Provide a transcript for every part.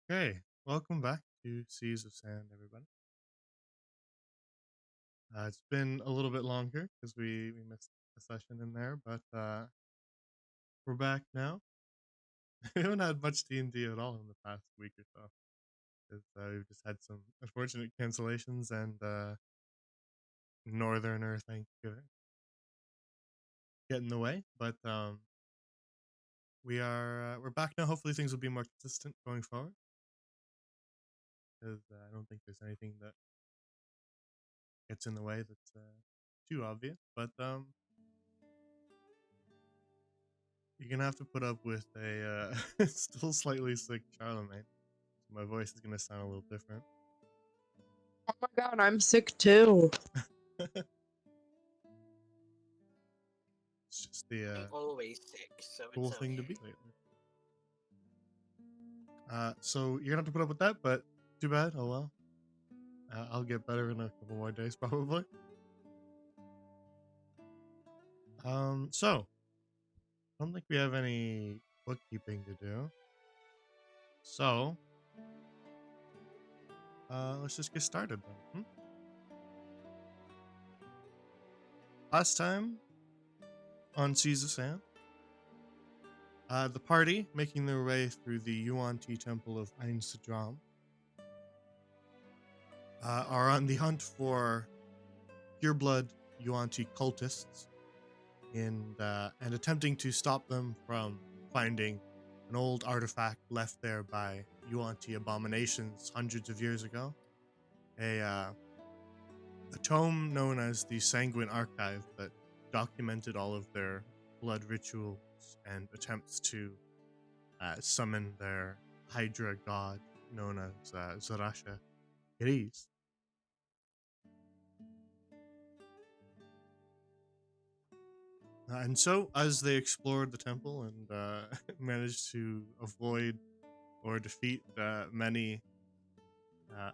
Okay, welcome back to Seas of Sand, everybody. It's been a little bit longer because we missed a session in there, but we're back now. We haven't had much D&D at all in the past week or so. 'Cause, we've just had some unfortunate cancellations and Northerner Thanksgiving get in the way. But we're back now. Hopefully things will be more consistent going forward. Because I don't think there's anything that gets in the way that's too obvious. But you're gonna have to put up with a still slightly sick Charlemagne. So my voice is gonna sound a little different. Oh my god, I'm sick too. It's just the I'm always sick, so cool it's thing okay. to be lately. So you're gonna have to put up with that, but too bad. Oh well. I'll get better in a couple more days probably. So I don't think we have any bookkeeping to do. So let's just get started then. Last time on Seas of Sand, the party, making their way through the Yuan-Ti Temple of Ain Sidram, are on the hunt for pureblood Yuan-Ti cultists and attempting to stop them from finding an old artifact left there by Yuan-Ti abominations hundreds of years ago. A tome known as the Sanguine Archive that documented all of their blood rituals and attempts to summon their Hydra god known as Zarasha Giriz. And so, as they explored the temple and managed to avoid or defeat many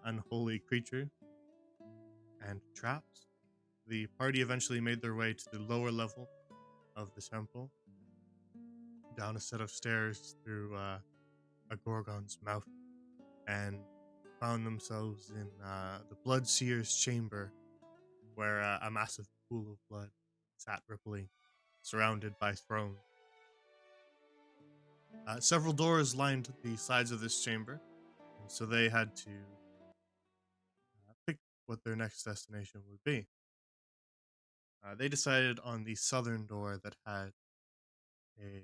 unholy creatures and traps, the party eventually made their way to the lower level of the temple, down a set of stairs through a Gorgon's mouth, and found themselves in the Blood Seer's chamber, where a massive pool of blood sat rippling, surrounded by thrones. Several doors lined the sides of this chamber, and so they had to pick what their next destination would be. They decided on the southern door that had a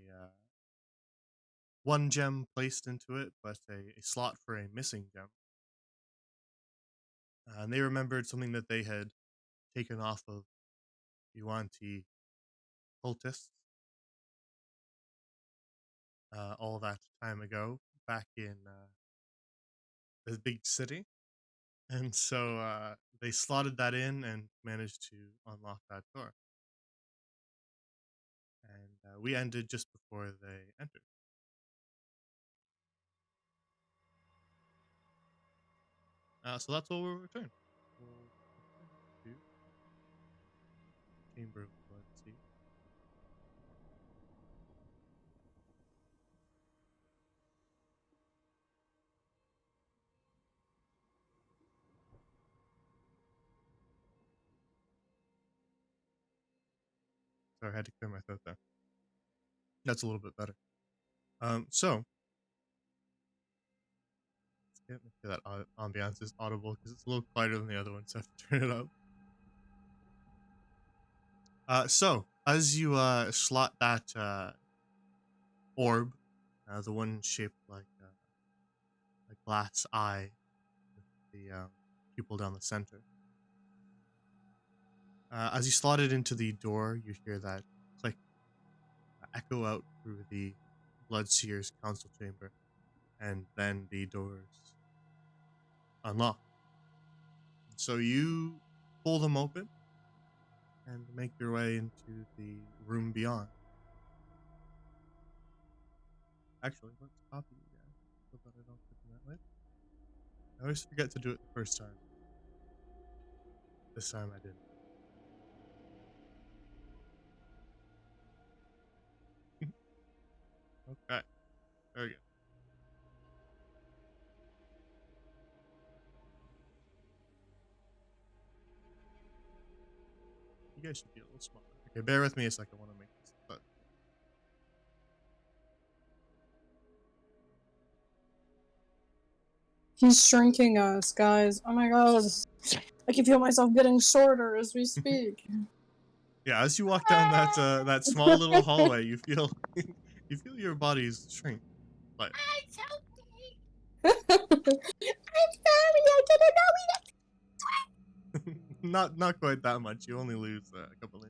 one gem placed into it, but a slot for a missing gem. And they remembered something that they had taken off of Yuan-Ti cultists all that time ago, back in the big city. And so they slotted that in and managed to unlock that door. And we ended just before they entered. So that's where we'll return. We'll return to Chamber of Blood Sea. Sorry, I had to clear my throat there. That's a little bit better. So let's make sure that ambiance is audible because it's a little quieter than the other one, so I have to turn it up. So as you slot that orb, the one shaped like a glass eye with the pupil down the center. As you slot it into the door, you hear that click echo out through the Bloodseer's council chamber, and then the doors unlock. So you pull them open and make your way into the room beyond. Actually, let's copy you guys so that I don't forget that later. I always forget to do it the first time. This time I didn't. Okay, very good. guys should be a little smaller. Okay, bear with me a second. I want to make this. But He's shrinking us, guys. Oh my god. I can feel myself getting shorter as we speak. yeah, as you walk down that small little hallway, you feel you feel your bodies shrink. But I'm sorry, I didn't know not quite that much. You only lose a couple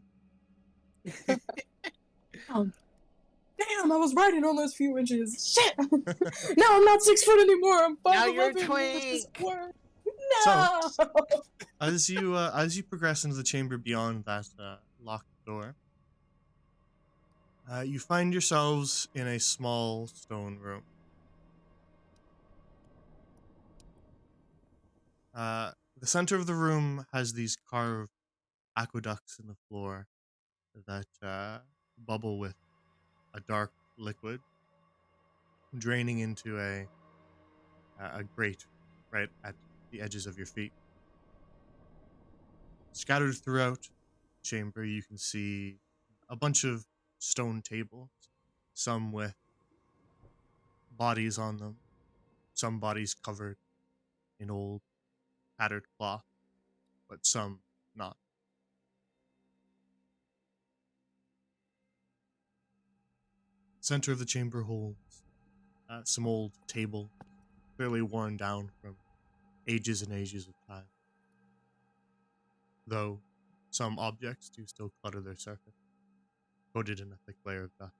inches. Oh, damn, I was riding on those few inches. Shit! Now I'm not 6 foot anymore. I'm 5'11". Now you're a This twink. doesn't work. No. As you progress into the chamber beyond that locked door, you find yourselves in a small stone room. The center of the room has these carved aqueducts in the floor that bubble with a dark liquid, draining into a grate right at the edges of your feet. Scattered throughout the chamber, you can see a bunch of stone tables, some with bodies on them, some bodies covered in old tattered cloth, but some not. Center of the chamber holds some old table, clearly worn down from ages and ages of time, though some objects do still clutter their surface, coated in a thick layer of dust.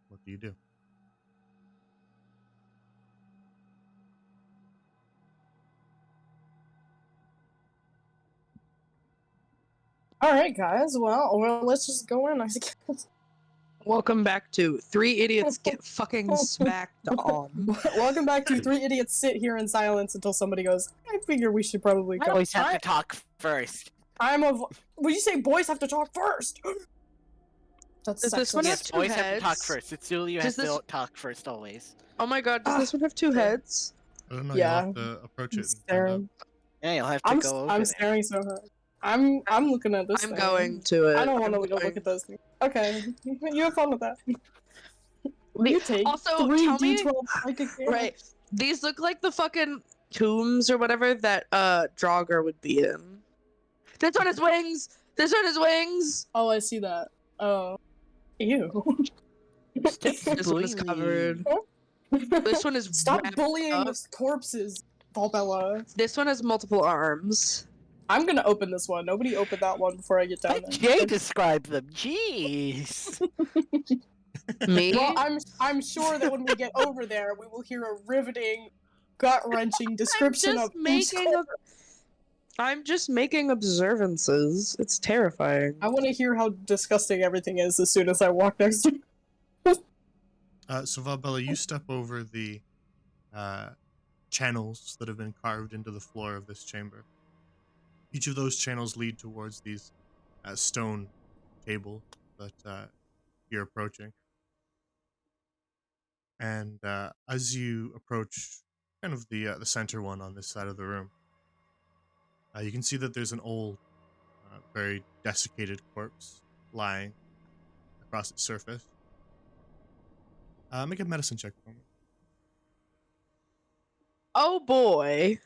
What do you do? Alright, guys. Well, let's just go in, I guess. Welcome back to 3 Idiots Get Fucking Smacked On. Welcome back to 3 Idiots Sit Here in Silence until somebody goes, I figure we should probably go. Always have to talk first. Would you say boys have to talk first? That's Does this sexist. one have Yes, two boys have to talk heads? first. It's Julie who Does has this- to talk first always. Oh my god, does this one have 2 heads? I don't know. Yeah. You'll have to approach I'm it. And find out. staring. Yeah, you'll have to I'm go over I'm there. staring so hard. I'm looking at this I'm thing. going to it. I don't want I'm to go going- look at those things. Okay, you have fun with that. You take Also, 3 tell me- D12 psychic damage. Right. These look like the fucking tombs or whatever that Draugr would be in. This one has wings! This one has wings! Oh, I see that. Oh. Ew. This one is covered. This one is Stop wrapped bullying up. the corpses, Valbella. This one has multiple arms. I'm gonna open this one. Nobody open that one before I get down Let there. Jay describe them. Jeez. Me? Well, I'm sure that when we get over there, we will hear a riveting, gut-wrenching description of each I'm just making observances. It's terrifying. I want to hear how disgusting everything is as soon as I walk next to So Valbella, you step over the channels that have been carved into the floor of this chamber. Each of those channels lead towards these stone tables that you're approaching. And as you approach kind of the center one on this side of the room, you can see that there's an old, very desiccated corpse lying across its surface. Make a medicine check for me. Oh boy.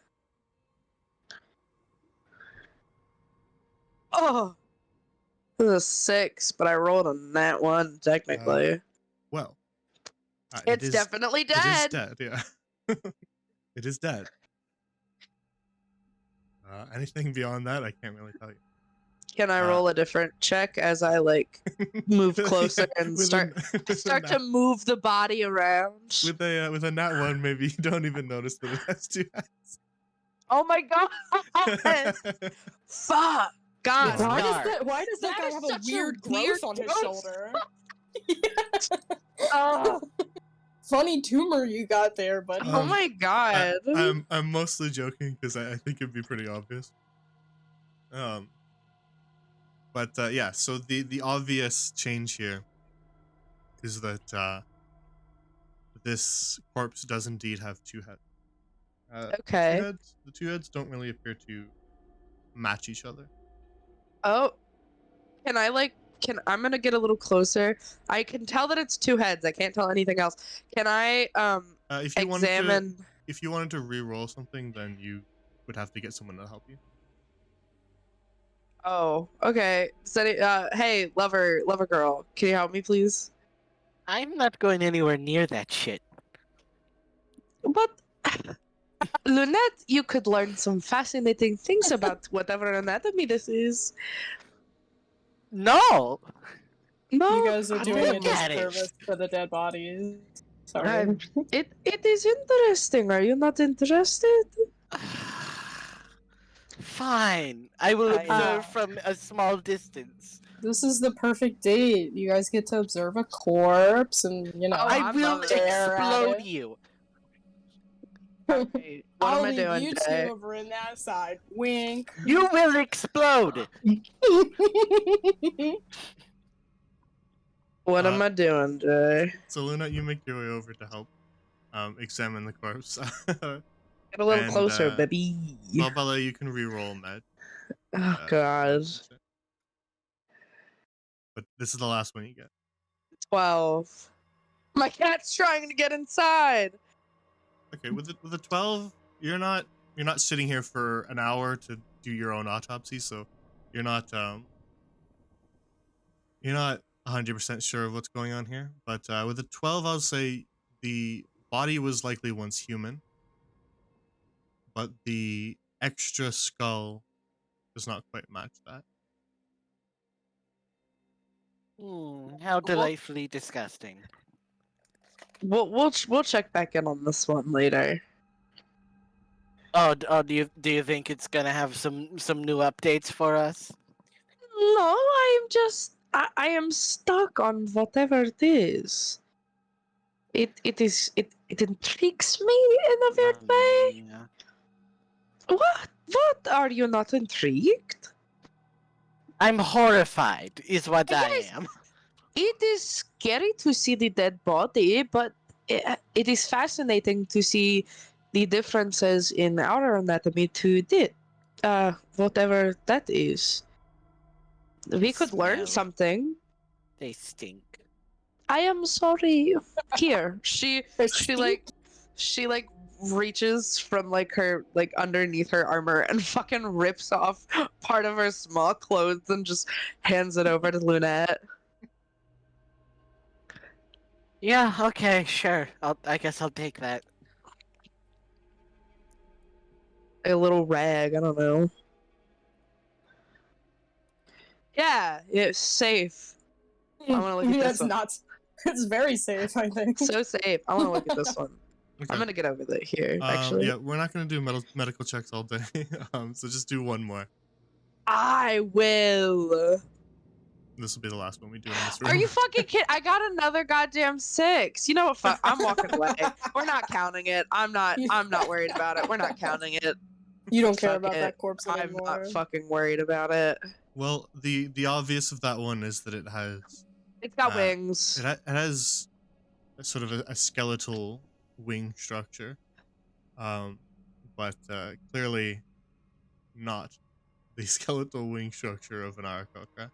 Oh. This is a 6, but I rolled on that one, technically. Well, It's definitely dead. It is dead, yeah. It is dead. Anything beyond that, I can't really tell you. Can I roll a different check as I like move closer and start to move the body around? With a nat 1, maybe you don't even notice that it has 2 heads. Oh my god! Fuck! God! Why Why does that That guy is have a such a weird weird growth on his growth. shoulder? Oh, Funny tumor you got there, buddy. oh my god! I'm mostly joking because I think it'd be pretty obvious. But yeah, so the obvious change here is that this corpse does indeed have 2 heads. Okay. The two heads don't really appear to match each other. Oh, can I I'm gonna get a little closer. I can tell that it's two heads. I can't tell anything else. Can I If examine? you wanted to re-roll something, then you would have to get someone to help you. Oh, okay. Hey, lover girl, can you help me, please? I'm not going anywhere near that shit. But Lunette, you could learn some fascinating things about whatever anatomy this is. No! No, You guys are doing a Look at it. disservice for the dead bodies. Sorry. it is interesting. Are you not interested? Fine. I will I- observe from a small distance. This is the perfect date. You guys get to observe a corpse and, Oh, I I'm will loving it. explode you. Hey, what I'll am I leave doing you today? two over in that side. Wink. You will explode. What am I doing today? So Luna, you make your way over to help examine the corpse. Get a little And, closer, baby. Bella, you can re-roll med. Oh God. But this is the last one you get. 12. My cat's trying to get inside. Okay, with the 12, you're not sitting here for an hour to do your own autopsy, so you're not 100% sure of what's going on here. But with the 12, I'll say the body was likely once human, but the extra skull does not quite match that. How delightfully disgusting. We'll check back in on this one later. Do you think it's gonna have some new updates for us? No, I am stuck on whatever it is. It intrigues me in a weird way. Yeah. What are you not intrigued? I'm horrified, is what I Yes. am. It is scary to see the dead body, but it is fascinating to see the differences in our anatomy to whatever that is. We could learn Smell. something. They stink. I am sorry. Here, she reaches from her underneath her armor and fucking rips off part of her small clothes and just hands it over to Lunette. Yeah, okay, sure. I guess I'll take that. A little rag, I don't know. Yeah, it's safe. I wanna look at Yeah, this it's one. not. It's very safe, I think. So safe. I want to look at this one. Okay. I'm gonna get over there here. Actually, Yeah, we're not gonna do medical checks all day. So just do one more. I will. This will be the last one we do in this room. Are you fucking kidding? I got another goddamn 6. You know what? Fuck. I'm walking away. We're not counting it. I'm not worried about it. We're not counting it. You don't care Fuck about it. that corpse I'm anymore. not fucking worried about it. Well, the obvious of that one is that it has It's got wings. it has a sort of a skeletal wing structure, but clearly not the skeletal wing structure of an Arakocra.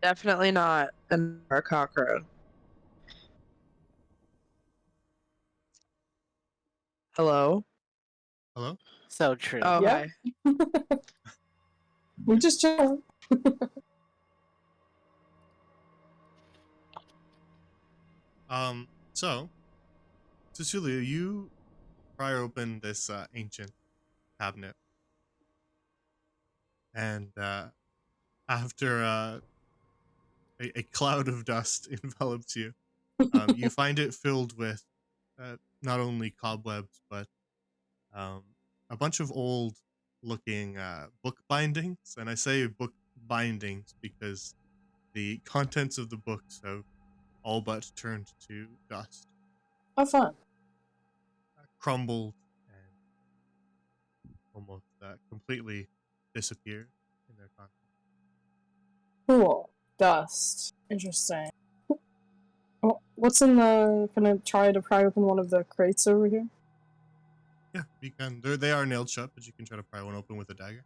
Definitely not an Arakocra. Hello? Hello? So true. Oh, Yeah. hi. We just chill. So, Cecilia, you pry open this ancient cabinet, and after a cloud of dust envelops you, you find it filled with not only cobwebs, but a bunch of old-looking book bindings. And I say book bindings because the contents of the books have all but turned to dust, How fun. crumbled, and almost completely disappeared in their contents. Cool. Dust. Interesting. What's in the... Can I try to pry open one of the crates over here? Yeah, you can. They are nailed shut, but you can try to pry one open with a dagger.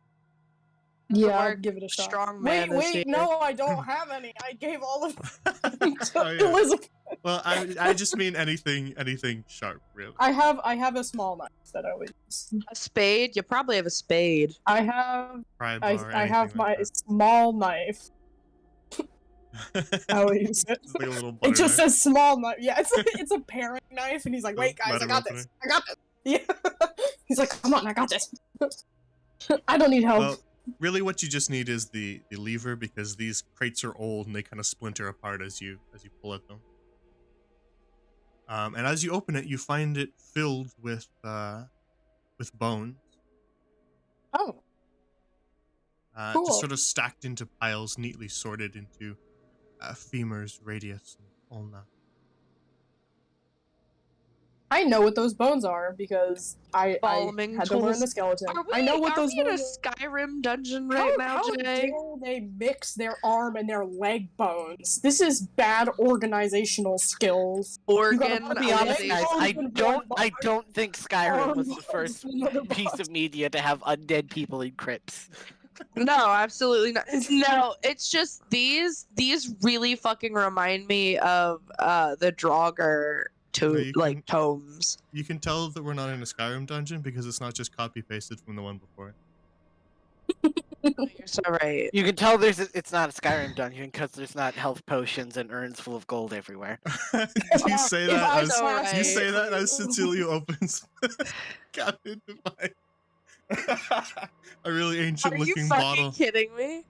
Yeah, I'll work. give it a shot. Strong Wait, man is here. no, I don't have any. I gave all of them to Oh, yeah. Elizabeth. Well, I just mean anything sharp, really. I have a small knife that I would use. A spade? You probably have a spade. I have Pry bar, I have anything my like small knife. that. I will use it. It's like a little It butter just knife. says small knife. Yeah, it's a paring knife, and he's like, "Wait, guys, I Letter got opener. this. I got this." Yeah, he's like, "Come on, I got this. I don't need help." Well, really, what you just need is the lever, because these crates are old and they kind of splinter apart as you pull at them. And as you open it, you find it filled with bones, Oh, cool. just sort of stacked into piles, neatly sorted into femurs, radius, and ulna. I know what those bones are because I Embalming had to learn tools. the skeleton. Are I know what are those we in a bones are. Skyrim dungeon right now, How Jay? dare they mix their arm and their leg bones? This is bad organizational skills. Organ gotta Be honest, Leg guys, bones I and don't blood I bones. don't think Skyrim was the Arm first bones and other piece bones. of media to have undead people in crypts. No, absolutely not. No, it's just these really fucking remind me of the Draugr No, to you like can tomes. you can tell that we're not in a Skyrim dungeon because it's not just copy pasted from the one before. You're so right. You can tell it's not a Skyrim dungeon because there's not health potions and urns full of gold everywhere. You say If that I as so pass you say that as quickly- Cecilia opens cabinet divide. A really ancient Are you looking fucking bottle. kidding me?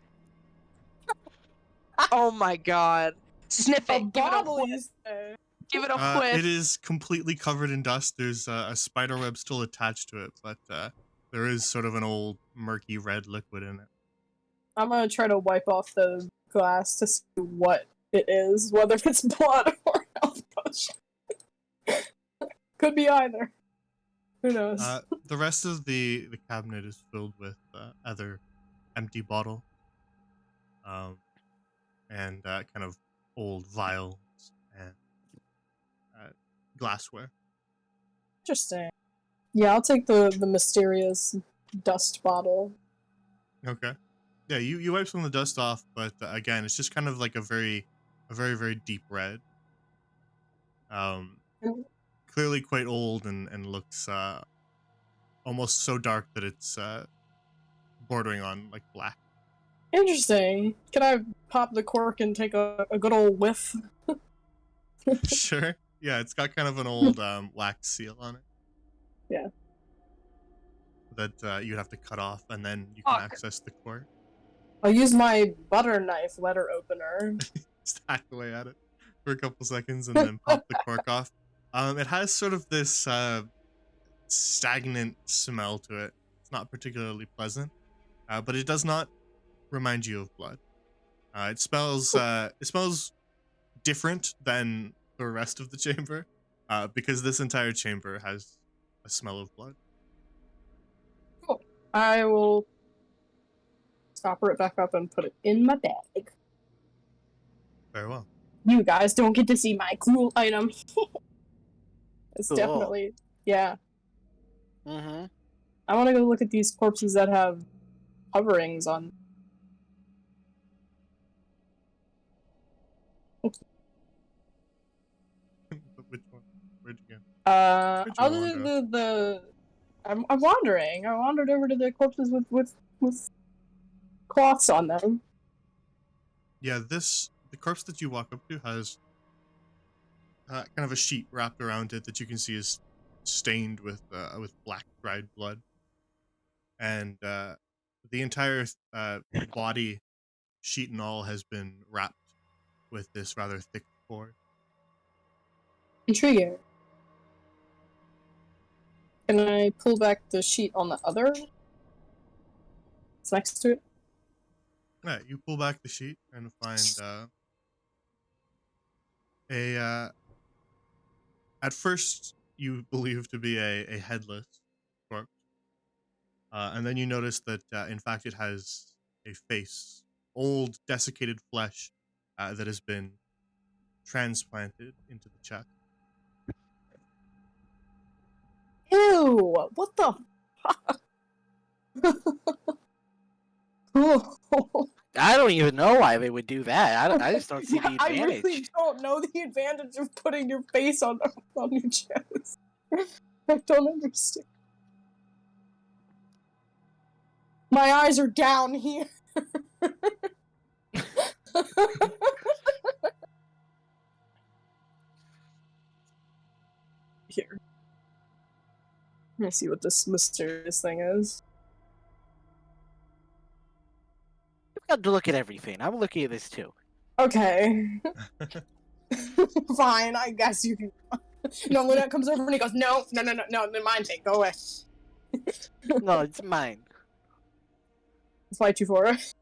Oh my god. Sniff A it. Give it a bottle, whiff. you say? Give it a It whiff. is completely covered in dust. There's a spider web still attached to it, but there is sort of an old murky red liquid in it. I'm gonna try to wipe off the glass to see what it is, whether it's blood or health potion. Could be either. Who knows? The rest of the cabinet is filled with other empty bottle, and kind of old vials and glassware. Interesting. Yeah, I'll take the mysterious dust bottle. Okay. Yeah, you wipe some of the dust off, but again, it's just kind of like a very very deep red. Clearly quite old and looks almost so dark that it's bordering on like black. Interesting. Can I pop the cork and take a good old whiff? Sure. Yeah, it's got kind of an old wax seal on it. Yeah. That you'd have to cut off, and then you can Fuck. access the cork. I'll use my butter knife letter opener. Stack away at it for a couple seconds, and then pop the cork off. It has sort of this stagnant smell to it. It's not particularly pleasant, but it does not remind you of blood. It smells different than the rest of the chamber, because this entire chamber has a smell of blood. Cool. I will stopper it back up and put it in my bag. Very well. You guys don't get to see my cool item. It's Cool. definitely, yeah. Mm-hmm. I want to go look at these corpses that have coverings on. Which one? Where'd you go? Where'd you Other wander? than I'm wandering. I wandered over to the corpses with cloths on them. Yeah, the corpse that you walk up to has kind of a sheet wrapped around it that you can see is stained with black dried blood, and the entire body, sheet and all, has been wrapped with this rather thick cord. Intriguing. Can I pull back the sheet on the other? It's next to it. Yeah, you pull back the sheet and find at first you believe to be a headless corpse, and then you notice that in fact it has a face, old desiccated flesh that has been transplanted into the chest. Ew! What the fuck? I don't even know why they would do that. I just don't see the I advantage. really don't know the advantage of putting your face on your chest. I don't understand. My eyes are down here. Here. Let me see what this mysterious thing is. You've got to look at everything. I'm looking at this too. Okay. Fine, I guess you can. No, Lynette comes over and he goes, no, mine take, go away. No, it's mine. I'll fight you for it.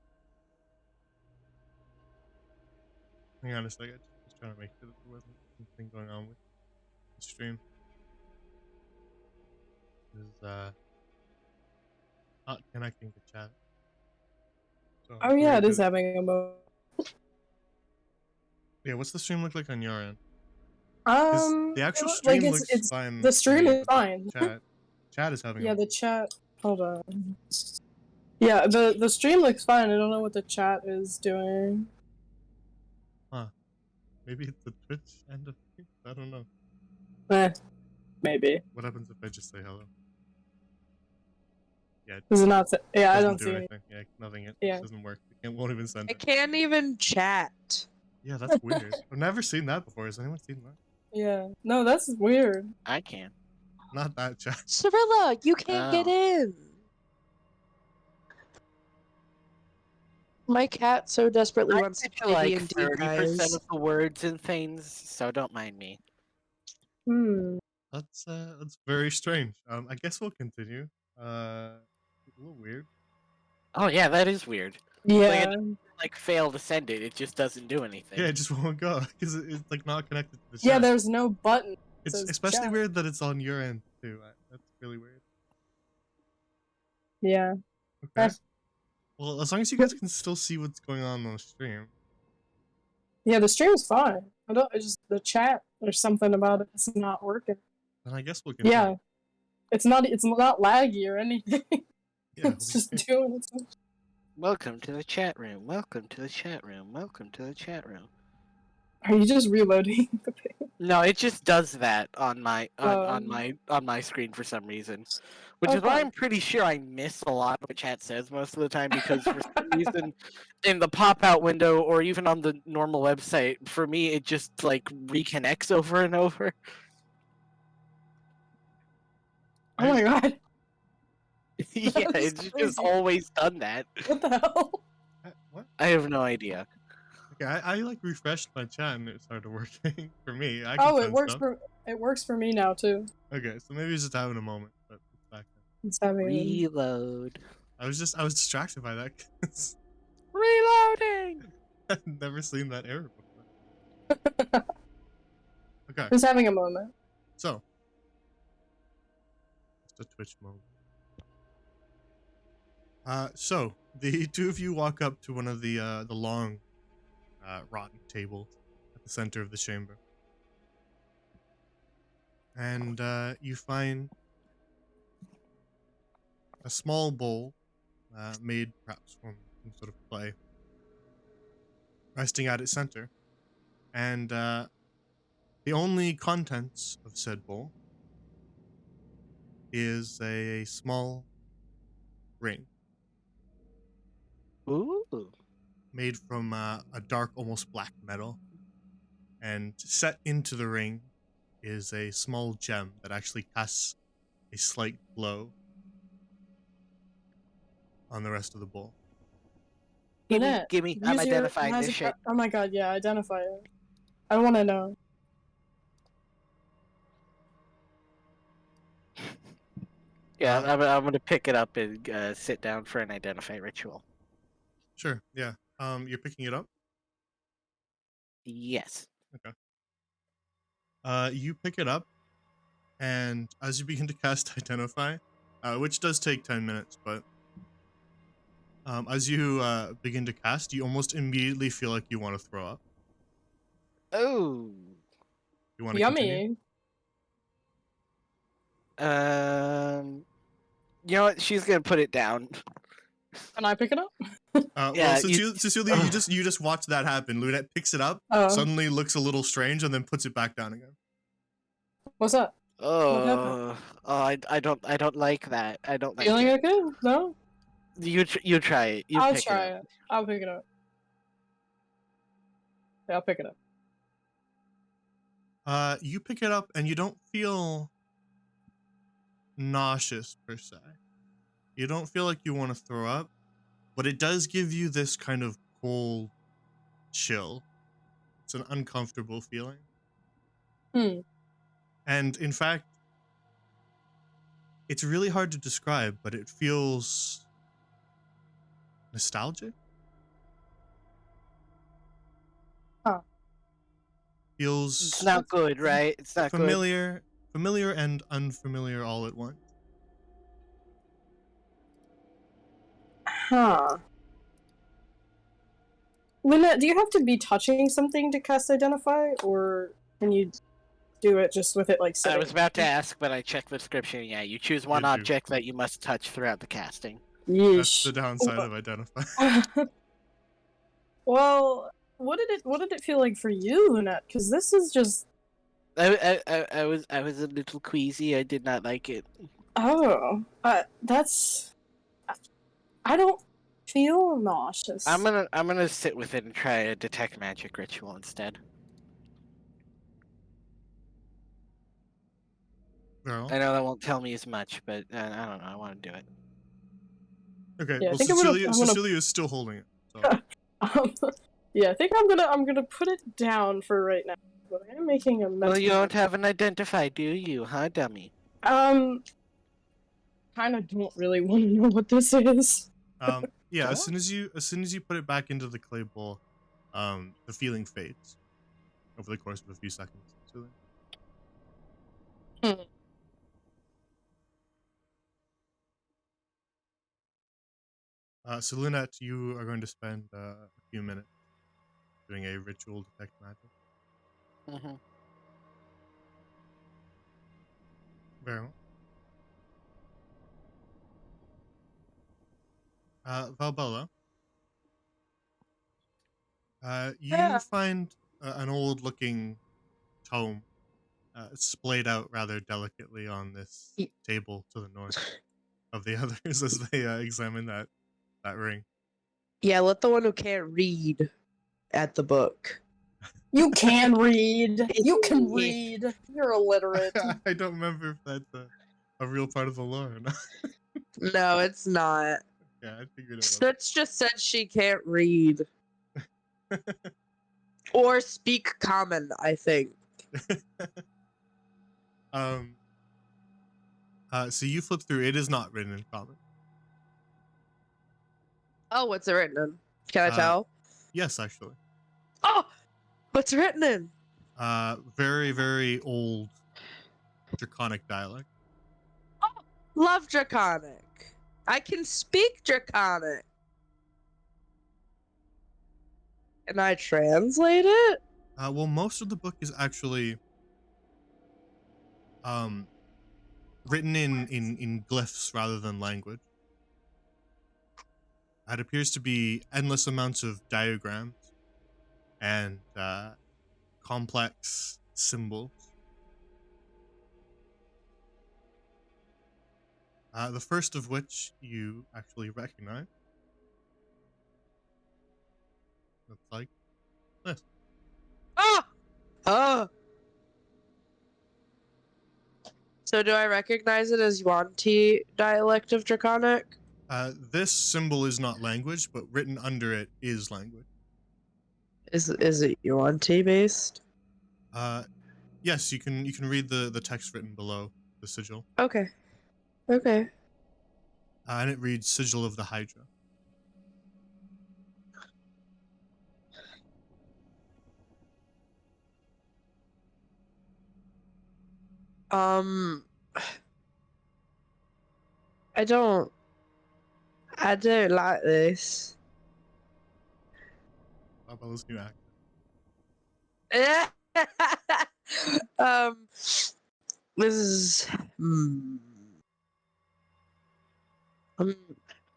Hang on a second. Just trying to make sure that there wasn't anything going on with the stream. This is not connecting to chat. So Oh yeah, it we're is gonna- having a moment. Yeah, what's the stream look like on your end? 'Cause the actual stream like looks it's fine. the to stream me, is but fine. Chat is having. Yeah, a the chat. Hold on. Yeah, the stream looks fine. I don't know what the chat is doing. Maybe it's the Twitch end of things. I don't know. Maybe. What happens if I just say hello? Yeah, it Does it not? Yeah, I doesn't don't do see anything. anything. Yeah, nothing. It Yeah. doesn't work. It won't even send I it. can't even chat. Yeah, that's weird. I've never seen that before. Has anyone seen that? Yeah. No, that's weird. I can. Not that chat. Cirilla, you can't get Oh. in. My cat so desperately I wants to get to play like D&D, 30% guys. of the words and things, so don't mind me. That's very strange. I guess we'll continue. A little weird. Oh yeah, that is weird. Yeah. Like fail to send it, it just doesn't do anything. Yeah, it just won't go because it's like not connected to the chat. Yeah, there's no button. It's says especially chat. weird that it's on your end too. That's really weird. Yeah. Okay. That's- Well, as long as you guys can still see what's going on the stream. Yeah, the stream's fine. It's just the chat. There's something about it that's not working. Then I guess we'll continue. Yeah. It's not laggy or anything. Yeah, It's just doing its own. Welcome to the chat room. Welcome to the chat room. Welcome to the chat room. Are you just reloading the page? No, it just does that on my on my screen for some reason, which is why Okay. I'm pretty sure I miss a lot of what chat says most of the time because for some reason in the pop-out window or even on the normal website, for me it just like reconnects over and over. Oh my god. Yeah, That is it's just crazy. always done that. What the hell? What? I have no idea. Okay, I like refreshed my chat and it started working for me. I can Oh, send stuff. it works for me now too. Okay, so maybe it's just having a moment, but it's back then. It's having Reload. I was distracted by that 'cause Reloading. I've never seen that error before. Okay, it's having a moment. so just a Twitch moment. So the two of you walk up to one of the long, rotten tables at the center of the chamber, and you find a small bowl, made perhaps from some sort of clay, resting at its center, and the only contents of said bowl is a small ring Ooh. made from a dark, almost black metal, and set into the ring is a small gem that actually casts a slight glow on the rest of the bowl. Lynette, Gimme. I'm use your identifying this magic- shit. Oh my god, yeah, identify it. I want to know. Yeah, I'm gonna pick it up and sit down for an identify ritual. Sure, yeah. You're picking it up? Yes. You pick it up, and as you begin to cast Identify, which does take 10 minutes, but as you begin to cast, you almost immediately feel like you want to throw up. Oh. You want to continue? Yummy. You know what? She's gonna put it down. Can I pick it up? Well, Yeah, Cecilia, you just watch that happen. Lunette picks it up, Oh, suddenly looks a little strange, and then puts it back down again. what's that? happened? I don't like that. I don't like Feeling it. okay? No? You try it. You I'll pick try it up. it. I'll pick it up. Yeah, I'll pick it up. You pick it up, and you don't feel nauseous per se. You don't feel like you want to throw up, but it does give you this kind of cold chill. It's an uncomfortable feeling. And in fact, it's really hard to describe, but it feels nostalgic. Huh. Feels It's not good, right? It's not familiar and unfamiliar all at once. Huh. Lynette, do you have to be touching something to cast Identify, or can you do it just with it like good. sitting? I was about to ask, but I checked the description. Yeah, you choose one You do. object that you must touch throughout the casting. That's the Yeesh. downside of Identify. Well, what did it feel like for you, Lynette? Because this is just I was a little queasy. I did not like it. that's I don't feel nauseous. I'm gonna sit with it and try a detect magic ritual instead. Girl. I know that won't tell me as much, but I don't know. I want to do it. Okay, Yeah, I well, think Cecilia is still holding it. So. Yeah, I think I'm gonna put it down for right now. But I am making a mess. Well, you don't have an identify, do you, huh, dummy? Kind of don't really want to know what this is. Yeah, as soon as you put it back into the clay bowl, the feeling fades over the course of a few seconds. So Lunette, you are going to spend a few minutes doing a ritual detect magic. Mm-hmm. Very well. Valbella, you find an old-looking tome splayed out rather delicately on this table to the north of the others as they examine that ring. Yeah, let the one who can't read at the book. You can read. You can read. You're illiterate. I don't remember if that's a real part of the lore or not. No, it's not. Yeah, I figured it was. Stitch just said she can't read. Or speak common, I think. So you flip through. It is not written in common. Oh, what's it written in? Can I tell? Yes, actually. Oh! What's it written in? Very, very old Draconic dialect. Oh! Love Draconic. I can speak Draconic. Can I translate it? Well, most of the book is actually written in glyphs rather than language. It appears to be endless amounts of diagrams and complex symbols. The first of which you actually recognize. Looks like this. Ah! Oh! So do I recognize it as Yuan-Ti dialect of Draconic? This symbol is not language, but written under it is language. Is it Yuan-Ti based? Yes, you can read the text written below the sigil. Okay. Okay. And it reads Sigil of the Hydra. I don't like this. Bella's new act. This is.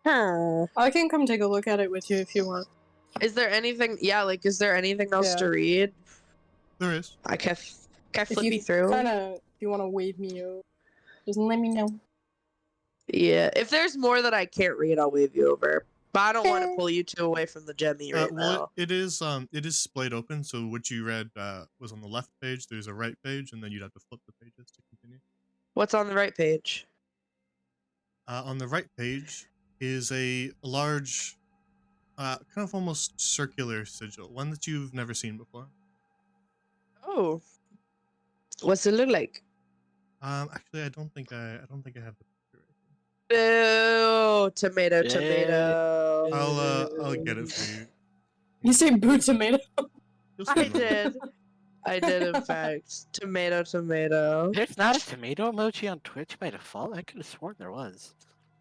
Huh. I can come take a look at it with you if you want. Is there anything? Yeah, like, is there anything else Yeah. to read? There is. I can If flip you you through. if you want to wave me over, just let me know. Yeah, if there's more that I can't read, I'll wave you over. But I don't want to Okay. pull you two away from the Jemmy right now. It is splayed open. So what you read was on the left page. There's a right page, and then you'd have to flip the pages to continue. What's on the right page? On the right page is a large, kind of almost circular sigil, one that you've never seen before. Oh, what's it look like? Actually, I don't think I have the picture right Boo! Tomato, Yeah. tomato. here. I'll get it for you. You say boo tomato. You'll see I it in a little bit. did. I did, in fact. Tomato, tomato. There's not a tomato emoji on Twitch by default? I could have sworn there was.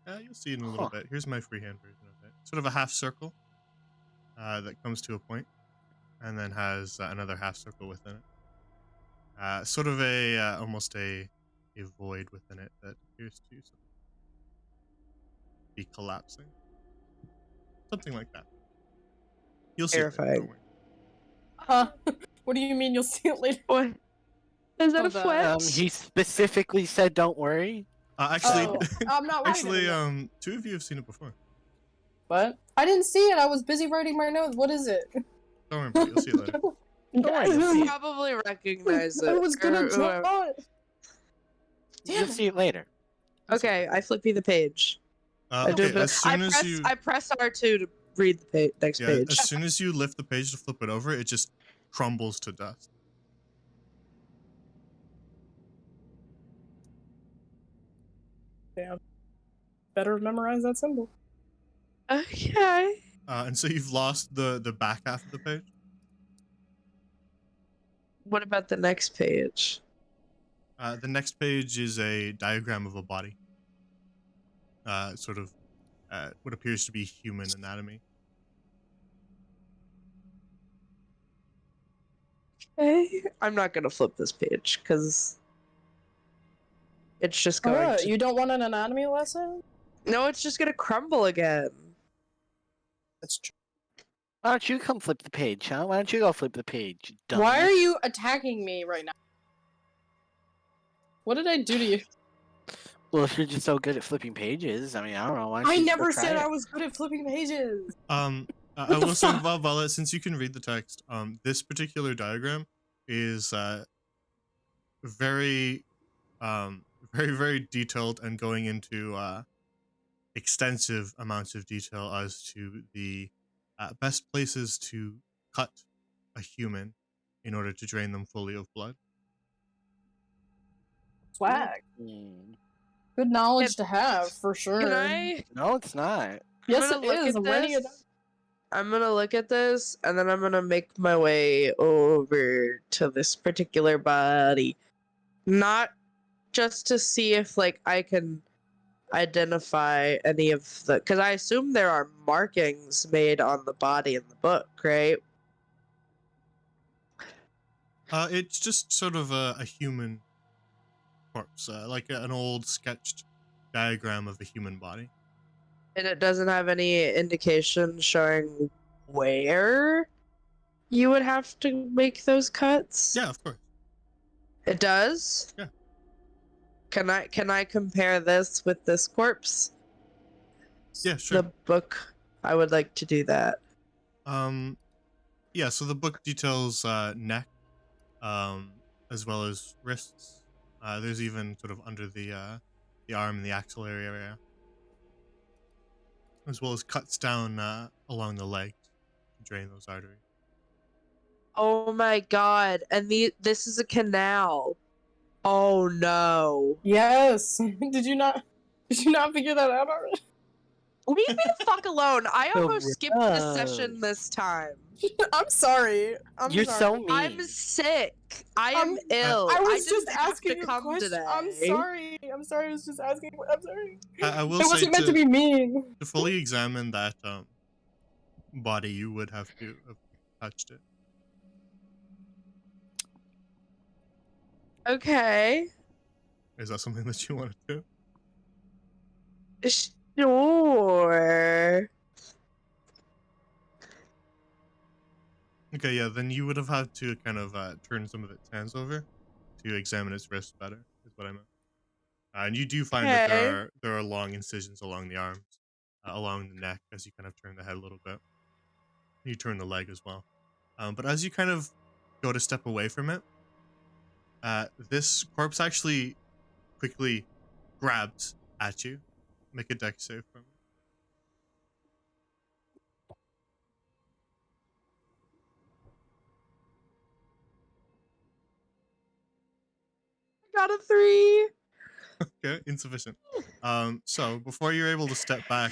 You'll see it in a little Huh. bit. Here's my freehand version of it. Sort of a half circle that comes to a point, and then has another half circle within it. Sort of a almost a void within it that appears to sort of be collapsing. Something like that. You'll see it later, Terrifying. don't worry. Huh? What do you mean you'll see it later? What? Is that a Hold on. flex? He specifically said don't worry. Actually, Oh, I'm not worried actually, anymore. two of you have seen it before. What? I didn't see it. I was busy writing my notes. What is it? Don't worry about it. You'll see it later. Don't worry, you'll see You it. probably recognize it. I was gonna or draw whoever. it. You'll Damn. see it later. Okay, I flip you the page. I do a Okay, bit as soon I as press, you I press R2 to read the next yeah, page. as soon as you lift the page to flip it over, it just crumbles to dust. Damn. Better memorize that symbol. Okay. And so you've lost the back half of the page. What about the next page? The next page is a diagram of a body. Sort of what appears to be human anatomy. Okay. I'm not gonna flip this page because it's just going Alright, to. you don't want an anatomy lesson? No, it's just gonna crumble again. That's true. Why don't you come flip the page, huh? Why don't you go flip the page, you dummy? Why are you attacking me right now? What did I do to you? Well, if you're just so good at flipping pages, I mean, I don't know. Why don't I you just go never try said it? I was good at flipping pages. I the will say, fuck? Violet, since you can read the text, this particular diagram is very, very detailed and going into extensive amounts of detail as to the best places to cut a human in order to drain them fully of blood. Swag. Hmm. Good knowledge to have, for sure. Can I? No, it's not. Yes, I'm it gonna look is. at I'm writing it this. I'm gonna look at this, and then I'm gonna make my way over to this particular body, not just to see if like I can identify any of the, because I assume there are markings made on the body in the book, right? It's just sort of a human corpse, like an old sketched diagram of a human body. And it doesn't have any indication showing where you would have to make those cuts. Yeah, of course. It does? Yeah. Can I compare this with this corpse? Yeah, sure. The book. I would like to do that. Yeah, so the book details neck, as well as wrists. There's even sort of under the arm and the axillary area, as well as cuts down along the leg to drain those arteries. Oh my god! And this is a canal. Oh no! Yes. Did you not figure that out already? Leave me the fuck alone! I So almost skipped the gross. session this time. I'm sorry. You're sorry. so mean. I'm sick. I am ill. I was didn't just have asking to a come question. today. I'm sorry. I'm sorry. I was just asking. I'm sorry. I will It say wasn't meant to be mean. to fully examine that body, you would have to have touched it. Okay. Is that something that you want to do? Sure. Okay, yeah, then you would have had to kind of turn some of its hands over to examine its wrists better, is what I meant. And you do find that Okay. there are long incisions along the arms, along the neck as you kind of turn the head a little bit. You turn the leg as well. But as you kind of go to step away from it, this corpse actually quickly grabs at you. Make a dex save for me. Got a 3. Okay, insufficient. So before you're able to step back,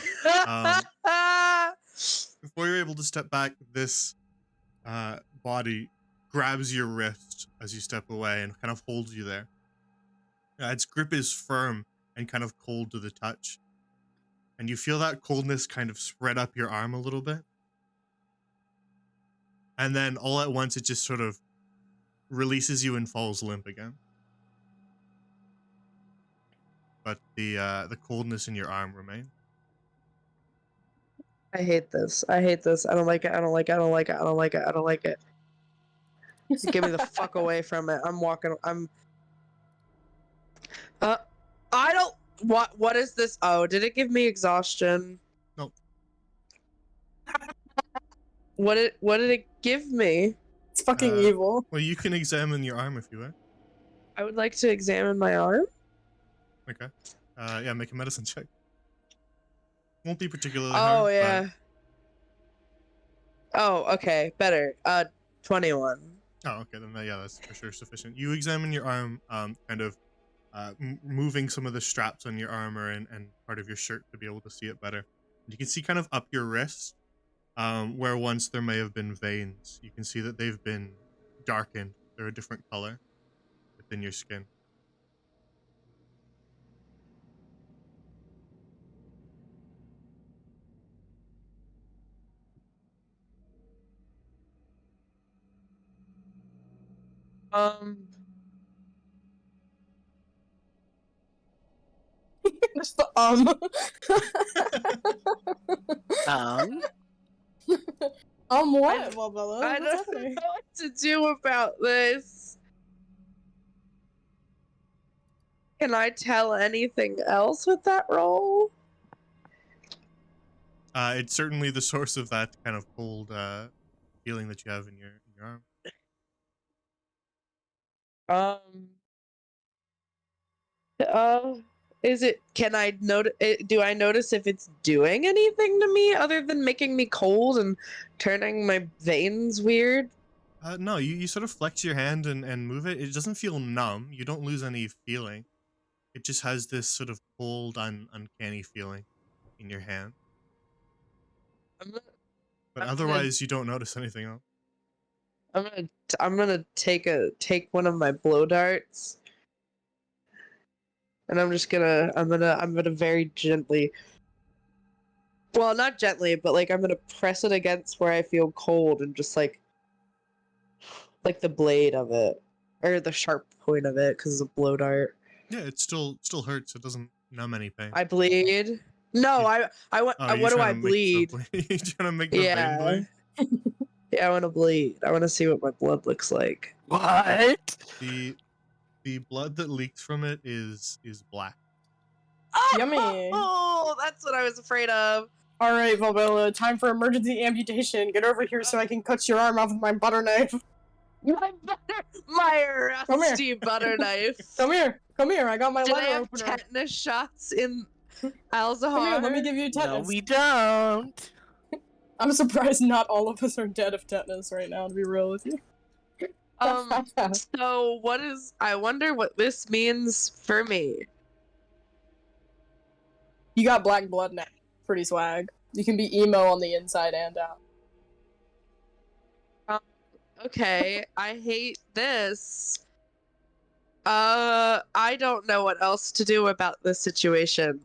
this body grabs your wrist as you step away and kind of holds you there. Its grip is firm and kind of cold to the touch. And you feel that coldness kind of spread up your arm a little bit. And then all at once it just sort of releases you and falls limp again. But the coldness in your arm remains. I hate this. I hate this. I don't like it. I don't like it. I don't like it. I don't like it. I don't like it. Get me the fuck away from it. I'm walking. I don't. What is this? Oh, did it give me exhaustion? Nope. What did it give me? It's fucking evil. Well, you can examine your arm if you wish. I would like to examine my arm. Okay. Yeah, make a medicine check. Won't be particularly Oh hard. yeah. Oh, okay. Better. 21. Oh, okay. Then yeah, that's for sure sufficient. You examine your arm, kind of moving some of the straps on your armor and part of your shirt to be able to see it better. You can see kind of up your wrist, where once there may have been veins. You can see that they've been darkened. They're a different color within your skin. Just the what, Valbella? I What's don't happening? know what to do about this. Can I tell anything else with that roll? It's certainly the source of that kind of cold feeling that you have in your arm. Is it? Can I notice? Do I notice if it's doing anything to me other than making me cold and turning my veins weird? No, you sort of flex your hand and move it. It doesn't feel numb. You don't lose any feeling. It just has this sort of cold, uncanny feeling in your hand. But otherwise, you don't notice anything else. I'm gonna take one of my blow darts, and I'm gonna very gently. Well, not gently, but like I'm gonna press it against where I feel cold and just like the blade of it or the sharp point of it because it's a blow dart. Yeah, it still hurts. It doesn't numb any pain. I bleed. No, I want. Oh, what do I bleed? You're trying to make the vein bleed? Yeah, I want to bleed. I want to see what my blood looks like. What? The blood that leaks from it is black. Yummy. Oh, that's what I was afraid of. All right, Valbella, time for emergency amputation. Get over here so I can cut your arm off with my butter knife. My rusty butter knife. Come here. I got my Do letter they have opener. tetanus shots in Alzahar? Come here, let me give you tetanus. No, we don't. I'm surprised not all of us are dead of tetanus right now, to be real with you. So I wonder what this means for me. You got black blood now. Pretty swag. You can be emo on the inside and out. Okay, I hate this. I don't know what else to do about this situation.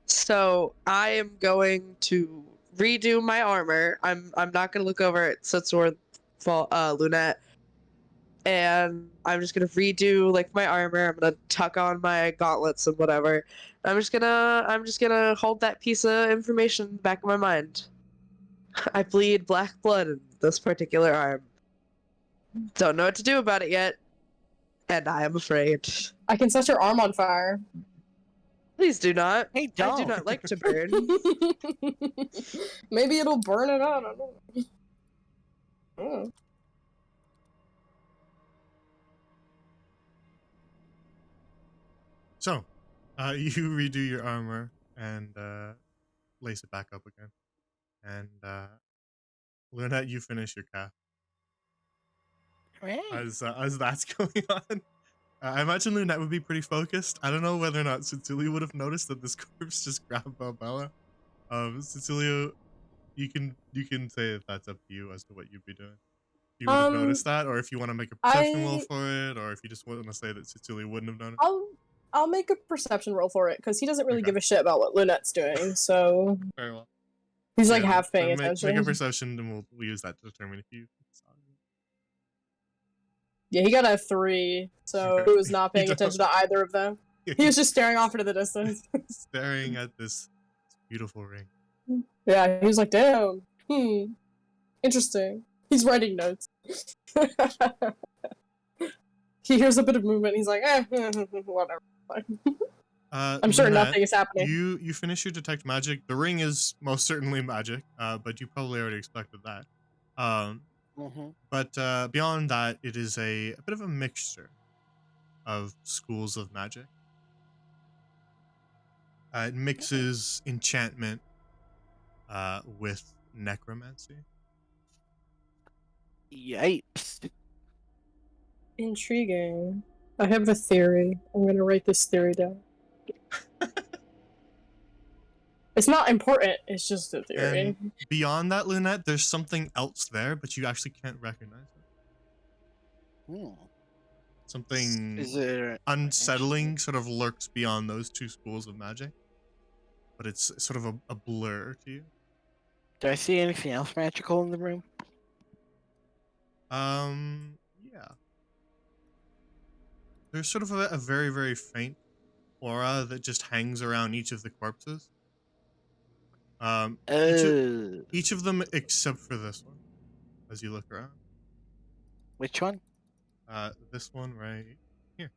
So I am going to redo my armor. I'm not gonna look over at Sutsor, Lunette, and I'm just gonna redo like my armor. I'm gonna tuck on my gauntlets and whatever. I'm just gonna hold that piece of information in the back of my mind. I bleed black blood in this particular arm. Don't know what to do about it yet, and I am afraid. I can set your arm on fire. Please do not. Hey, I do don't. not like to burn. Maybe it'll burn it out. I don't know. Oh. So, you redo your armor and lace it back up again. And Lynette, you finish your cast. Right. As that's going on, I imagine Lynette would be pretty focused. I don't know whether or not Cecilia would have noticed that this corpse just grabbed Barbella. Cecilia, you can say if that's up to you as to what you'd be doing. You would have noticed that, or if you want to make a perception roll for it, or if you just want to say that Cecilia wouldn't have done it. I'll make a perception roll for it because he doesn't really Okay. give a shit about what Lynette's doing. So Very well. he's like Yeah, half paying then attention. Make a perception, and we'll use that to determine if you. Yeah, he got a 3, so Okay. he was not paying He attention to either of them. He was just staring off into the distance. Staring at this beautiful ring. Yeah, he was like, damn, interesting. He's writing notes. He hears a bit of movement, he's like, whatever. I'm sure Lynette, nothing is happening. You finish your detect magic. The ring is most certainly magic, but you probably already expected that. But beyond that, it is a bit of a mixture of schools of magic. It mixes enchantment with necromancy. Yipes. Intriguing. I have a theory. I'm gonna write this theory down. It's not important, it's just a theory. And beyond that, Lynette, there's something else there, but you actually can't recognize it. Something Is there unsettling sort of lurks beyond those two schools of magic, but it's sort of a blur to you. Do I see anything else magical in the room? Yeah. There's sort of a very, very faint aura that just hangs around each of the corpses. Each of them except for this one, as you look around. Which one? This one right here.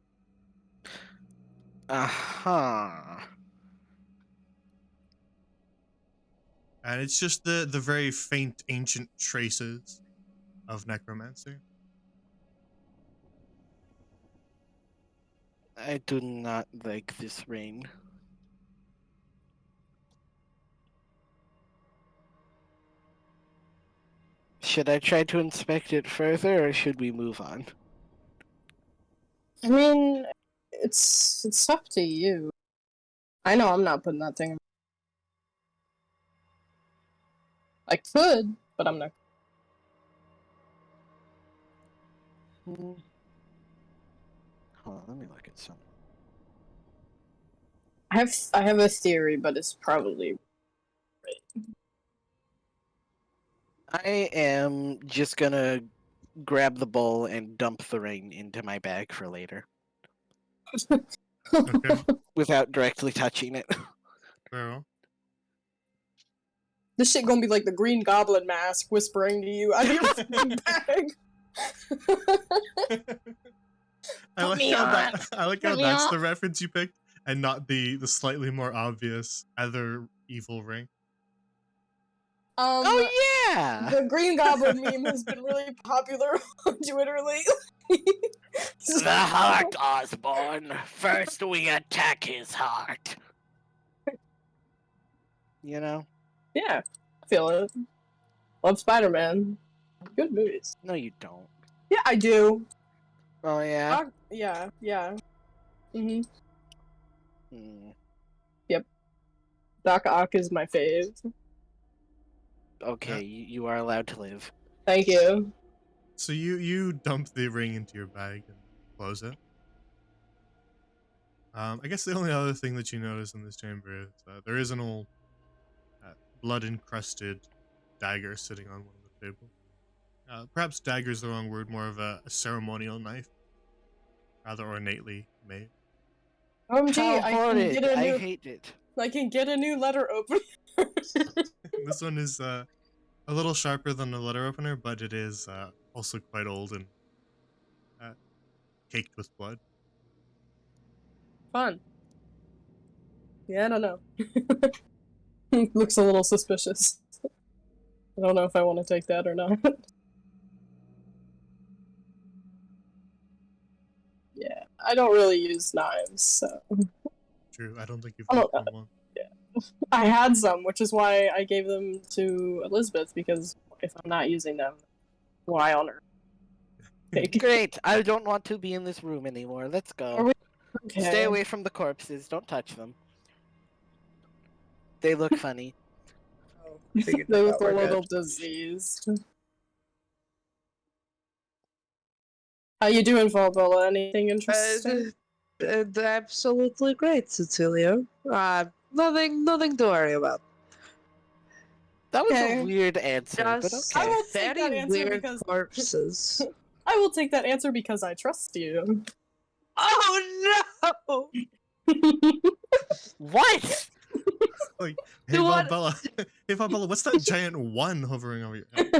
And it's just the very faint ancient traces of necromancy. I do not like this ring. Should I try to inspect it further, or should we move on? I mean, it's up to you. I know I'm not putting that thing. I could, but I'm not. Hold on, let me look at something. I have a theory, but it's probably I am just gonna grab the bowl and dump the ring into my bag for later. Okay. Without directly touching it. Very well. This shit gonna be like the Green Goblin mask whispering to you out of your fucking bag. I like how that's the reference you picked, and not the slightly more obvious other evil ring. Oh yeah! The Green Goblin meme has been really popular on Twitter lately. The heart, Osborne. First we attack his heart. You know? Yeah, I feel it. Love Spider-Man. Good movies. No, you don't. Yeah, I do. Oh yeah? Yeah. Mm-hmm. Hmm. Yep. Doc Ock is my fave. Okay, you are allowed to live. Thank you. So you dump the ring into your bag and close it. I guess the only other thing that you notice in this chamber is there is an old blood-encrusted dagger sitting on one of the tables. Perhaps dagger is the wrong word, more of a ceremonial knife, rather ornately made. Gee, How I can horrid! get a I new. hate it. I can get a new letter opener. This one is a little sharper than the letter opener, but it is also quite old and uh, caked with blood. Fun. Yeah, I don't know. Looks a little suspicious. I don't know if I want to take that or not. Yeah, I don't really use knives, so. True, I don't think you've I looked don't for one. I had some, which is why I gave them to Elizabeth, because if I'm not using them, why on earth? Take Great. I don't want to be in this room anymore. Let's Are go. we- Okay. Stay away from the corpses. Don't touch them. They look funny. Figured They that look a we're good. little diseased. How you doing, Valbella? Anything interesting? Absolutely great, Cecilia. Nothing to worry about. That was Okay. a weird answer, but Just I okay. will take that very answer weird because corpses. I will take that answer because I trust you. Oh no! What? Like, hey You want- Valbella, hey Valbella, what's that giant one hovering over your head?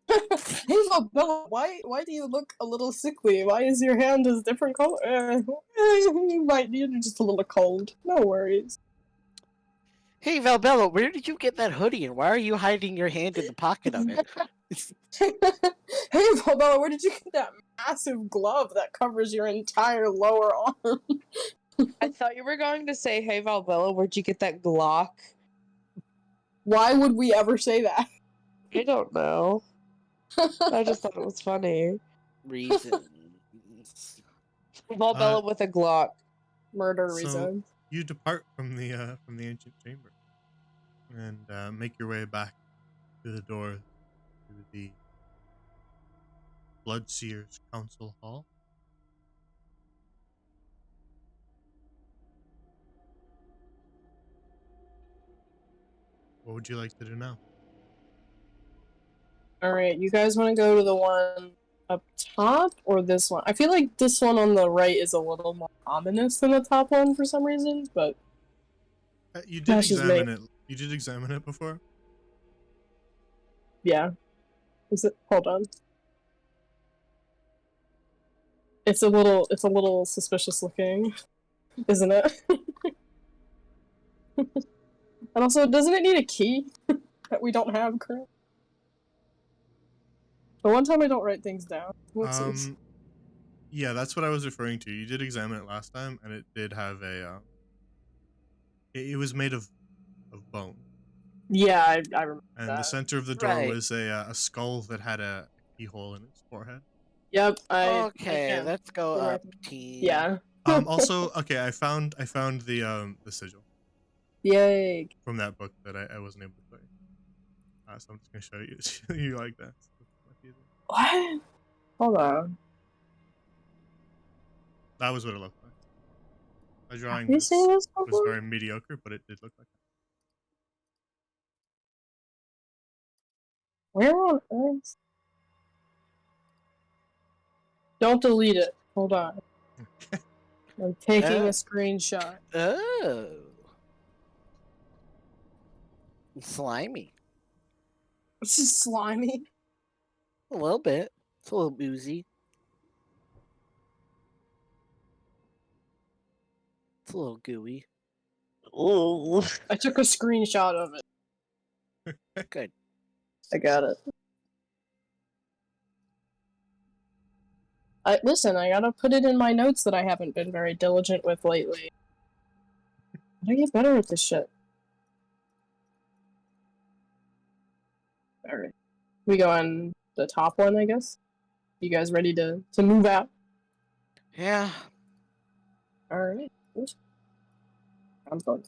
Hey, Valbella, why do you look a little sickly? Why is your hand a different color? You might need just a little cold. No worries. Hey, Valbella, where did you get that hoodie and why are you hiding your hand in the pocket of it? Hey, Valbella, where did you get that massive glove that covers your entire lower arm? I thought you were going to say, "Hey Valbella, where'd you get that Glock?" Why would we ever say that? I don't know. I just thought it was funny. Reasons. Valbella with a Glock. Murder So reason. you depart from the ancient chamber and make your way back to the door to the Bloodseers Council Hall. What would you like to do now? Alright, you guys want to go to the one up top or this one? I feel like this one on the right is a little more ominous than the top one for some reason, but You did That's just me. examine it. You did examine it before. yeah. Is it? Hold on. It's a little suspicious looking, isn't it? And also, doesn't it need a key that we don't have currently? The one time I don't write things down. Whoopsies. Yeah, that's what I was referring to. You did examine it last time, and it did have a. It was made of bone, Yeah, I remember and that. the center of the door Right. was a skull that had a keyhole in its forehead. Yep, I Okay, can. let's go Remember- up, team. Yeah. Also, okay, I found the sigil Yay. from that book that I wasn't able to play. So I'm just gonna show you like that. What? Hold on. That was what it looked like. My drawing Have you seen this was before? very mediocre, but it did look like that. Where on earth? Don't delete it. Hold on. I'm taking a screenshot. Oh. Slimy. This is slimy. A little bit. It's a little boozy. It's a little gooey. Ooh. I took a screenshot of it. Good. I got it. Listen, I gotta put it in my notes that I haven't been very diligent with lately. How do I get better at this shit? Alright. We go on the top one, I guess? You guys ready to move out? Yeah. Alright. I'm going.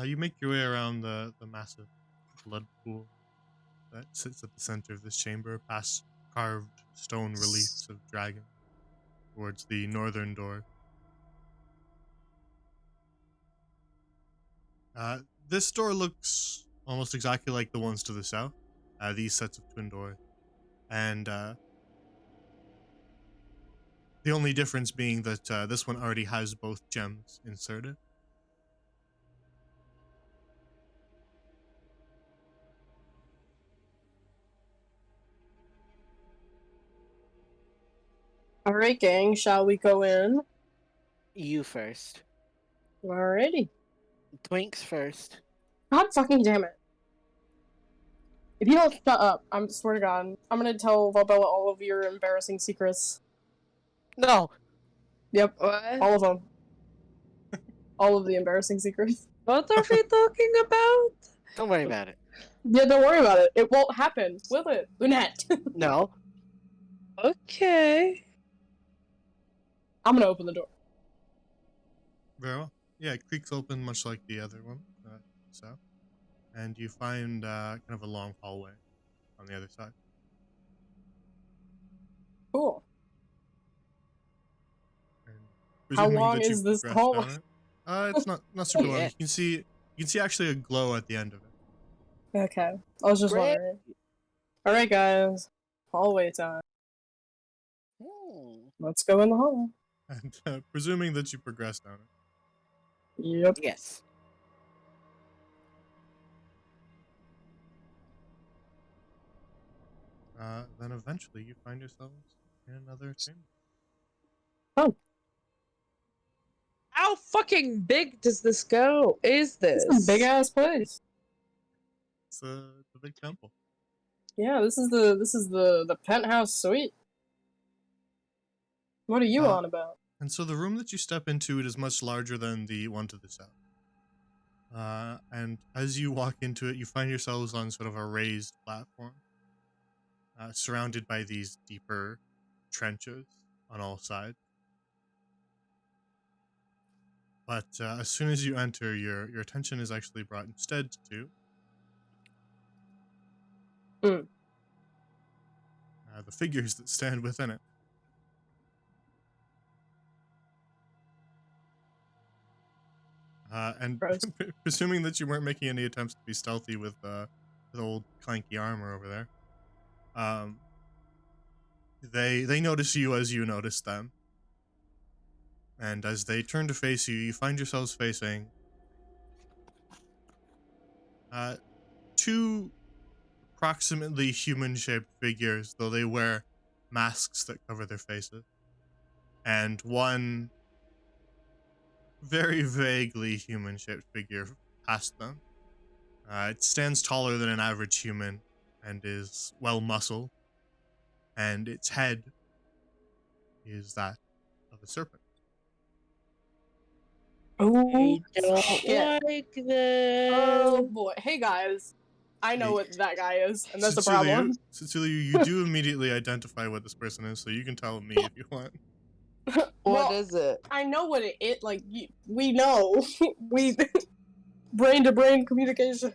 You make your way around the massive blood pool that sits at the center of this chamber, past carved stone reliefs of dragons, towards the northern door. This door looks almost exactly like the ones to the south. These sets of twin doors. And the only difference being that this one already has both gems inserted. Alright, gang, shall we go in? You first. Alrighty. Twinks first. God fucking damn it. If you don't shut up, I swear to God, I'm gonna tell Valbella all of your embarrassing secrets. No. Yep, What? all of them. All of the embarrassing secrets. What are we talking about? Don't worry about it. Yeah, don't worry about it. It won't happen, will it? Lunette. No. Okay. I'm gonna open the door. Very well. Yeah, it creaks open much like the other one, south. And you find kind of a long hallway on the other side. Cool. And How presuming long that you is this progress hallway? down it, it's not super long. Yeah. You can see actually a glow at the end of it. Okay. I was just Great. wondering. Alright, guys. Hallway time. Let's go in the hallway. And presuming that you progress down it, Yep. Yes. then eventually you find yourselves in another chamber. How fucking big does this go? Is this? It's a big ass place. It's a big temple. Yeah, this is the Penthouse Suite. What are you on about? And so the room that you step into, it is much larger than the one to the south. And as you walk into it, you find yourselves on sort of a raised platform, surrounded by these deeper trenches on all sides. But as soon as you enter, your attention is actually brought instead to the figures that stand within it. And Gross. presuming that you weren't making any attempts to be stealthy with old clanky armor over there, they notice you as you notice them. And as they turn to face you, you find yourselves facing two approximately human-shaped figures, though they wear masks that cover their faces, and one very vaguely human-shaped figure past them. It stands taller than an average human and is well-muscled, and its head is that of a serpent. Oh, I don't shit. like this. Oh boy. Hey guys. I know what that guy is, and that's a problem. Cecilia, you do immediately identify what this person is, so you can tell me if you want. What is it? I know what it like. We know. We brain-to-brain communication.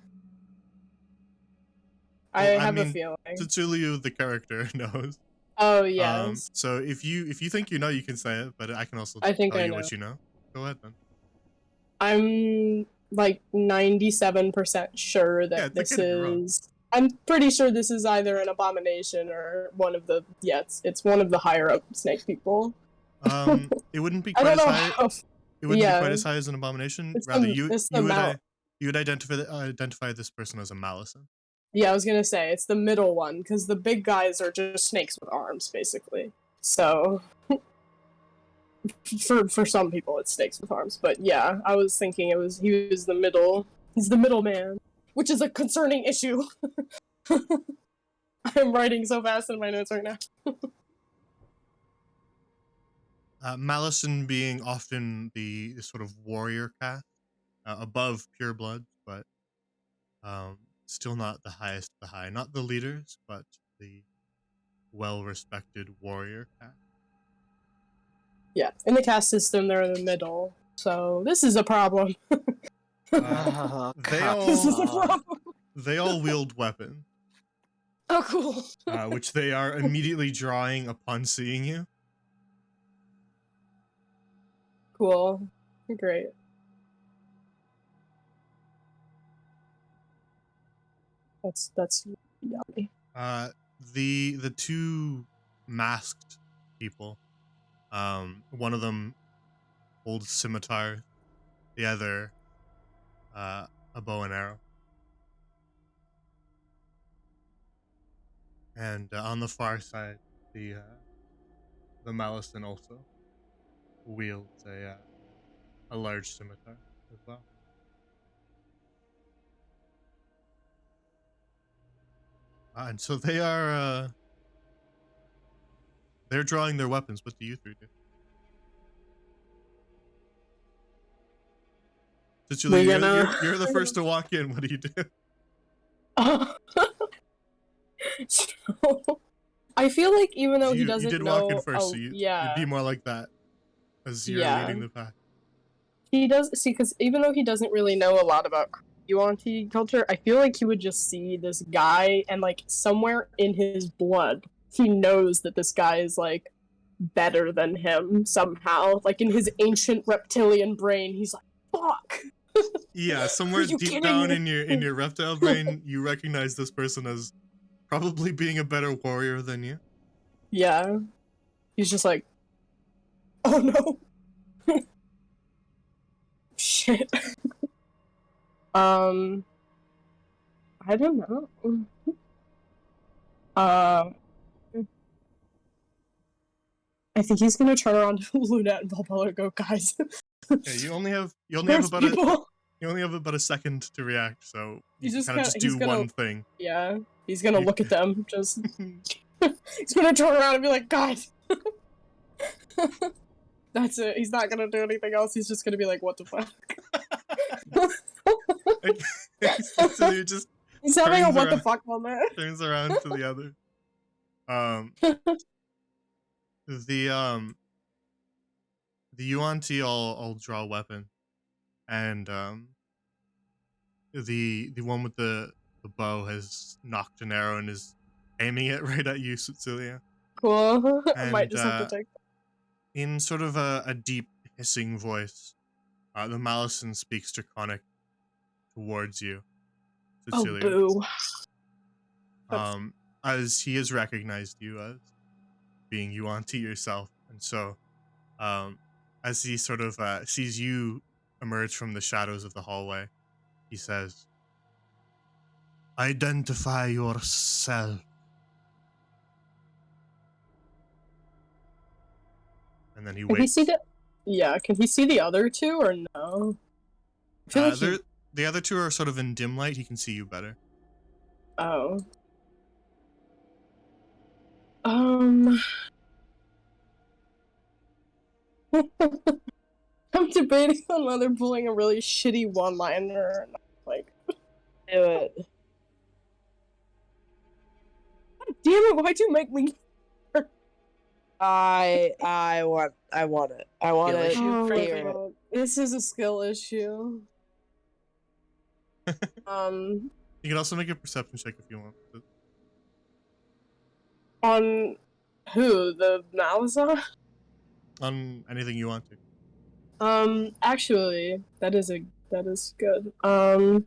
I have a feeling. Cecilia, the character, knows. Oh yes. So if you think you know, you can say it, but I can also I think tell I you know. what you know. Go ahead then. I'm like 97% sure that Yeah, it's this okay to be wrong. is. I'm pretty sure this is either an abomination or one of the. Yeah, it's one of the higher up snake people. It wouldn't be I quite don't as know. high. How, It wouldn't Yeah. be quite as high as an abomination. It's Rather, the- you it's the mouth. would identify this person as a Malison. Yeah, I was gonna say it's the middle one because the big guys are just snakes with arms, basically. So, for some people, it's snakes with arms. But yeah, I was thinking he was the middle. He's the middleman, which is a concerning issue. I'm writing so fast in my notes right now. Malison being often the sort of warrior caste, above purebloods, but still not the highest of the high. Not the leaders, but the well-respected warrior caste. Yeah, in the caste system, they're in the middle. So this is a problem. Oh, This is a God. problem. They all wield weapons, Oh, cool. which they are immediately drawing upon seeing you. Cool. Great. That's yummy. The two masked people, one of them holds scimitar, the other a bow and arrow. And on the far side, the Malison also wields a large scimitar as well. And so they are they're drawing their weapons. What do you three do? Sigil, you're the first to walk in. What do you do? So, I feel like even though he doesn't you did know, walk in first, so you'd be more like that as you're leading the pack. He does see, because even though he doesn't really know a lot about Yuan-Ti culture, I feel like he would just see this guy and like somewhere in his blood, he knows that this guy is like better than him somehow. Like in his ancient reptilian brain, he's like, "Fuck." Yeah, somewhere deep down in your reptile brain, you recognize this person as probably being a better warrior than you. Yeah, he's just like, "Oh no." Shit. I don't know. I think he's gonna turn around to Lunette and Valbella and go, "Guys." Yeah, you only have about a second to react, so you just kind of do one thing. Yeah, he's gonna look at them. Just he's gonna turn around and be like, "Guys." That's it. He's not gonna do anything else. He's just gonna be like, "What the fuck?" So you just he's having a what the fuck moment. Turns around to the other. The Yuan-Ti all draw a weapon, and the one with the bow has knocked an arrow and is aiming it right at you, Cecilia. Cool. I might just have to take. In sort of a deep hissing voice, the Malison speaks Draconic towards you, Cecilia. Oh, boo. As he has recognized you as being Yuan-Ti yourself, and so, as he sort of sees you emerge from the shadows of the hallway, he says, "Identify yourself." And then he waits. Can he see can he see the other two or no? I feel like the other two are sort of in dim light. He can see you better. Oh. I'm debating on whether pulling a really shitty one-liner or not. Like, Do it. God damn it! Why'd you make me? I want it. I want Skill it. issue, Oh my Fraser? God. This is a skill issue. You can also make a perception check if you want. On who? The Malazar? On anything you want to. Actually, that is good. Can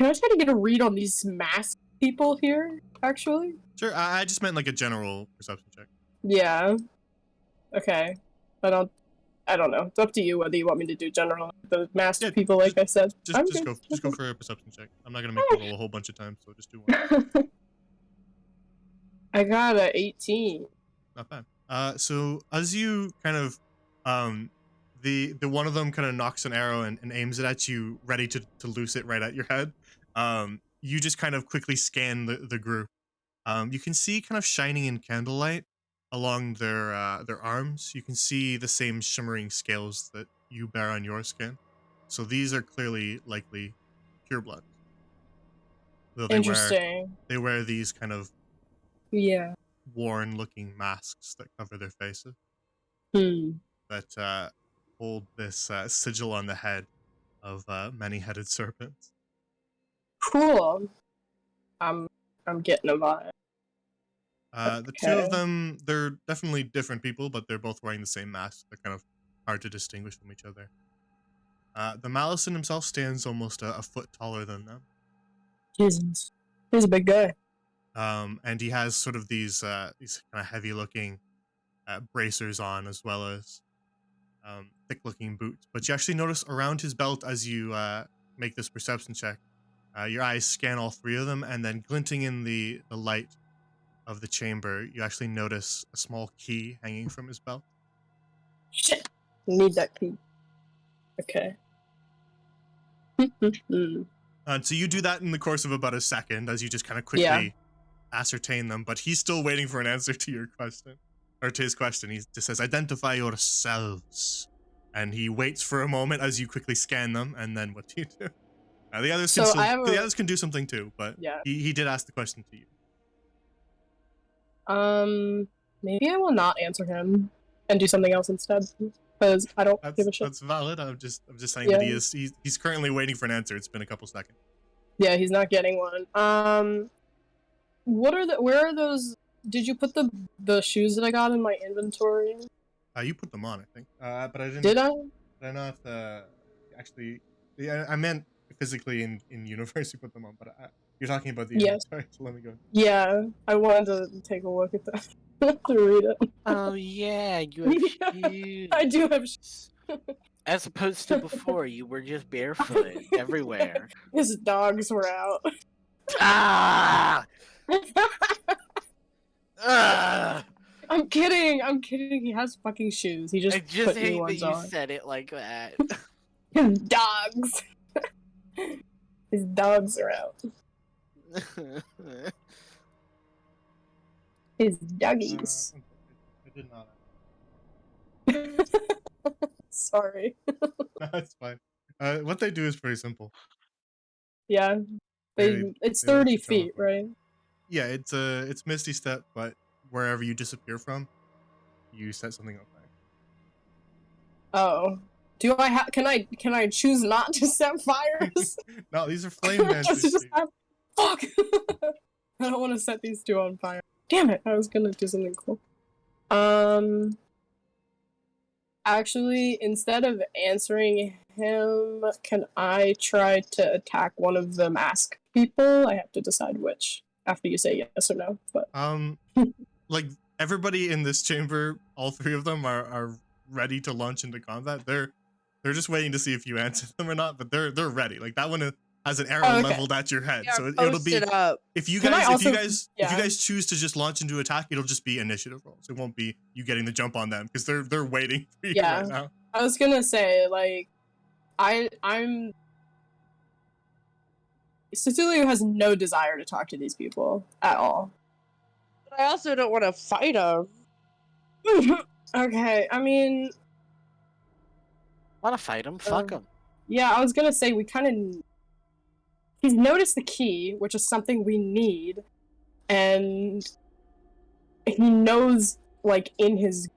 I try to get a read on these masked people here, actually? Sure, I just meant like a general perception check. Yeah. Okay. I don't know. It's up to you whether you want me to do general. The masked people, like I said. Just go for a perception check. I'm not gonna make you roll a whole bunch of times, so just do one. I got a 18. Not bad. So as you kind of, the one of them kind of knocks an arrow and aims it at you, ready to loose it right at your head. You just kind of quickly scan the group. You can see kind of shining in candlelight along their arms. You can see the same shimmering scales that you bear on your skin. So these are clearly likely purebloods. Interesting. They wear these kind of worn-looking masks that cover their faces. That hold this sigil on the head of many-headed serpents. Cool. I'm getting a vibe. The two of them, they're definitely different people, but they're both wearing the same mask. They're kind of hard to distinguish from each other. The Malison himself stands almost a foot taller than them. Jesus. He's a big guy. And he has sort of these kind of heavy-looking bracers on, as well as thick-looking boots. But you actually notice around his belt as you make this perception check, your eyes scan all three of them, and then glinting in the light of the chamber, you actually notice a small key hanging from his belt. Shit! Need that key. Okay. So you do that in the course of about a second, as you just kind of quickly ascertain them, but he's still waiting for an answer to your question, or to his question. He just says, "Identify yourselves," and he waits for a moment as you quickly scan them, and then what do you do? The others can the others can do something too, but he did ask the question to you. Maybe I will not answer him and do something else instead, because I don't give a shit. That's valid. I'm just saying that he's currently waiting for an answer. It's been a couple seconds. Yeah, he's not getting one. Where are those? Did you put the shoes that I got in my inventory? You put them on, I think. But I didn't. Did I? Did I not actually? Yeah, I meant physically in universe you put them on, but you're talking about the inventory, so let me go. Yeah, I wanted to take a look at that. To read it. Oh yeah, you have shoes. I do have shoes. As opposed to before, you were just barefoot everywhere. His dogs were out. Ah! I'm kidding. He has fucking shoes. He just I just put hate new that ones you on. said it like that. His dogs. His dogs are out. His doggies. I did not. Sorry. That's fine. What they do is pretty simple. Yeah. It's 30 feet, right? Yeah, it's Misty Step, but wherever you disappear from, you set something on fire. Oh. Do I can I choose not to set fires? No, these are flame dancers. Fuck! I don't want to set these two on fire. Damn it! I was gonna do something cool. Actually, instead of answering him, can I try to attack one of the masked people? I have to decide which after you say yes or no. But like everybody in this chamber, all three of them are ready to launch into combat. They're just waiting to see if you answer them or not, but they're ready. Like that one has an arrow leveled at your head, so it'll be if you guys choose to just launch into attack, it'll just be initiative rolls. It won't be you getting the jump on them because they're waiting for you right now. I was gonna say like I'm Cecilia has no desire to talk to these people at all. But I also don't want to fight them. Okay, I mean, want to fight him? Fuck him. Yeah, I was gonna say we kind of. He's noticed the key, which is something we need, and he knows, like, in his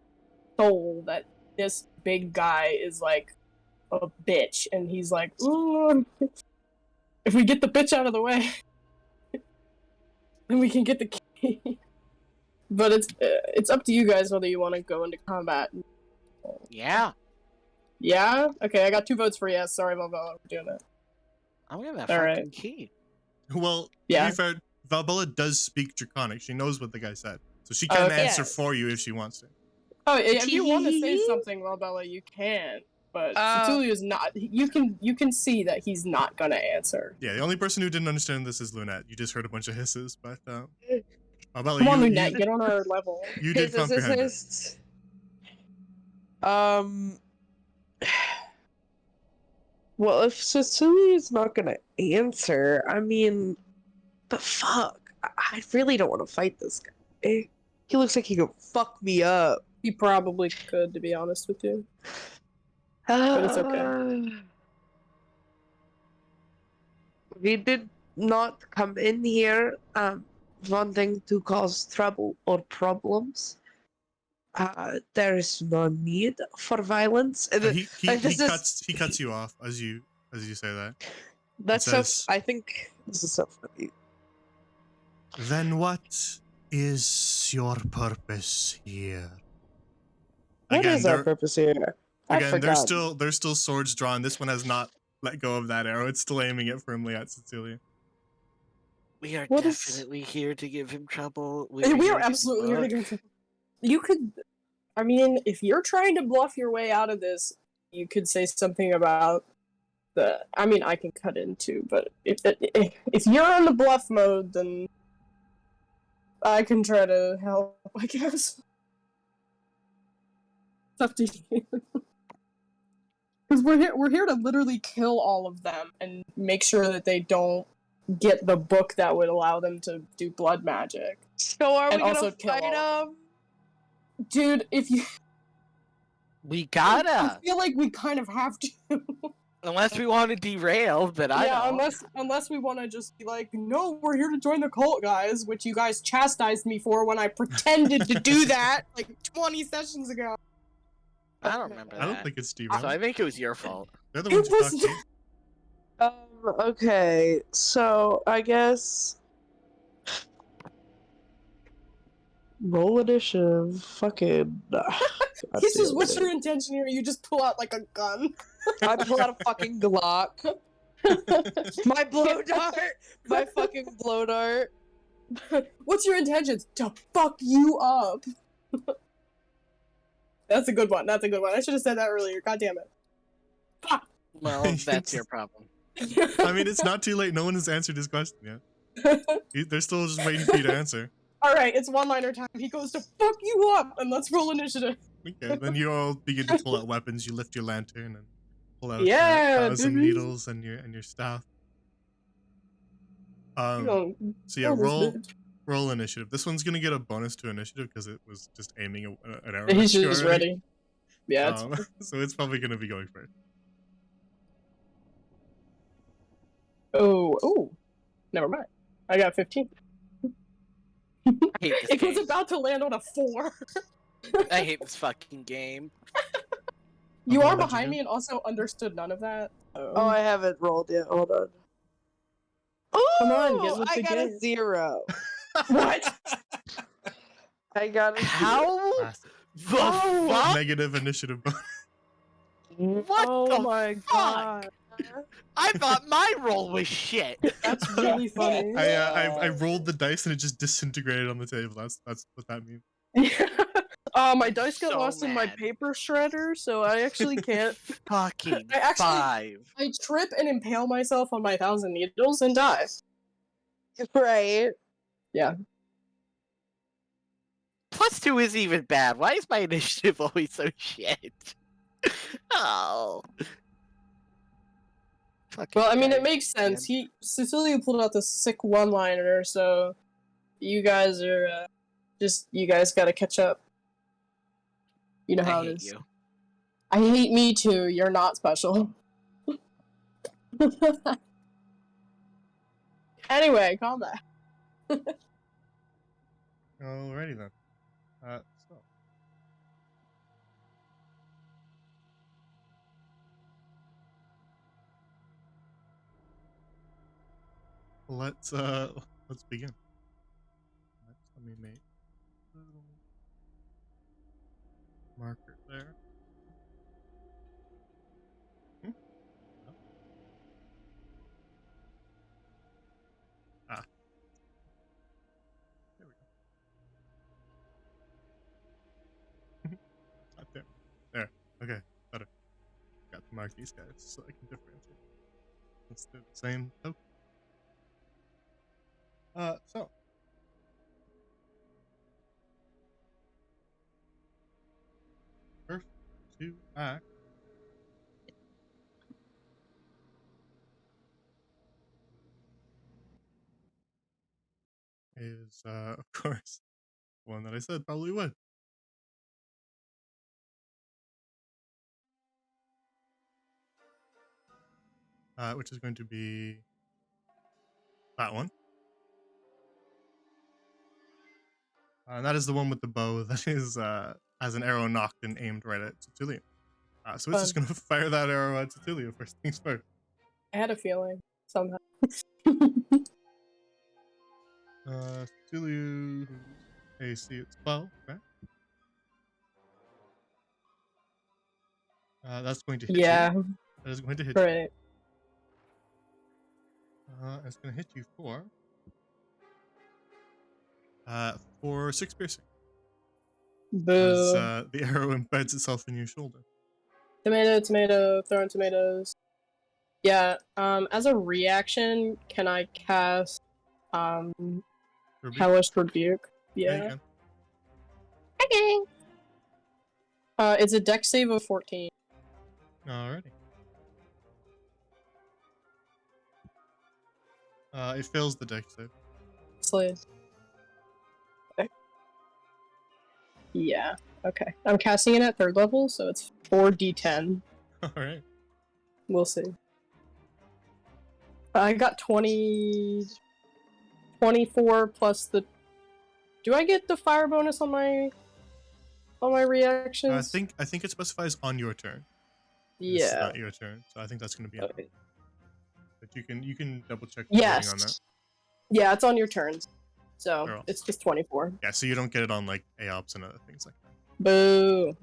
soul that this big guy is, like, a bitch, and he's like, ooh, if we get the bitch out of the way, then we can get the key. But it's up to you guys whether you want to go into combat. Yeah. Yeah? Okay, I got 2 votes for yes. Sorry about doing it. I'm gonna have that fucking key. Well, to be fair, Valbella does speak Draconic. She knows what the guy said. So she can answer for you if she wants to. Oh, if you want to say something, Valbella, you can. But Cecilia's not. You can see that he's not gonna answer. Yeah, the only person who didn't understand this is Lunette. You just heard a bunch of hisses, but Valbella, come on, Lunette, get on our level. You did comprehend it. Well, if Cecilia's not gonna answer, I mean, but fuck, I really don't want to fight this guy. He looks like he could fuck me up. He probably could, to be honest with you. But it's okay. We did not come in here wanting to cause trouble or problems. There is no need for violence. He cuts you off as you say that. That's says, I think this is so funny. Then what is your purpose here? What is our purpose here? Again, there's still swords drawn. This one has not let go of that arrow. It's still aiming it firmly at Cecilia. We are What is- definitely here to give him trouble. We here are to absolutely here to look. get. You could. I mean, if you're trying to bluff your way out of this, you could say something about the. I mean, I can cut in too, but if you're on the bluff mode, then I can try to help. I guess. It's up to you. Because we're here to literally kill all of them and make sure that they don't get the book that would allow them to do blood magic. So are And we also gonna kill fight all him? Dude, if you We I gotta, feel like we kind of have to. unless we want to derail. But I Yeah, don't. unless we want to just be like, no, we're here to join the cult, guys, which you guys chastised me for when I pretended to do that like 20 sessions ago. I don't remember I don't that. think it's Steve. So I think it was your fault. They're the It ones who was talked to you. Okay, so I guess roll initiative. Fucking. He says, what's your intention here? You just pull out like a gun. I pull out a fucking Glock. My blow dart. My fucking blow dart. What's your intentions? To fuck you up. That's a good one. That's a good one. I should have said that earlier. God damn it. Fuck. Well, that's your problem. I mean, it's not too late. No one has answered his question yet. They're still just waiting for you to answer. Alright, it's one-liner time. He goes to fuck you up, and let's roll initiative. Okay, then you all begin to pull out weapons. You lift your lantern and pull out Yeah, 1,000 baby. needles and your staff. You don't So yeah, kill this bitch. roll initiative. This one's gonna get a bonus to initiative because it was just aiming an arrow. He's at you just already. ready. Yeah, it's So it's probably gonna be going first. Oh, never mind. I got 15. I hate this It was game. about to land on a 4. I hate this fucking game. You What are did you behind do? me and also understood none of that. So. Oh, I haven't rolled yet. Hold on. Come on, get Ooh, with I the got a game. 0. What? I got a 0. How Classic. the fuck? Negative initiative bonus. What Oh the my fuck? god. I thought my roll was shit. That's really funny. I rolled the dice and it just disintegrated on the table. That's what that means. My dice got So lost in my mad. paper shredder, so I actually can't. Fucking I actually- 5. I trip and impale myself on my 1,000 needles and die. Right. +2 isn't even bad. Why is my initiative always so shit? Oh. Fucking Well, I mean, it guys, makes sense. man. Cecilia pulled out this sick one-liner, so you guys are you guys gotta catch up. You know I how it hate is. you. I hate me too. You're not special. Anyway, combat. Alrighty then. So let's begin. Let me make a little marker there. Hmm? No. Ah. There we go. Not there. There. Okay. Better. Got to mark these guys so I can differentiate. It's the same token. So first to act is of course one that I said probably would. Which is going to be that one. And that is the one with the bow that is has an arrow knocked and aimed right at Cecilia. So it's just going to fire that arrow at Cecilia first things first. I had a feeling somehow. Cecilia, AC it's 12. Okay. That's going to hit Yeah, you. That is going to hit you. right. It's going to hit you for For 6 piercing. Boo. As the arrow embeds itself in your shoulder. Tomato, tomato, throwing tomatoes. Yeah, as a reaction, can I cast, Rebuke? Hellish Rebuke? Yeah, you Yeah. can. Okay. It's a dex save of 14. Alrighty. It fails the dex save. Slade. Okay. Yeah, okay. I'm casting it at 3rd level, so it's 4d10. Alright. We'll see. I got 24 plus the... Do I get the fire bonus on my reactions? I think it specifies on your turn. Yeah. It's not your turn, so I think that's going to be enough. Okay. But you can double check Yes. on that. Yeah, it's on your turns. So, They're all- it's just 24. Yeah, so you don't get it on like AOPS and other things like that. Boo.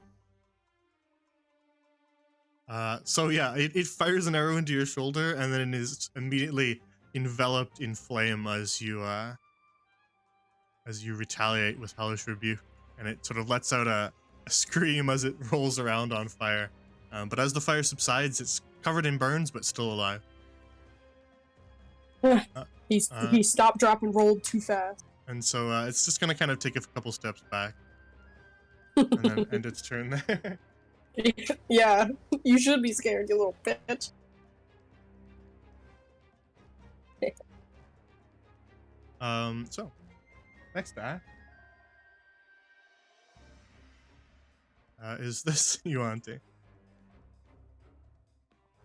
So yeah, it fires an arrow into your shoulder and then is immediately enveloped in flame as you retaliate with Hellish Rebuke, and it sort of lets out a scream as it rolls around on fire. But as the fire subsides, it's covered in burns but still alive. He stopped, drop, and rolled too fast. And so it's just gonna kind of take a couple steps back and then end its turn there. Yeah, you should be scared, you little bitch. So next act is this Yuante.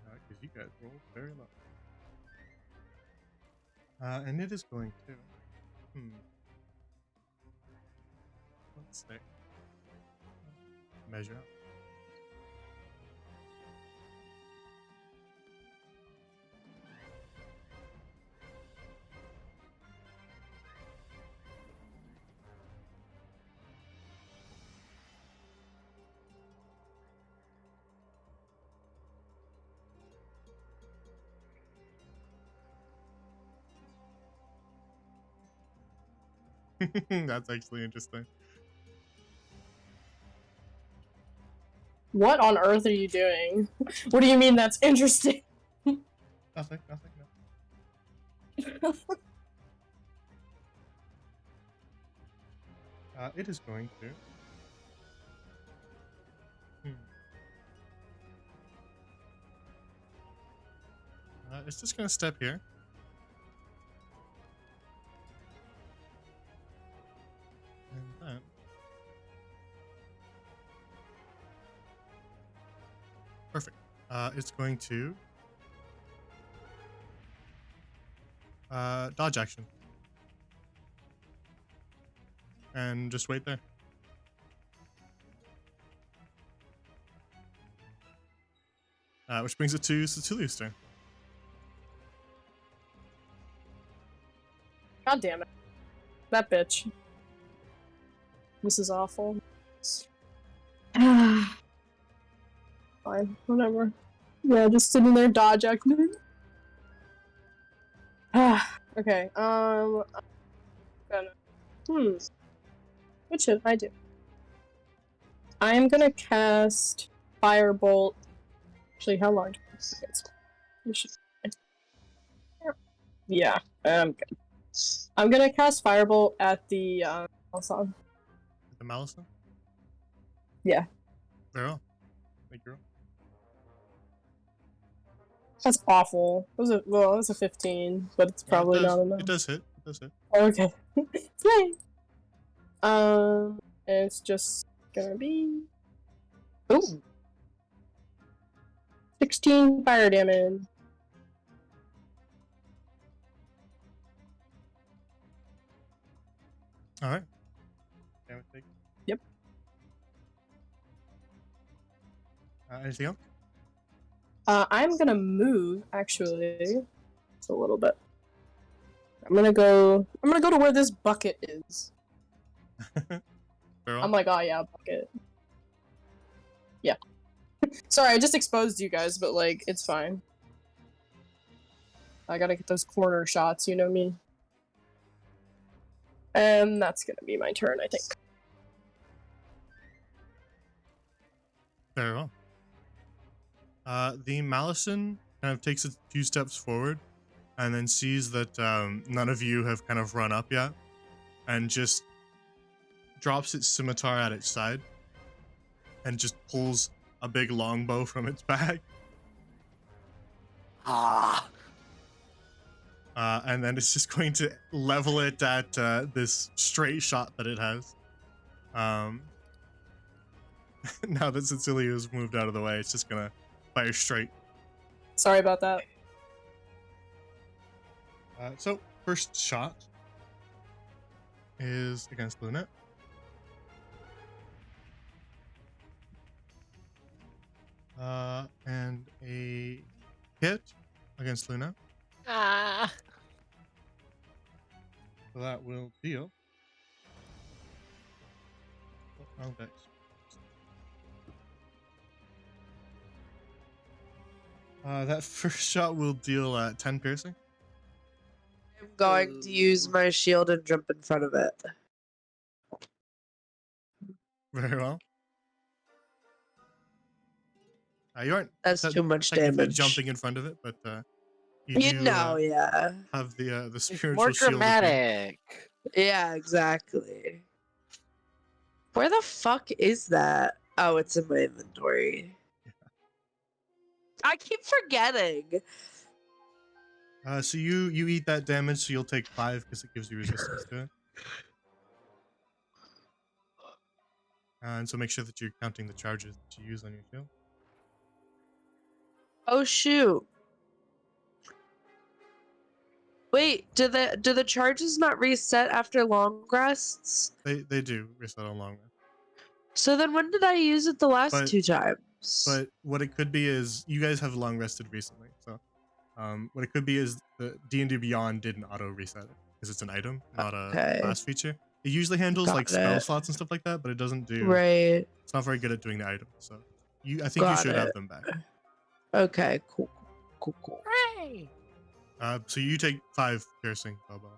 Because you guys rolled very low. And it is going to. Let's see. Measure out. That's actually interesting. What on earth are you doing? What do you mean that's interesting? Nothing, no. It is going to. It's just gonna step here. And then perfect. It's going to dodge action. And just wait there. Which brings it to Cecilia's turn. God damn it. That bitch. This is awful. Fine, whatever. Yeah, just sitting there dodge acting. Okay, I'm gonna... What should I do? I'm gonna cast Firebolt. Actually, how long do you should... Yeah, I'm good. I'm gonna cast Firebolt at the Malison. The Malison? Yeah. Very well. Make your roll. That's awful. It was a 15, but it's probably not enough. It does hit. It does hit. Okay. Yay! It's just gonna be... Ooh! 16 fire damage. Alright. Damage take. Yep. Anything else? I'm gonna move, actually. Just a little bit. I'm gonna go to where this bucket is. I'm like, oh yeah, bucket. Yeah. Sorry, I just exposed you guys, but like, it's fine. I gotta get those corner shots, you know me. And that's gonna be my turn, I think. Very well. The Malison kind of takes a few steps forward and then sees that none of you have kind of run up yet and just drops its scimitar at its side and just pulls a big longbow from its bag. Ah. And then it's just going to level it at this straight shot that it has. Now that Cecilia's moved out of the way, it's just gonna fire straight. Sorry about that. So first shot is against Lunette. And a hit against Luna. Ah. So that will deal. Oh, wrong dice. That first shot will deal 10 piercing. I'm going to use my shield and jump in front of it. Very well. You aren't That's too much technically damage. jumping in front of it, but You do, know, yeah. have the It's spiritual more shield. with you. dramatic. Yeah, exactly. Where the fuck is that? Oh, it's in my inventory. Yeah. I keep forgetting. So you eat that damage, so you'll take 5 because it gives you resistance to it. And so make sure that you're counting the charges that you use on your shield. Oh shoot. Wait, do the charges not reset after long rests? They do reset on long rest. So then when did I use it the last But- 2 times? But what it could be is you guys have long rested recently, so what it could be is the D&D Beyond didn't auto reset it because it's an item, not Okay. a class feature. It usually handles like Got spell it. slots and stuff like that, but it doesn't do. Right. It's not very good at doing the items. So I think you Got should have it. them back. Okay, cool. Hooray! So you take 5 piercing, Bobo.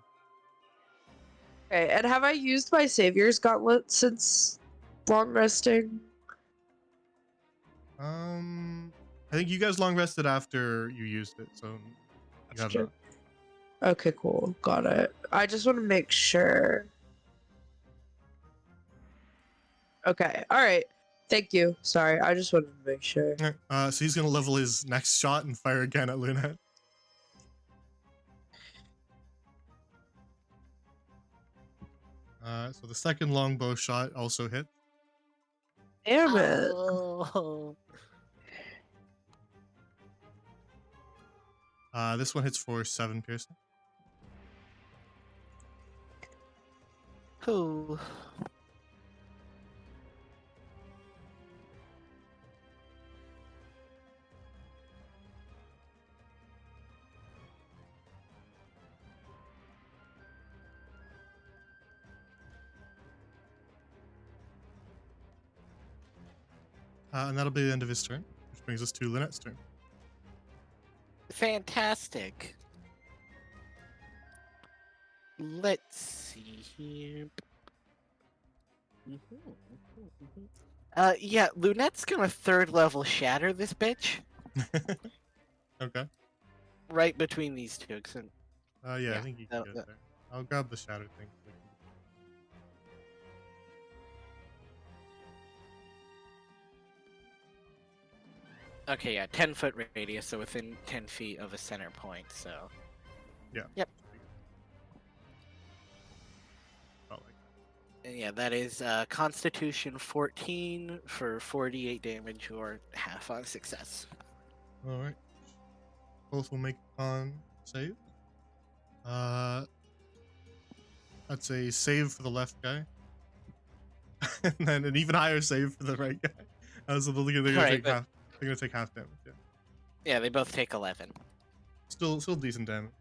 Okay, and have I used my Savior's Gauntlet since long resting? I think you guys long rested after you used it, so you have Sure. that. Okay, cool. Got it. I just want to make sure. Okay, alright. Thank you. Sorry, I just wanted to make sure. Alright, so he's gonna level his next shot and fire again at Lunette. So the second longbow shot also hit. Damn it. Oh. This one hits for 7 piercing. Cool. And that'll be the end of his turn, which brings us to Lynette's turn. Fantastic. Let's see here. Yeah, Lunette's gonna 3rd level shatter this bitch Okay. right between these two. Yeah, Yeah, I think you can that- get that- there. I'll grab the shadow thing. Okay, yeah, 10-foot radius, so within 10 feet of a center point. So Yeah. Yep. Felt like and yeah, that is Constitution 14 for 48 damage or half on success. All right. Both will make con save. That's a save for the left guy, and then an even higher save for the right guy. So they're gonna Right, take but- half. They're gonna take half damage. Yeah. Yeah, they both take 11. Still decent damage.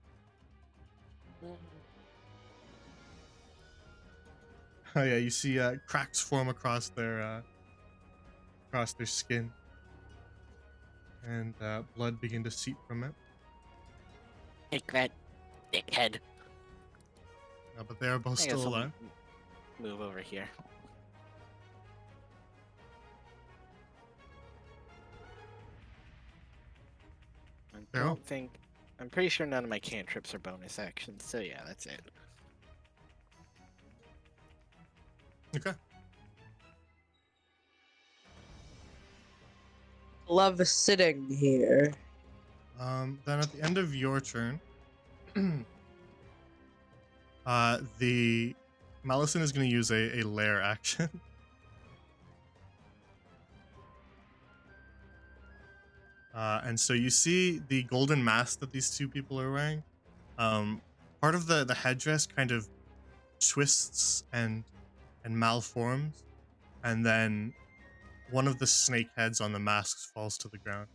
Oh yeah, you see cracks form across their skin, and blood begin to seep from it. Take that, dickhead. But they are both I guess still I'll alive. move over here. I They're all- don't think. I'm pretty sure none of my cantrips are bonus actions, so yeah, that's it. Okay. Love sitting here. Then at the end of your turn, the Malison is going to use a lair action. And so you see the golden mask that these two people are wearing. Part of the headdress kind of twists and malforms, and then one of the snake heads on the masks falls to the ground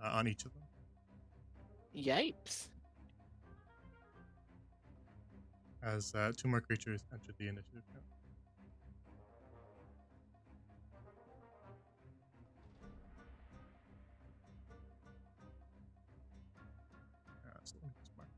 on each of them. Yipes. As two more creatures enter the initiative count. So let me just mark.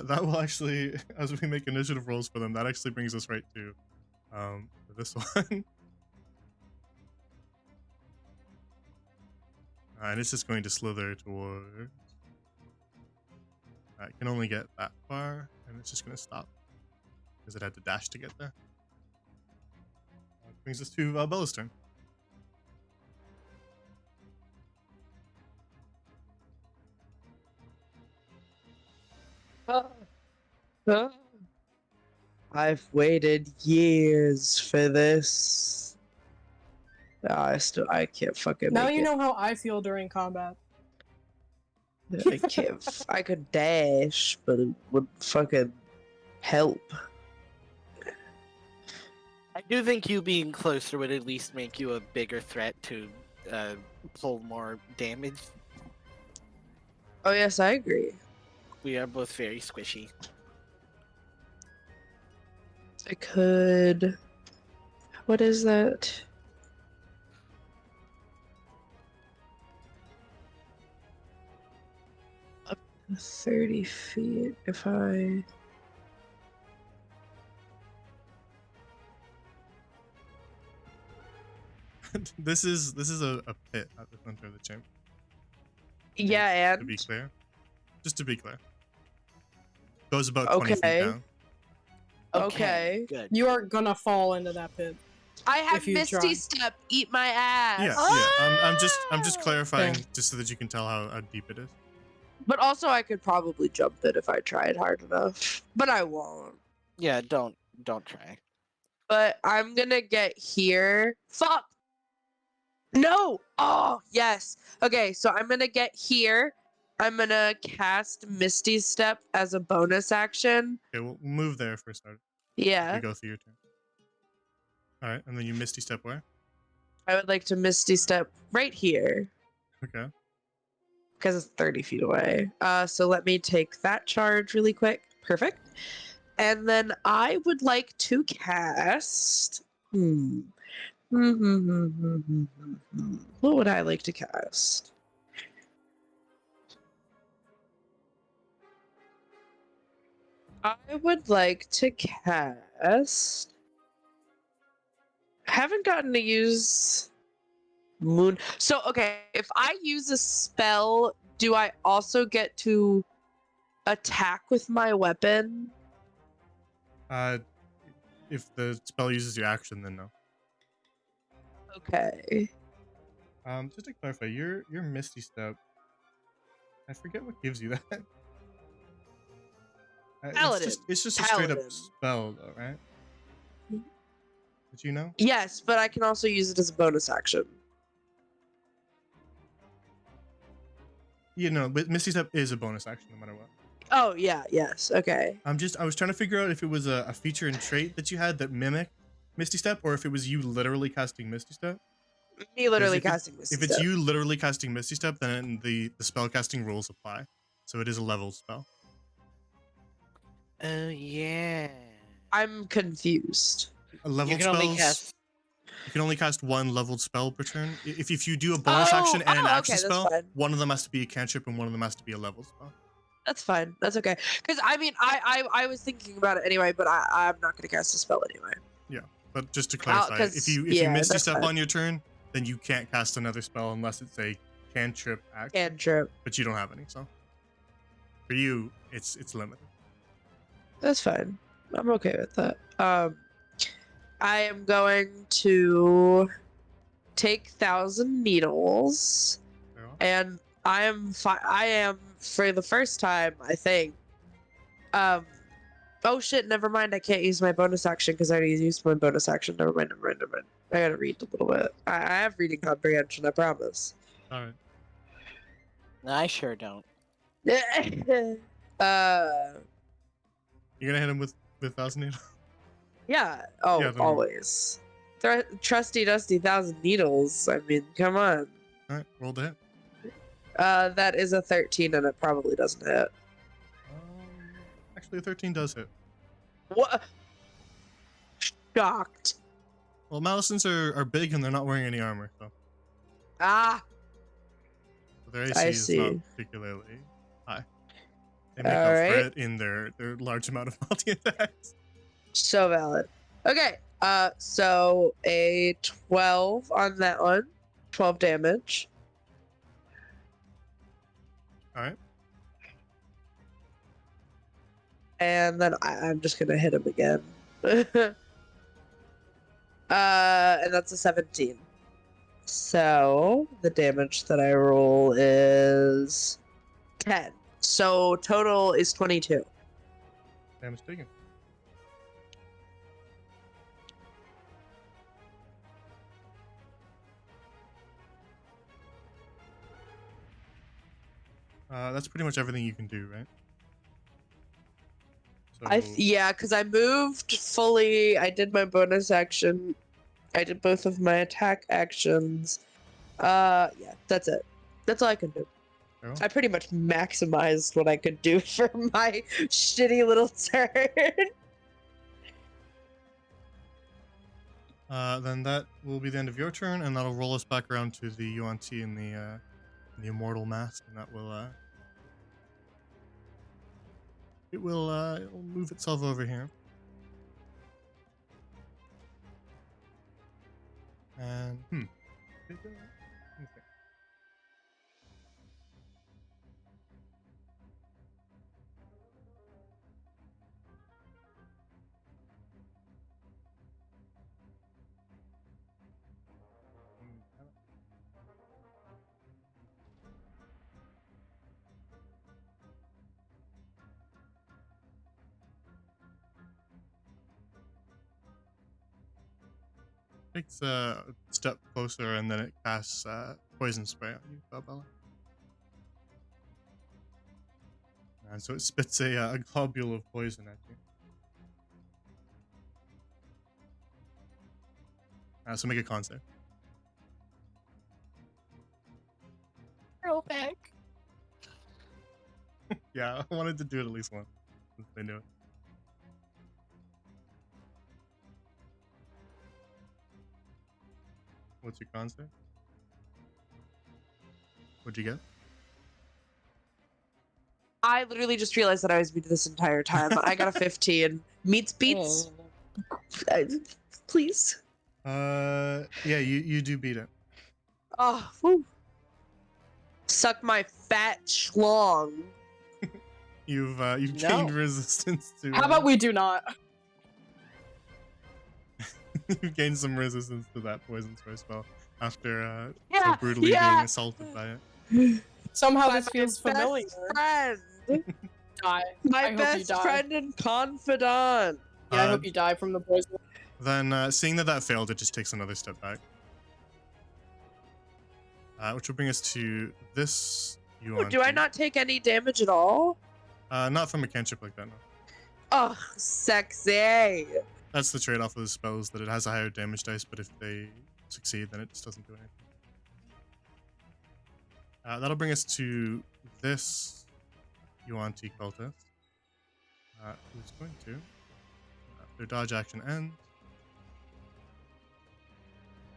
That will actually, as we make initiative rolls for them, that actually brings us right to this one. And it's just going to slither towards. It can only get that far, and it's just going to stop because it had to dash to get there. Brings us to Bella's turn. I've waited years for this. I can't fucking Now make you it. know how I feel during combat. I can't. I could dash, but it would fucking help. I do think you being closer would at least make you a bigger threat to pull more damage. Oh yes, I agree. We are both very squishy. I could. What is that? Up to 30 feet. If I. This is a pit at the center of the chamber. Yeah, To be and. clear, just to be clear, goes about 20 feet Okay. down. Okay. Good. You are gonna fall into that pit. I have If you Misty try. Step. Eat my ass. Yeah. I'm just clarifying Okay. just so that you can tell how deep it is. But also, I could probably jump it if I tried hard enough. But I won't. Yeah, don't try. But I'm gonna get here. Fuck! No! Oh, yes. Okay, so I'm gonna get here. I'm gonna cast Misty Step as a bonus action. Okay, we'll move there for a start. Yeah. We go through your turn. All right, and then you Misty Step where? I would like to Misty Step right here. Okay. Because it's 30 feet away. So let me take that charge really quick. Perfect. And then I would like to cast. What would I like to cast? I would like to cast. Haven't gotten to use Moon. So, okay, if I use a spell, do I also get to attack with my weapon? If the spell uses your action, then no. Okay. Just to clarify, your Misty Step. I forget what gives you that. Paladin. It's just a straight up Paladin. spell, though, right? Did you know? Yes, but I can also use it as a bonus action. You know, but Misty Step is a bonus action no matter what. Oh, yeah, yes, okay. I was trying to figure out if it was a feature and trait that you had that mimic Misty Step, or if it was you literally casting Misty Step. Me literally if it- casting Misty If it's Step. you literally casting Misty Step, then the spell casting rules apply. So it is a level spell. Oh yeah. I'm confused. A level You can only spells. cast. You can only cast one leveled spell per turn. If you do a bonus action and an action okay, spell, that's fine. one of them has to be a cantrip and one of them has to be a leveled spell. That's fine. That's okay. Because I mean, I was thinking about it anyway, but I'm not going to cast a spell anyway. Yeah, but just to clarify, if 'cause- you yeah, misty that's step fine. on your turn, then you can't cast another spell unless it's a cantrip action. Cantrip. But you don't have any, so for you, it's limited. That's fine. I'm okay with that. I am going to take 1,000 needles, Very well. and I am for the first time, I think. Oh shit! Never mind. I can't use my bonus action because I already used my bonus action. Never mind. I gotta read a little bit. I have reading comprehension. I promise. All right. I sure don't. You're gonna hit him with 1,000 needles. Yeah. Oh, Yeah, then- always. Trusty dusty 1,000 needles. I mean, come on. All right, roll the hit. That is a 13, and it probably doesn't hit. Actually, a 13 does hit. What? Shocked. Well, Malisons are big and they're not wearing any armor, so Ah. their AC I is see. not particularly high. They make up Alright. for it in their large amount of multi attacks. So valid. Okay. So a 12 on that one. 12 damage. All right. And then I'm just gonna hit him again. And that's a 17. So the damage that I roll is 10. So total is 22. Damage taken. That's pretty much everything you can do, right? So, Yeah, because I moved fully. I did my bonus action. I did both of my attack actions. Yeah, that's it. That's all I can do. very well. I pretty much maximized what I could do for my shitty little turn. Then that will be the end of your turn, and that'll roll us back around to the UNT and the Immortal Mask, and that will it'll move itself over here. And okay. Takes a step closer, and then it casts poison spray on you, Bella. And so it spits a globule of poison at you. So make a con save. Roll back. Yeah, I wanted to do it at least once since they knew it. What's your con save? What'd you get? I literally just realized that I was muted this entire time. I got a 15. Meets beats. Please. Yeah, you do beat it. Oh, whew. Suck my fat schlong. You've No. gained resistance to. How about we do not? You've gained some resistance to that poison spray spell after so Yeah, brutally yeah. being assaulted by it. Somehow By this feels my familiar. best friend. Die. My I hope you best die. friend and confidant. Yeah, I Uh, hope you die from the poison. Then, seeing that failed, it just takes another step back. Which will bring us to this. Oh, do I not take any damage at all? Not from a cantrip like that, no. Oh, sexy. That's the trade-off of the spells, that it has a higher damage dice, but if they succeed, then it just doesn't do anything. That'll bring us to this Yuan-Ti cultist. Who's going to... their dodge action ends.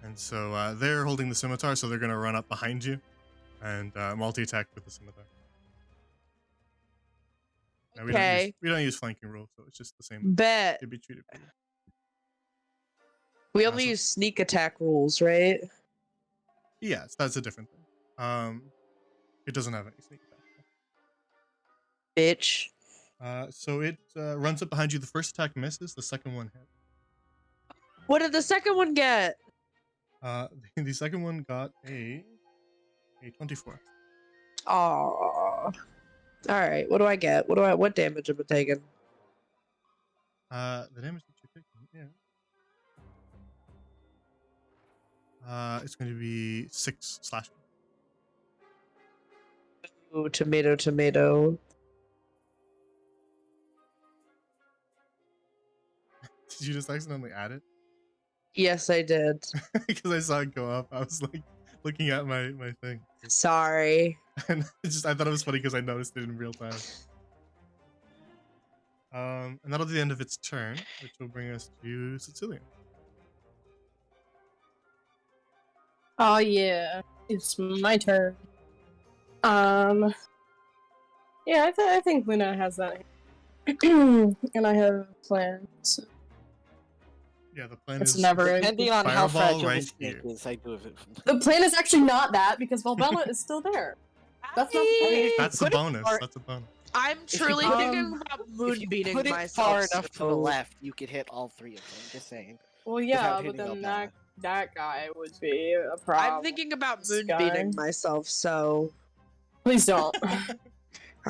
And so they're holding the scimitar, so they're going to run up behind you and multi-attack with the scimitar. Now, Okay. we don't use flanking rules, so it's just the same. Bet. It'd be treated for you. We only so- use sneak attack rules, right? Yes, that's a different thing. It doesn't have any sneak attack. Bitch. So it runs up behind you. The first attack misses. The second one hits. What did the second one get? The second one got a 24. Aww. Alright, what do I get? What damage am I taking? The damage that you're taking, yeah. It's going to be 6 slashing. Ooh, tomato. Did you just accidentally add it? Yes, I did. Because I saw it go up. I was like looking at my thing. Sorry. And I thought it was funny because I noticed it in real time. And that'll be the end of its turn, which will bring us to Sicilian. Oh yeah, it's my turn. Yeah, I think Luna has that, and I have a plan. So Yeah, the plan it's is never. Depending on how Fireball fragile right the snake here. is, I do have it. The plan is actually not that because Valbella is still there. That's not. That's a Put it bonus. far- That's a bonus. I'm you truly put- thinking about If you moonbeating put it myself. far enough to the so- left, you could hit all 3 of them. Just saying. Well, yeah, without but hitting then Valbella. that guy would be a problem. I'm thinking about This moonbeating guy. myself, so Please don't.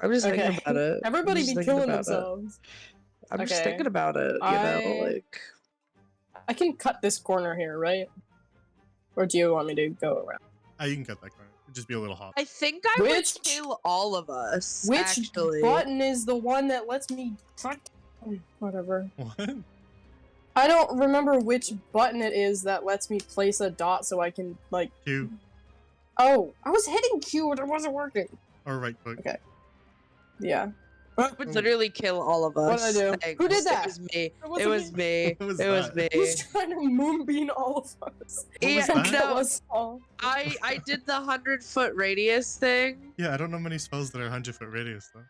I'm just thinking Okay. about it. Everybody I'm just be thinking killing about it. themselves. I'm just Okay. thinking about it, you know, like I can cut this corner here, right? Or do you want me to go around? You can cut that corner. It'd just be a little hot. I think I Which- would kill all of us. Which actually. button is the one that lets me cut? Whatever. What? I don't remember which button it is that lets me place a dot so I can, like... Q Oh, I was hitting Q and it wasn't working. or right click. Okay. Yeah. I would literally kill all of us. What'd I do? Thanks. Who did that? It was me. wasn't It was me. What was It was that? me. Who's trying to moonbeam all of us? What was Yeah, that? no, was all. I did the 100-foot radius thing. Yeah, I don't know many spells that are 100-foot radius though.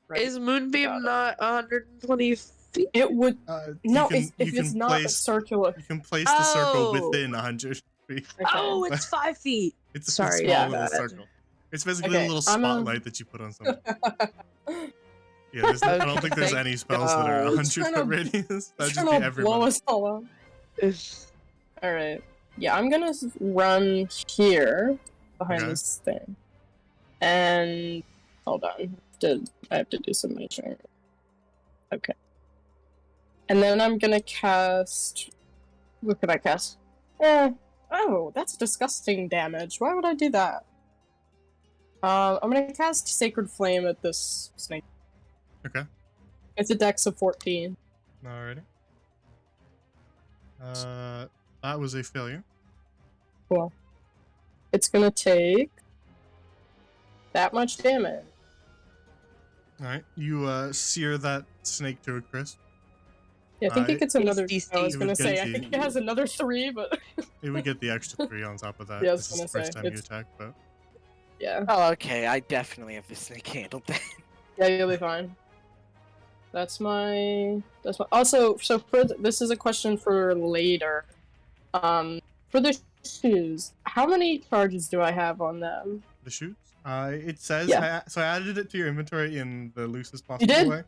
Right. Is moonbeam Got it. not 120 feet? It would... you No, can, if you it's can not place, circular. You can place the circle Oh. within 100 feet. Okay. Oh, it's 5 feet. It's a Sorry, small yeah. little bad. circle. It's basically Okay, a little I'm a- spotlight that you put on something. Yeah, I don't think there's Thank any spells that are God. 100-foot Trying to- radius. That'd just Trying be to everyone. blow us all up. Alright. Yeah, I'm gonna run here behind Okay. this thing. And hold on. I have to do some measuring. Okay. And then I'm gonna cast... What could I cast? Oh, that's disgusting damage. Why would I do that? I'm gonna cast Sacred Flame at this snake. Okay. It's a dex of 14. Alrighty. That was a failure. Cool. It's gonna take that much damage. Alright. You sear that snake to a crisp. Yeah, I think it gets another. tasty, I was It gonna would say, get I the- think it has another 3, but It would get the extra 3 on top of that. Yeah, I was This is the gonna first say, time you it's- attack, but yeah, Oh, okay. I definitely have this snake handled then. yeah, you'll be fine. That's my. Also, so for this is a question for later. For the shoes, how many charges do I have on them? the shoots. It says Yeah. so I added it to your inventory in the loosest possible did? way.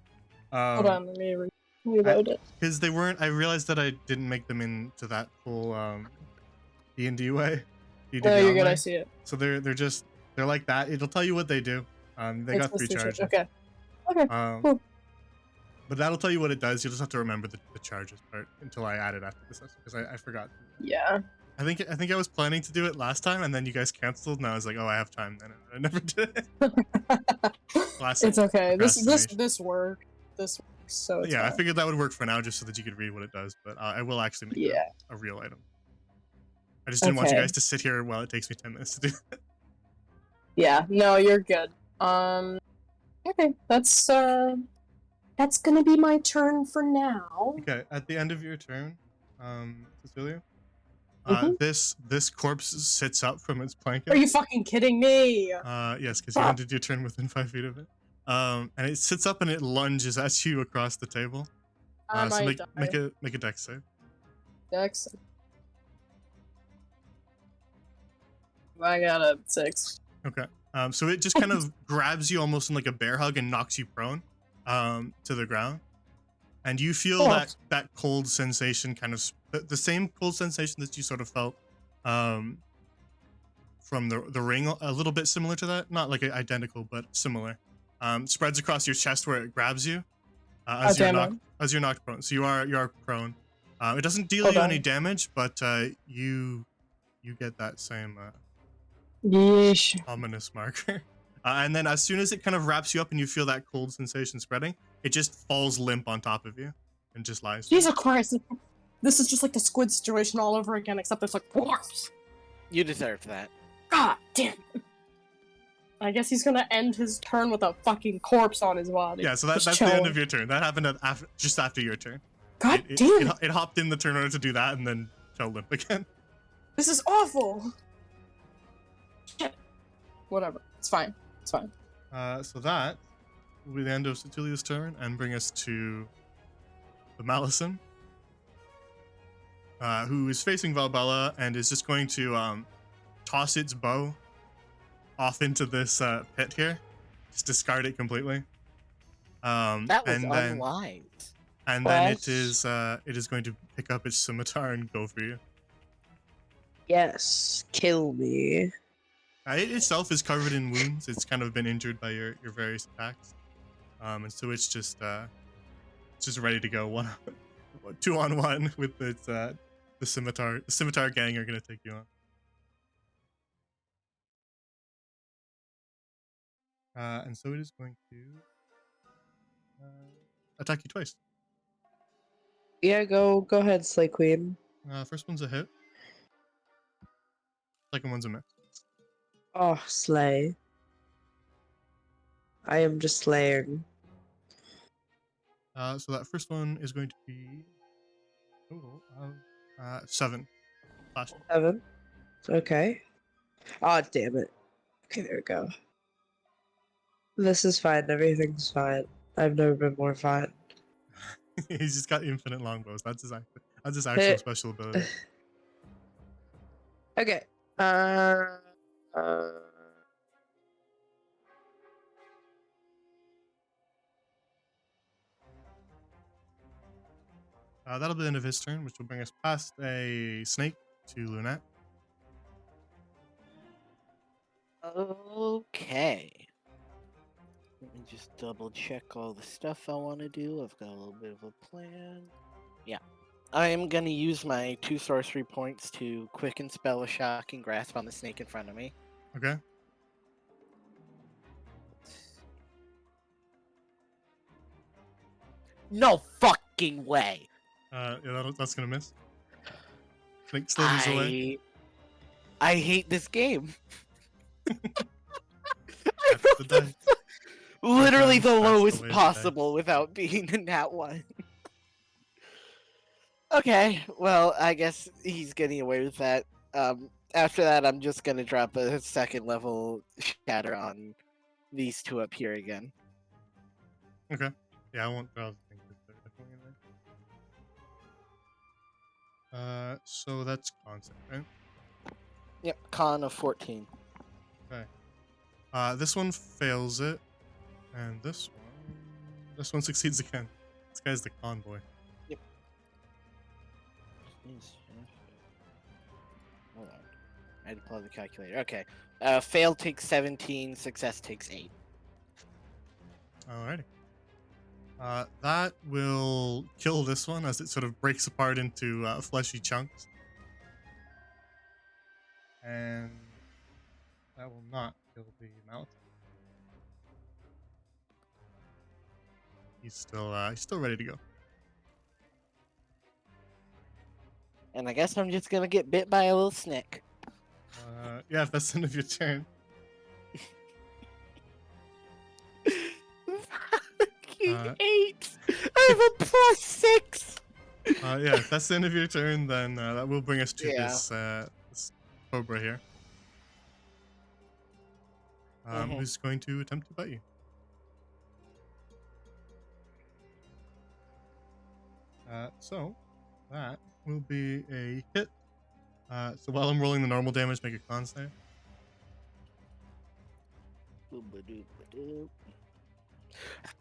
Hold on, let me reload it. Because they weren't. I realized that I didn't make them into that full D&D way. D&D No, you're good. way. I see it. So they're like that. It'll tell you what they do. They It's got 3 supposed to charges. Okay. Okay. Cool. But that'll tell you what it does. You'll just have to remember the charges part until I add it after this session because I forgot. Yeah. I think I was planning to do it last time and then you guys canceled and I was like, oh, I have time. And I never did it. Classic. It's okay. This procrastination. worked. This works. So it's Yeah, I fine. figured that would work for now just so that you could read what it does. But I will actually make Yeah. a real item. I just didn't want you Okay. guys to sit here while it takes me 10 minutes to do it. Yeah. No, you're good. Okay. That's gonna be my turn for now. Okay, at the end of your turn, Cecilia. Mhm. This corpse sits up from its Are blanket. you fucking kidding me? Yes, because you ended your turn within 5 feet of it. And it sits up and it lunges at you across the table. I So might die. make a dex save. Dex. I got a 6. Okay. So it just kind of grabs you almost in like a bear hug and knocks you prone, to the ground, and you feel Oh. that cold sensation, kind of the same cold sensation that you sort of felt, from the ring, a little bit similar to that, not like identical, but similar. Spreads across your chest where it grabs you, as you're knocked prone. So you are prone. It doesn't deal you any damage, but you get that same Yeesh. ominous marker. And then as soon as it kind of wraps you up and you feel that cold sensation spreading, it just falls limp on top of you and just lies there. Jesus Christ. This is just like the squid situation all over again, except it's like corpse. You deserved that. God damn it. I guess he's gonna end his turn with a fucking corpse on his body. Yeah, so that's the end of your turn. That happened just after your turn. God damn it. It hopped in the turn order to do that and then fell limp again. This is awful. Shit. Whatever. It's fine. It's fine. So that will be the end of Cecilia's turn and bring us to the Malison, who is facing Valbella and is just going to toss its bow off into this pit here. Just discard it completely. That was unwise. And then it is going to pick up its scimitar and go for you. Yes, kill me. It itself is covered in wounds. It's kind of been injured by your various attacks, and so it's just ready to go 2-on-1 with its the scimitar. The scimitar gang are gonna take you on, and so it is going to attack you twice. Yeah, go ahead, Slay Queen. First one's a hit. Second one's a miss. Oh, slay. I am just slaying. So that first one is going to be total of 7. 7. Okay. Oh, damn it. Okay, there we go. This is fine. Everything's fine. I've never been more fine. He's just got infinite longbows. That's his actual special ability. Okay. That'll be the end of his turn, which will bring us past a snake to Lunette. Okay. Let me just double check all the stuff I want to do. I've got a little bit of a plan. Yeah. I am going to use my 2 sorcery points to quicken spell a shocking grasp on the snake in front of me. Okay. No fucking way. Yeah, that's gonna miss. Snake slithers away. I hate this game. That's the dice. Literally the That's the lowest way to possible without being in that one. Okay, well, I guess he's getting away with that. After that, I'm just gonna drop a 2nd level shatter on these 2 up here again. Okay. Yeah, I won't draw the thing. Definitely in there. So that's concept, right? Yep, con of 14. Okay. This one fails it, and this one succeeds again. This guy's the con boy. Yep. Hold on. I had to pull out the calculator. Okay. Fail takes 17, success takes 8. Alrighty. That will kill this one as it sort of breaks apart into fleshy chunks. And that will not kill the mouth. He's still ready to go. And I guess I'm just gonna get bit by a little snake. Yeah, if that's the end of your turn. Fucking 8! I have a +6! Yeah, if that's the end of your turn, then that will bring us to Yeah. this cobra here. Who's going to attempt to bite you? So that will be a hit. So while I'm rolling the normal damage, make a con save.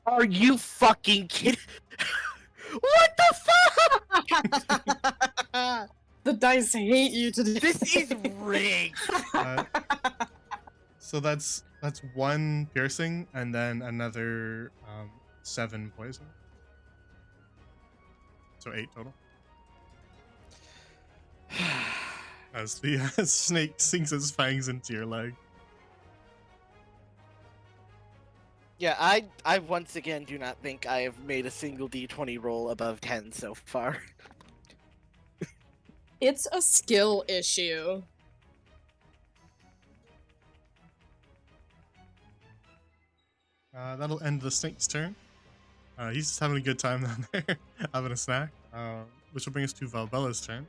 Are you fucking kidding? What the fuck? The dice hate you today. This is rigged. So that's 1 piercing and then another 7 poison. So 8 total. As the snake sinks its fangs into your leg. Yeah, I once again do not think I have made a single d20 roll above 10 so far. It's a skill issue. That'll end the snake's turn. He's just having a good time down there, having a snack. Which will bring us to Valbella's turn.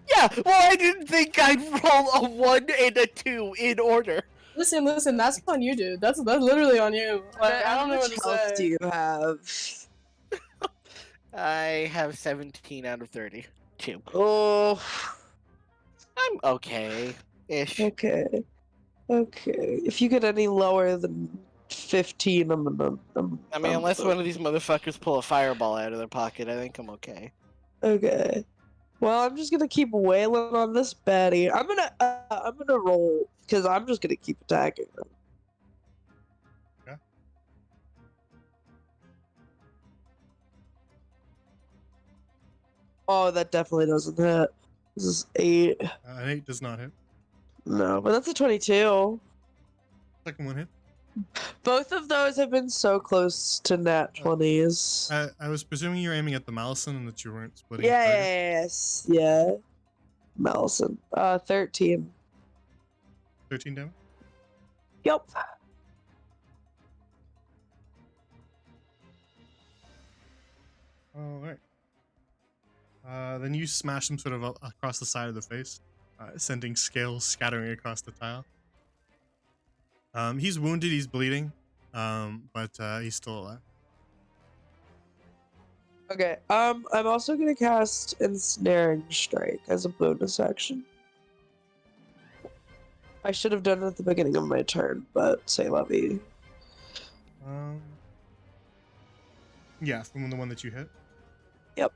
Yeah, well, I didn't think I'd roll a 1 and a 2 in order. Listen, that's on you, dude. That's literally on you. Like, I don't know How what much to health say. do you have? I have 17 out of 32. Oh, I'm okay-ish. okay. Okay. If you get any lower than 15, I mean, unless one of these motherfuckers pull a fireball out of their pocket, I think I'm okay. Okay. Well, I'm just gonna keep wailing on this baddie. I'm gonna roll because I'm just gonna keep attacking them. Okay. Oh, that definitely doesn't hit. This is 8. An 8 does not hit. No, but that's a 22. Second one hit. Both of those have been so close to nat 20s. I was presuming you were aiming at the Malison and that you weren't splitting. Yes, yeah. Malison. 13. 13 damage. Yep. All right. Then you smash him sort of across the side of the face, sending scales scattering across the tile. He's wounded, he's bleeding, but he's still alive. Okay, I'm also gonna cast Ensnaring Strike as a bonus action. I should have done it at the beginning of my turn, but say la vie. Yeah, from the one that you hit. Yep.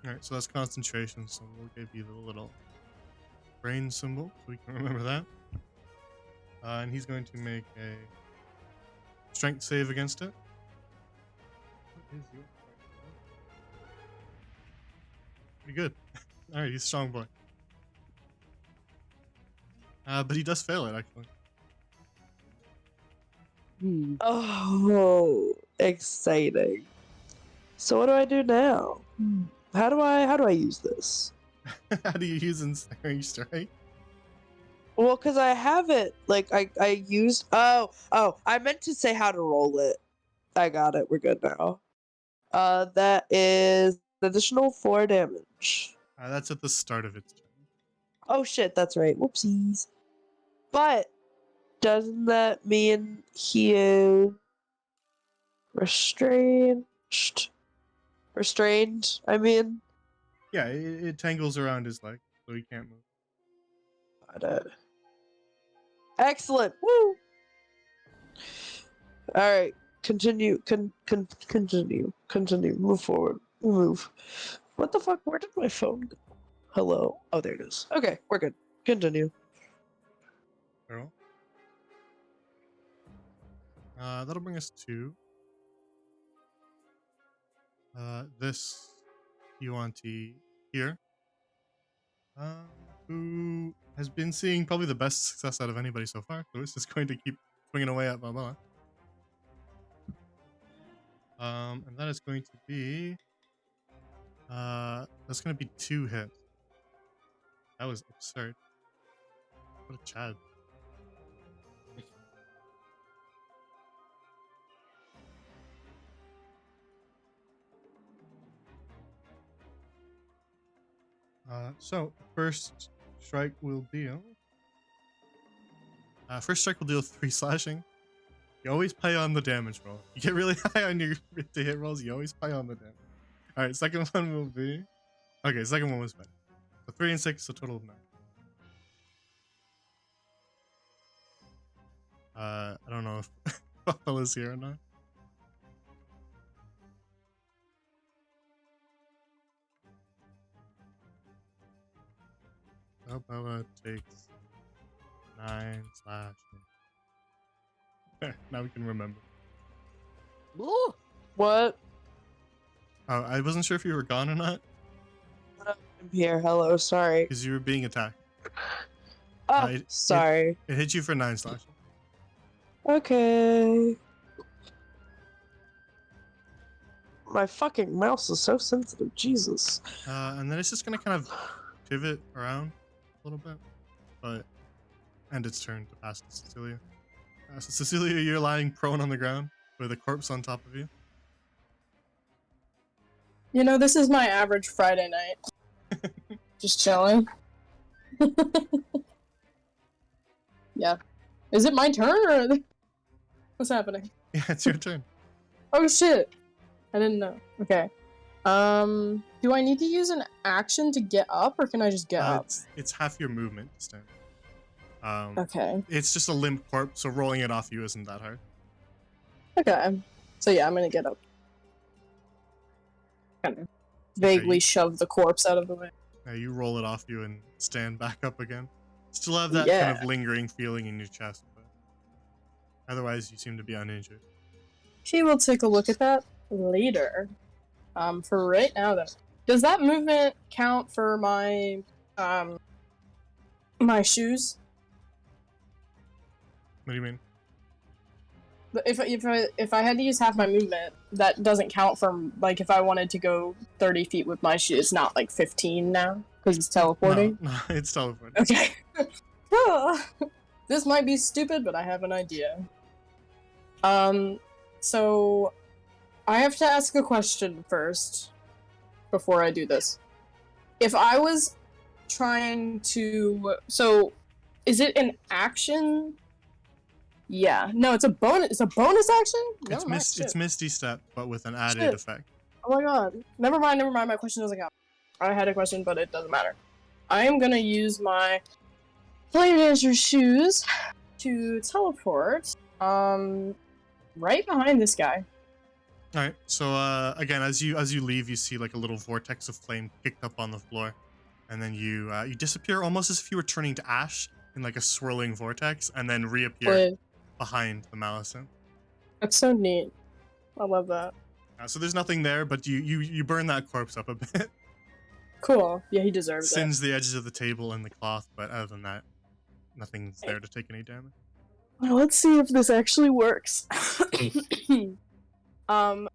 Alright, so that's concentration, so we'll give you the little brain symbol so we can remember that. And he's going to make a strength save against it. What is your pretty good. Alright, he's a strong boy. But he does fail it, actually. Oh, exciting. So what do I do now? How do I use this? How do you use Ensnaring Strike? Well, because I have it. Like I used. Oh, I meant to say how to roll it. I got it. We're good now. That is additional 4 damage. That's at the start of its turn. Oh shit, that's right. Whoopsies. But doesn't that mean he is restrained? Restrained, I mean. Yeah, it tangles around his leg, so he can't move. Got it. Excellent. Woo! Alright. Continue. Continue. Move forward. Move. What the fuck? Where did my phone go? Hello? Oh, there it is. Okay, we're good. Continue. Girl. That'll bring us to this Yuanti here, who has been seeing probably the best success out of anybody so far. So it's just going to keep swinging away at Valbella. And that is going to be that's going to be 2 hits. That was absurd. What a Chad. So first strike will deal. First strike will deal 3 slashing. You always pay on the damage roll. You get really high on your to hit rolls. You always pay on the damage. All right, second one will be. Okay, second one was better. So 3 and 6, so total of 9. I don't know if Buffalo is here or not. Bella takes 9 slashing. Now we can remember. Ooh. What? Oh, I wasn't sure if you were gone or not I'm here. Hello. Sorry. because you were being attacked. Oh, sorry. It hit you for 9 slashing. Okay. My fucking mouse is so sensitive. Jesus. And then it's just gonna kind of pivot around a little bit, but end its turn to pass to Cecilia. So Cecilia, you're lying prone on the ground with a corpse on top of you. You know, this is my average Friday night. Just chilling. Yeah. Is it my turn or what's happening? Yeah, it's your turn. Oh shit! I didn't know. Okay. Do I need to use an action to get up, or can I just get up? It's half your movement to stand. Okay. It's just a limp corpse, so rolling it off you isn't that hard. Okay. So yeah, I'm gonna get up. Kind of vaguely shove the corpse out of the way. You roll it off you and stand back up again. Still have that Yeah. kind of lingering feeling in your chest, but otherwise you seem to be uninjured. She will take a look at that later. For right now though, does that movement count for my my shoes? What do you mean? If I had to use half my movement, that doesn't count for like if I wanted to go 30 feet with my shoes. It's not like 15 now because it's teleporting. No, it's teleporting. Okay. This might be stupid, but I have an idea. So I have to ask a question first before I do this. If I was trying to, so is it an action? Yeah. No, it's a bonus. It's a bonus action. It's Misty Step, but with an added Shit. effect. Oh my god. Never mind. My question doesn't count. I had a question, but it doesn't matter. I am gonna use my Flame Dancer shoes to teleport right behind this guy. All right. So again, as you leave, you see like a little vortex of flame kicked up on the floor, and then you disappear almost as if you were turning to ash in like a swirling vortex, and then reappear behind the Malicent. That's so neat. I love that. So there's nothing there, but you burn that corpse up a bit. Cool. Yeah, he deserves it. Singe the edges of the table and the cloth, but other than that, nothing's there to take any damage. Well, let's see if this actually works. Oh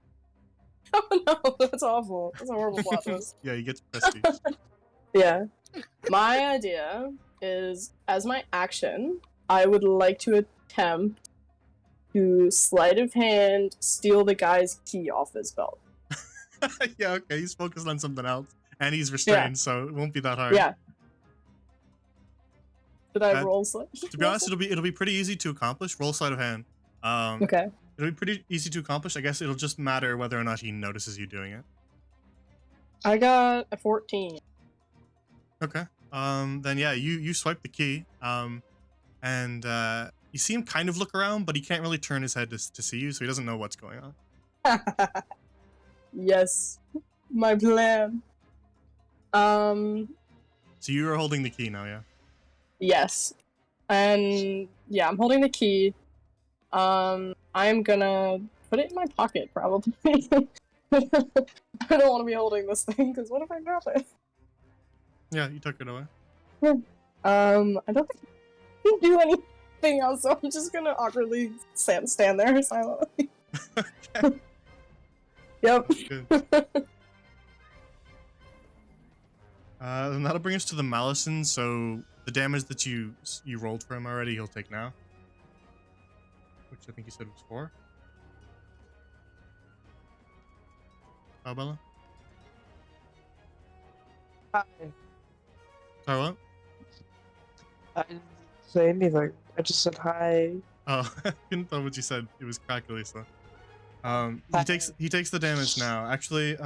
no, that's awful. That's a horrible plot twist. Yeah, you get prestige. Yeah. My idea is, as my action, I would like to attempt to sleight of hand steal the guy's key off his belt. Yeah, okay, he's focused on something else, and he's restrained, so it won't be that hard. Yeah. Did I roll sleight? To be honest, it'll be pretty easy to accomplish. Roll sleight of hand. Okay. It'll be pretty easy to accomplish. I guess it'll just matter whether or not he notices you doing it. I got a 14. Okay. Then yeah, you swipe the key. And you see him kind of look around, but he can't really turn his head to see you, so he doesn't know what's going on. Yes. My plan. So you are holding the key now, yeah? Yes. And yeah, I'm holding the key. I'm gonna put it in my pocket, probably. I don't want to be holding this thing, because what if I drop it? Yeah, you took it away. I don't think I can do anything else, so I'm just gonna awkwardly stand there silently. Okay. Yep. Good. Then that'll bring us to the Malison. So the damage that you rolled for him already, he'll take now, which I think you said was 4. Oh, Bella? Hi. Sorry, what? I didn't say anything. I just said hi. Oh, I couldn't tell what you said. It was crackly, so. Hi. He takes the damage now. Actually,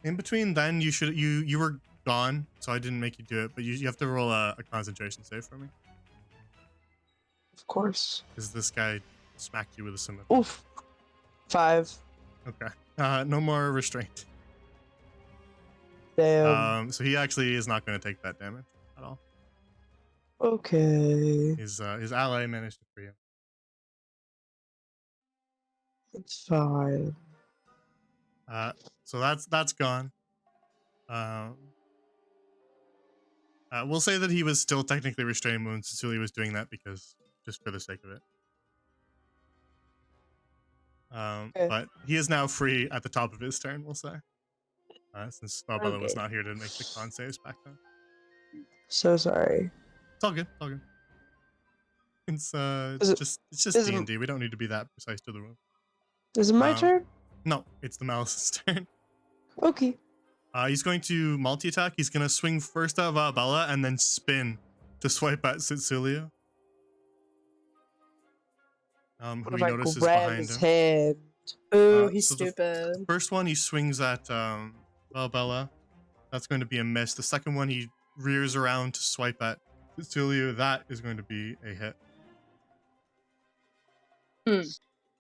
in between then you were gone, so I didn't make you do it, but you have to roll a concentration save for me. Of course. Because this guy smacked you with a scimitar. Oof. 5. Okay. No more restraint. Damn. So he actually is not going to take that damage at all. Okay. His ally managed to free him. It's fine. So that's gone. We'll say that he was still technically restraining wounds. Cecilia was doing that because just for the sake of it. Okay. But he is now free at the top of his turn, we'll say. Since Barbella was Okay. not here to make the con saves back then. So sorry. It's all good. It's all good. It's Is it- it's just is it- D&D. We don't need to be that precise to the rule. Is it my turn? No, it's the Malice's turn. Okay. He's going to multi-attack. He's going to swing first at Barbella and then spin to swipe at Cecilia. Who What he if I notices grab behind his him. hand? Ooh, he's so stupid. First one he swings at Barbella. That's going to be a miss. The second one he rears around to swipe at Cecilia. That is going to be a hit.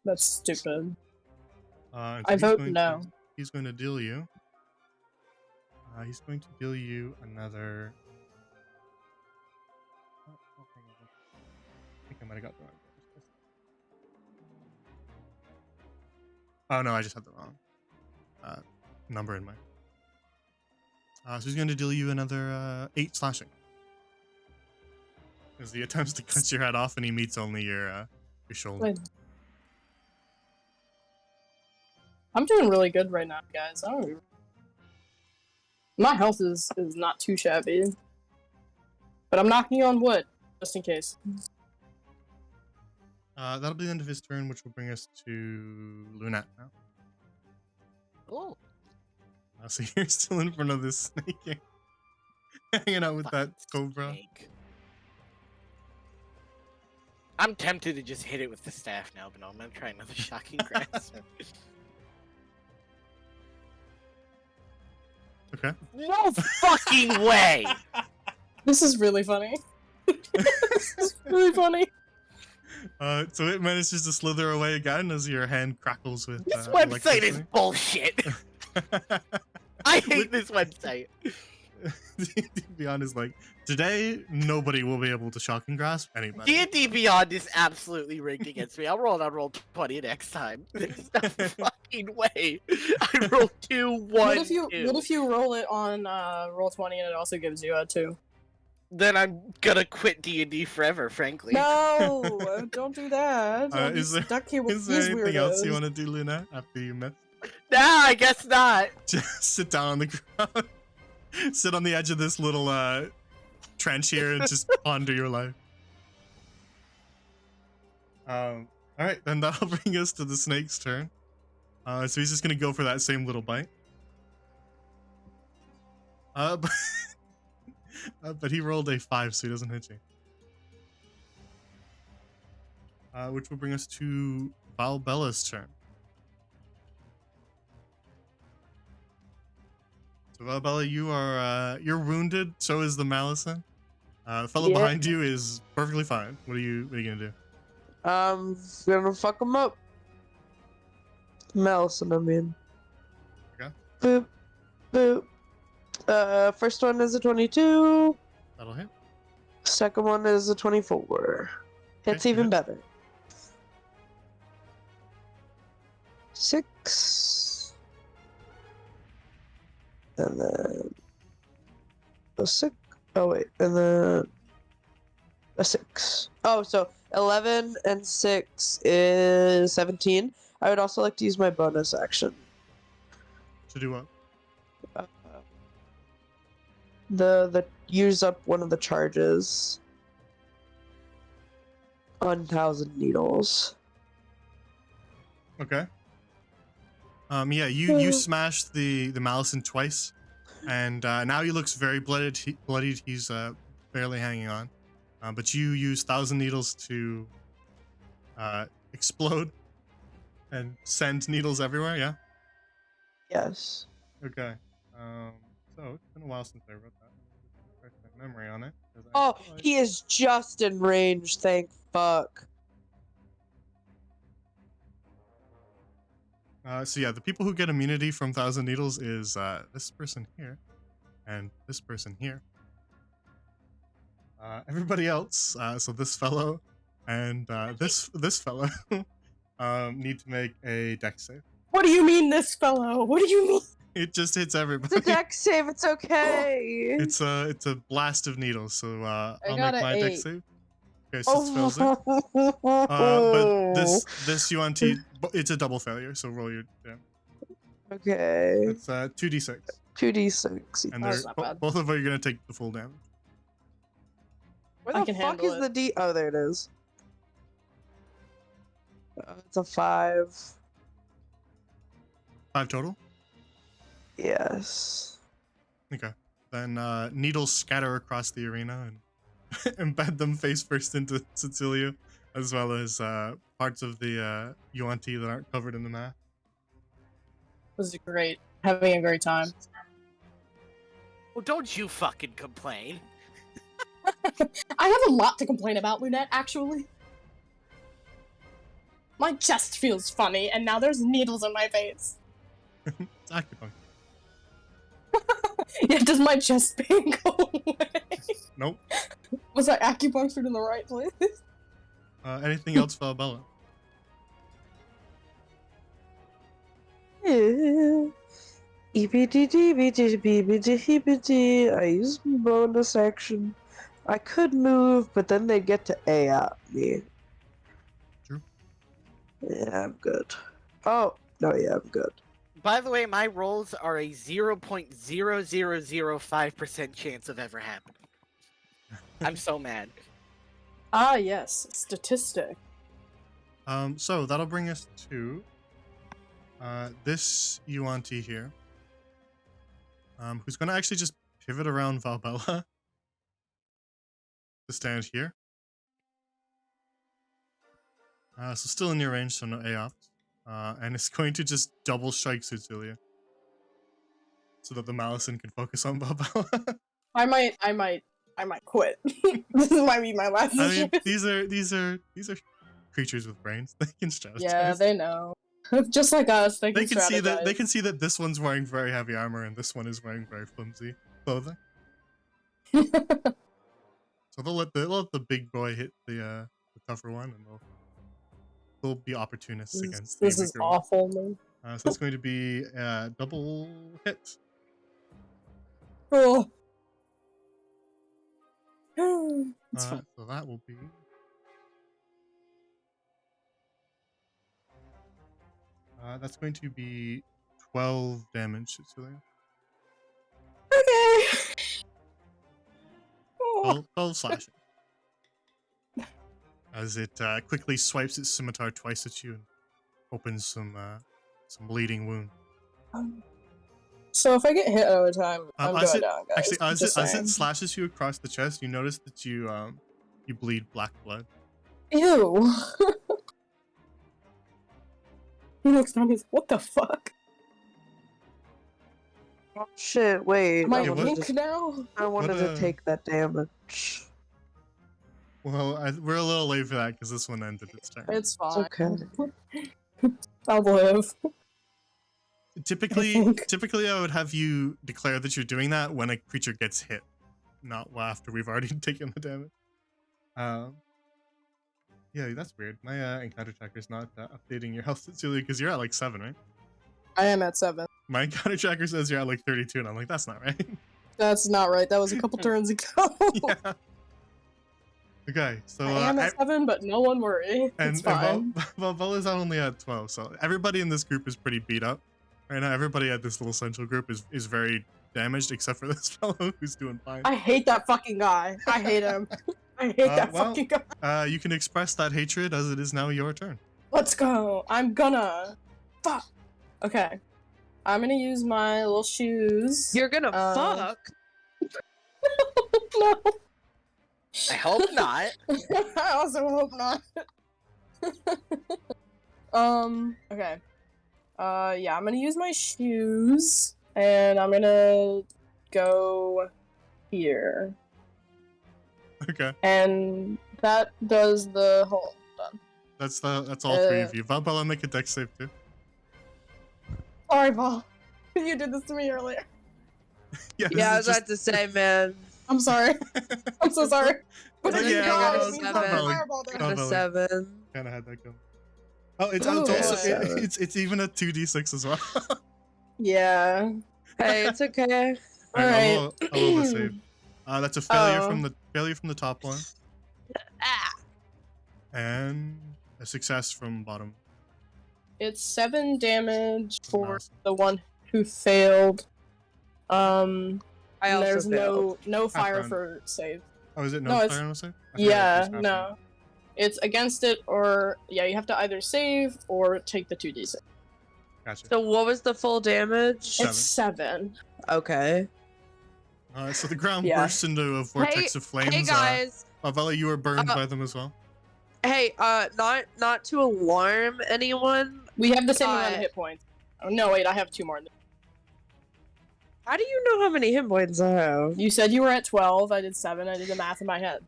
That's stupid. And I he's vote going no. He's going to deal you. He's going to deal you another. Oh, hang on. I think I might have got the wrong. Oh no, I just had the wrong number in mind. So he's going to deal you another 8 slashing. As he attempts to cut your head off, and he meets only your shoulder. Wait. I'm doing really good right now, guys. I don't even... My health is not too shabby. But I'm knocking on wood, just in case. That'll be the end of his turn, which will bring us to Lunat now. Oh, So you're still in front of this snake, hanging out with that fucking cobra. snake. I'm tempted to just hit it with the staff now, but no, I'm gonna try another shocking grasp. Okay. No fucking way! This is really funny. This is really funny. So it manages to slither away again as your hand crackles with. This website is electricity. bullshit. I hate this website. To be honest, like today, nobody will be able to shock and grasp anybody. D&D Beyond is absolutely rigged against me. I'll roll on roll 20 next time. There's no fucking way. I rolled 2, 1, What if you 2. what if you roll it on roll 20 and it also gives you a 2? Then I'm gonna quit D&D forever, frankly. No, don't do that. I'll be Is there, stuck here with is there these anything else you weirdos. want to do, Luna, after you miss? Nah, I guess not. Just sit down on the ground. Sit on the edge of this little trench here and just ponder your life. All right, then that'll bring us to the snake's turn. So he's just gonna go for that same little bite. But, but he rolled a 5, so he doesn't hit you. Which will bring us to Valbella's turn. So Valbella, you are you're wounded. So is the Malison. The fellow Yeah. behind you is perfectly fine. What are you gonna do? Gonna fuck him up. Malison, I mean. Okay. Boop. Boop. First one is a 22. That'll hit. Second one is a 24. Hits Okay, even good. better. 6. And then a 6. Oh wait, and then a 6. Oh, so 11 and 6 is 17. I would also like to use my bonus action. To do what? Uh, the use up one of the charges on 1,000 needles. Okay. Yeah, you smash the Malison twice, and now he looks very bloodied. He's barely hanging on, but you use 1,000 needles to explode and send needles everywhere. Yeah. Yes. Okay. So it's been a while since I wrote that. Refresh my memory on it. 'Cause I Oh, feel like- he is just in range, thank fuck. So yeah, the people who get immunity from 1,000 needles is this person here, and this person here. Everybody else, so this fellow and this fellow, need to make a dex save. What do you mean, this fellow? What do you mean? It just hits It's a everybody. dex save, it's okay. It's a blast of needles. So I'll got make a my dex 8. save. Okay, so it fails it. But this UNT, it's a double failure. So roll your damage. Okay. It's 2d6, 2d6. and That's not bad. both of you are gonna take the full damage. Where I the can fuck handle is it. the D? Oh, there it is. It's a 5. 5 total. Yes. Okay. Then needles scatter across the arena and embed them face first into Cecilia, as well as parts of the UNT that aren't covered in the math. This is great. Having a great time. Well, don't you fucking complain. I have a lot to complain about, Lunette, actually. My chest feels funny, and now there's needles in my face. It's acupuncture. Yeah, does my chest pain go away? Nope. Was I acupunctured in the right place? Anything else, Valbella? I use my bonus action. I could move, but then they get to A at me. True. Yeah, I'm good. Oh, no, yeah, I'm good. By the way, my rolls are a 0.0005% chance of ever happening. I'm so mad. Ah, yes. Statistic. So that'll bring us to this UNT here, who's going to actually just pivot around Valbella to stand here. So still in your range, so no AOPs. And it's going to just double strike Cecilia, so that the Malison can focus on Valbella. I might quit. This might be my last I mean, issue. these are creatures with brains. They can strategize. Yeah, they know. Just like us, they can see that they strategize. can see that this one's wearing very heavy armor and this one is wearing very flimsy clothing. So they'll let the big boy hit the tougher one, and they'll be opportunists against the This is weaker one. awful, man. So it's going to be a double hit. Oh. It's fine. So that will be that's going to be 12 damage, Cecilia. Okay. Oh. 12 slashing. As it quickly swipes its scimitar twice at you and opens some bleeding wound. So if I get hit another time, I'm as going it- down, guys. Actually, as Just it saying. slashes you across the chest, you notice that you bleed black blood. Ew. He looks down. He's what the fuck? Oh, shit, wait. Am I Yeah, what- pink now? I wanted what, to take that damage. Well, we're a little late for that because this one ended its turn. It's It's fine. okay. I'll live. Typically, I think. I would have you declare that you're doing that when a creature gets hit, not after we've already taken the damage. Yeah, that's weird. My encounter tracker's not updating your health, Cecilia, because you're at like 7, right? I am at 7. My encounter tracker says you're at like 32, and I'm like, that's not right. That's not right. That was a couple turns ago. Yeah. Okay, so I am at 7, but no one worry. It's fine. Valbella's only at 12, so everybody in this group is pretty beat up. Right now, everybody at this little central group is very damaged, except for this fellow who's doing fine. I hate that fucking guy. I hate him. I hate that fucking guy. You can express that hatred as it is now your turn. Let's go. I'm gonna. Fuck. Okay. I'm gonna use my little shoes. You're gonna fuck? No. I hope not. I also hope not. Okay. Yeah, I'm gonna use my shoes, and I'm gonna go here. Okay. And that does the whole done. That's all three of you. Valbella, make a dex save too. Sorry, Paul. You did this to me earlier. Yeah, I was about to say, man. I'm sorry. I'm so sorry. But Oh, then yeah, God, yeah, it means no, the no, fireball there. Got a 7. Kind of had that going. Oh, it's Ooh, also yeah. it's even a 2d6 as well. Yeah. Hey, it's okay. Alright. I'll roll the save. That's a failure from the top one, Ah. and a success from bottom. It's 7 damage for Mouse. the one who failed. I also There's failed. no fire round. for save. Oh, is it No, no it's- fire on the save? I forgot Yeah, it was half no. round. It's against it, or yeah, you have to either save or take the 2d6. Gotcha. So what was the full damage? It's 7. Okay. So the ground Yeah. bursts into a vortex of flames. Hey guys. Valbella, you were burned by them as well. Hey, not to alarm anyone. We have the same amount of Uh, hit points. Oh no, wait, I have 2 more. How do you know how many hit points I have? You said you were at 12. I did 7. I did the math in my head.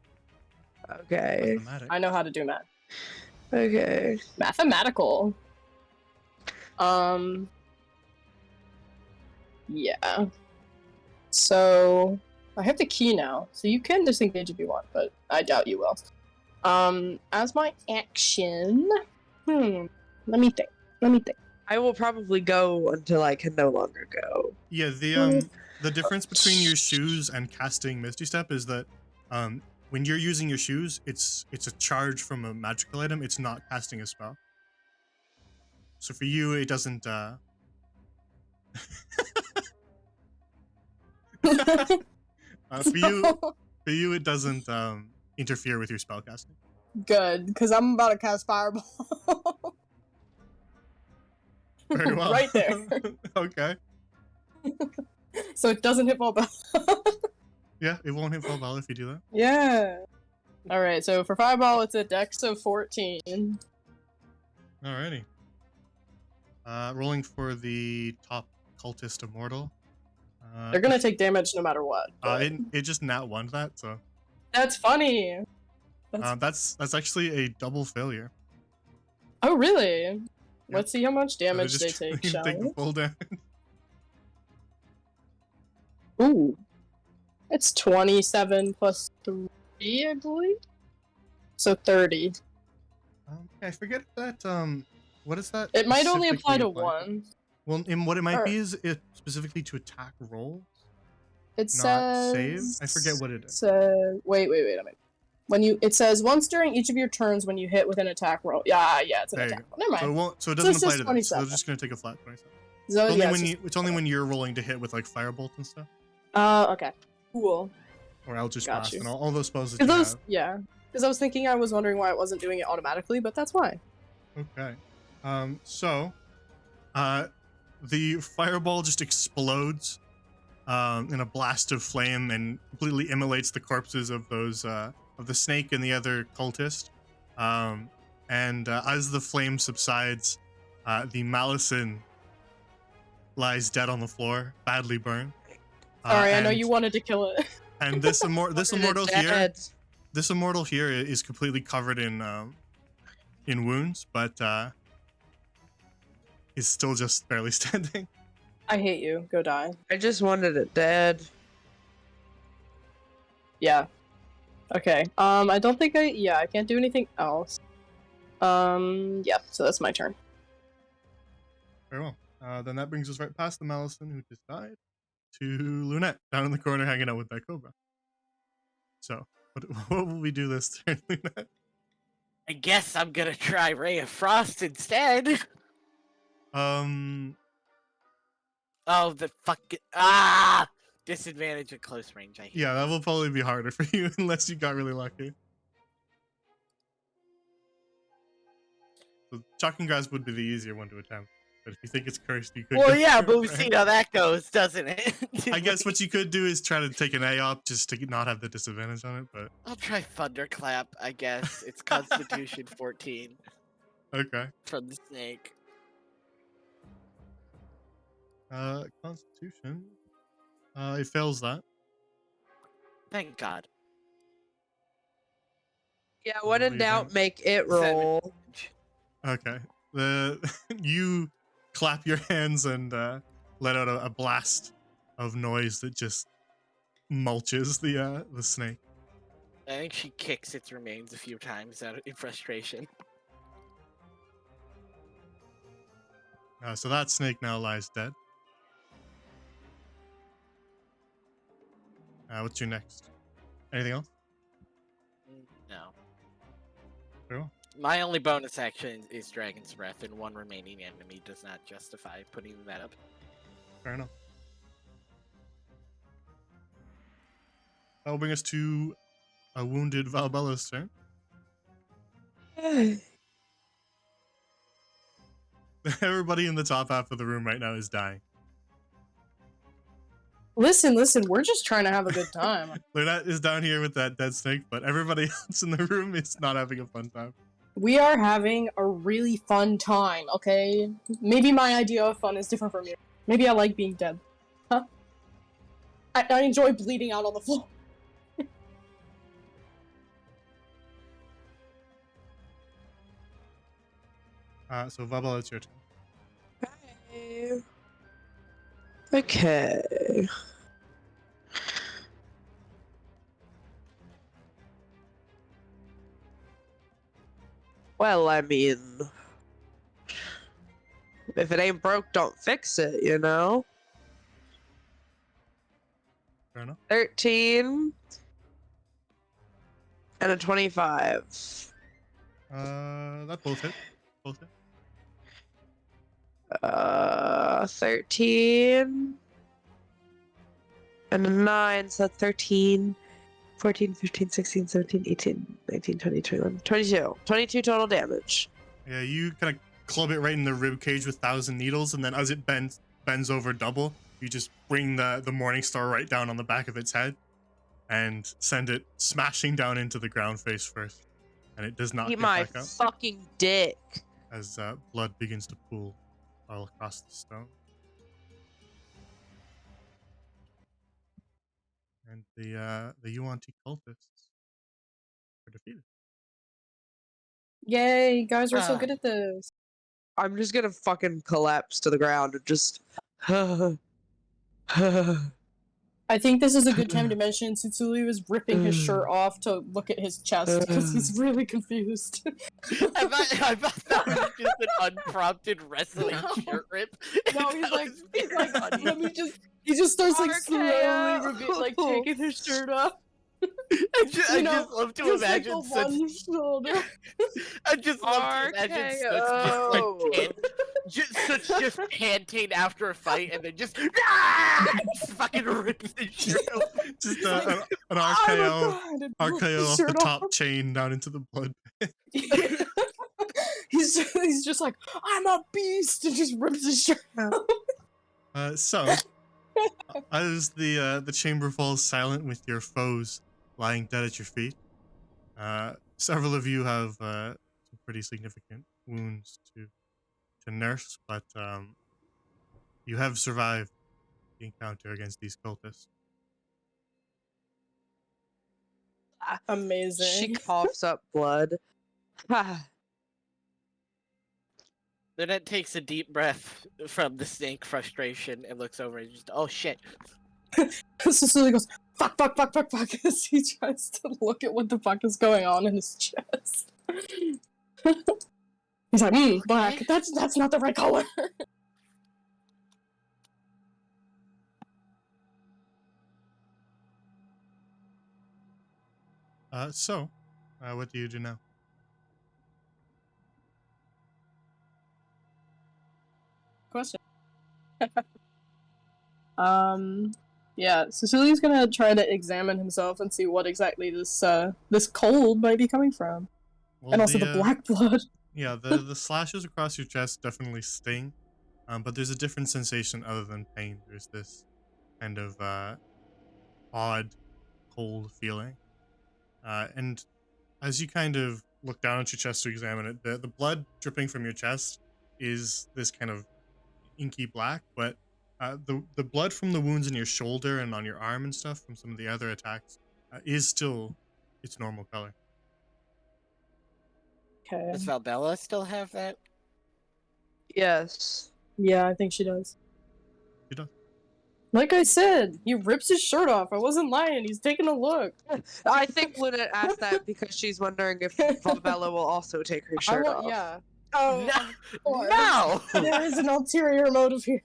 Okay. Mathematics. I know how to do math. Okay. Mathematical. Yeah. So I have the key now, so you can disengage if you want, but I doubt you will. As my action, let me think. I will probably go until I can no longer go. Yeah, the difference between your shoes and casting Misty Step is that when you're using your shoes, it's a charge from a magical item. It's not casting a spell. So for you, it doesn't. For you, it doesn't interfere with your spell casting. Good, because I'm about to cast Fireball. Very well. Right there. Okay. So it doesn't hit Ball. Yeah, it won't hit Valbella if you do that. Yeah. Alright, so for Fireball, it's a dex of 14. Alrighty. Rolling for the top cultist immortal. They're gonna take damage no matter what. but- It just nat 1'd that, so That's funny. that's actually a double failure. Oh, really? Let's see how much So damage they just take, take shall the we? full damage. Ooh. It's 27 plus 3, I believe? So 30. I forget that. What is that? It might only apply to specifically apply to? 1. Well, and what it might Or- be is it specifically to attack rolls, It not says... save. I forget what it is. Wait a minute. It says once during each of your turns when you hit with an attack roll. Yeah, it's an There you attack roll. Never So it mind. won't. So it doesn't this apply is to them. So they're 27. just gonna take a flat 27. So, It's only yeah, when it's only when you're rolling to hit with like firebolt and stuff, okay. Cool. or Eldritch Got Blast you. and all those spells that Because you those, have. yeah. Because I was thinking, I was wondering why it wasn't doing it automatically, but that's why. Okay. So, the fireball just explodes in a blast of flame and completely immolates the corpses of those of the snake and the other cultist. And as the flame subsides, the Malison lies dead on the floor, badly burned. Sorry, I know and- you wanted to kill it. And this immortal here, Dead. this immortal here is completely covered in wounds, but is still just barely standing. I hate you. Go die. I just wanted it dead. Yeah. Okay. I don't think I can't do anything else. Yeah, so that's my turn. Very well. Then that brings us right past the Malison who just died to Lunette down in the corner hanging out with that cobra. So What will we do this turn, Luna? I guess I'm gonna try Ray of Frost instead. Um, Oh, the fucking disadvantage at close range. I hate yeah, that this. will probably be harder for you unless you got really lucky. So shocking grasp would be the easier one to attempt, but if you think it's cursed, you could. Well, go yeah, for but it, we've right? seen how that goes, doesn't it? I guess what you could do is try to take an AOP just to not have the disadvantage on it, but I'll try Thunderclap. I guess it's Constitution 14 okay. from the snake. Constitution. It fails that. Thank God. Yeah, What when do in you doubt, think? make it 7 roll. damage. Okay. You clap your hands and let out a blast of noise that just mulches the snake. I think she kicks its remains a few times in frustration. So that snake now lies dead. What's your next? Anything else? No. Cool. My only bonus action is Dragon's Breath, and one remaining enemy does not justify putting that up. Fair enough. That will bring us to a wounded Valbella's turn. Everybody in the top half of the room right now is dying. Listen, we're just trying to have a good time. Lynette is down here with that dead snake, but everybody else in the room is not having a fun time. We are having a really fun time, okay? Maybe my idea of fun is different from you. Maybe I like being dead. Huh? I enjoy bleeding out on the floor. So Valbella, it's your turn. Okay. Well, I mean, if it ain't broke, don't fix it, you know? Fair enough. 13 and a 25. That both hit. Both hit. 13 and a 9, so that's 13, 14, 15, 16, 17, 18, 19, 20, 21, 22. 22 total damage. Yeah, you kind of club it right in the rib cage with 1,000 needles, and then as it bends over double, you just bring the Morning Star right down on the back of its head and send it smashing down into the ground face first. And it does not Eat get my back up fucking dick. as blood begins to pool all across the stone. And the Yuan-Ti cultists are defeated. Yay, guys, we're so good at this. I'm just gonna fucking collapse to the ground and just. I think this is a good time to mention Tsutsui was ripping his shirt off to look at his chest because he's really confused. I thought that was just an unprompted wrestling shirt rip. No, he's like, let me just. He just starts like slowly, like taking his shirt off. I just love to just imagine like the such. one shoulder. I just love to imagine such just panting after a fight and then just fucking rips his shirt off. Just an RKO, RKO off the top chain down into the blood. He's just like, I'm a beast, and just rips his shirt out. So, as the chamber falls silent with your foes lying dead at your feet, several of you have some pretty significant wounds to nurse, but you have survived the encounter against these cultists. Amazing. She coughs up blood. Then it takes a deep breath from the snake frustration and looks over and just, oh shit. Cecilia goes, fuck, as he tries to look at what the fuck is going on in his chest. He's like, black, that's not the right color. What do you do now? Question. Yeah, Cecilia's gonna try to examine himself and see what exactly this cold might be coming from. Well, And also the black blood. Yeah, the slashes across your chest definitely sting, but there's a different sensation other than pain. There's this kind of odd, cold feeling, and as you kind of look down at your chest to examine it, the blood dripping from your chest is this kind of inky black, but the blood from the wounds in your shoulder and on your arm and stuff from some of the other attacks is still its normal color. Okay. Does Valbella still have that? Yes. Yeah, I think she does. She does. Like I said, he rips his shirt off. I wasn't lying. He's taking a look. I think Luna asked that because she's wondering if Valbella will also take her shirt off. Yeah. Oh, No! There is an ulterior motive here.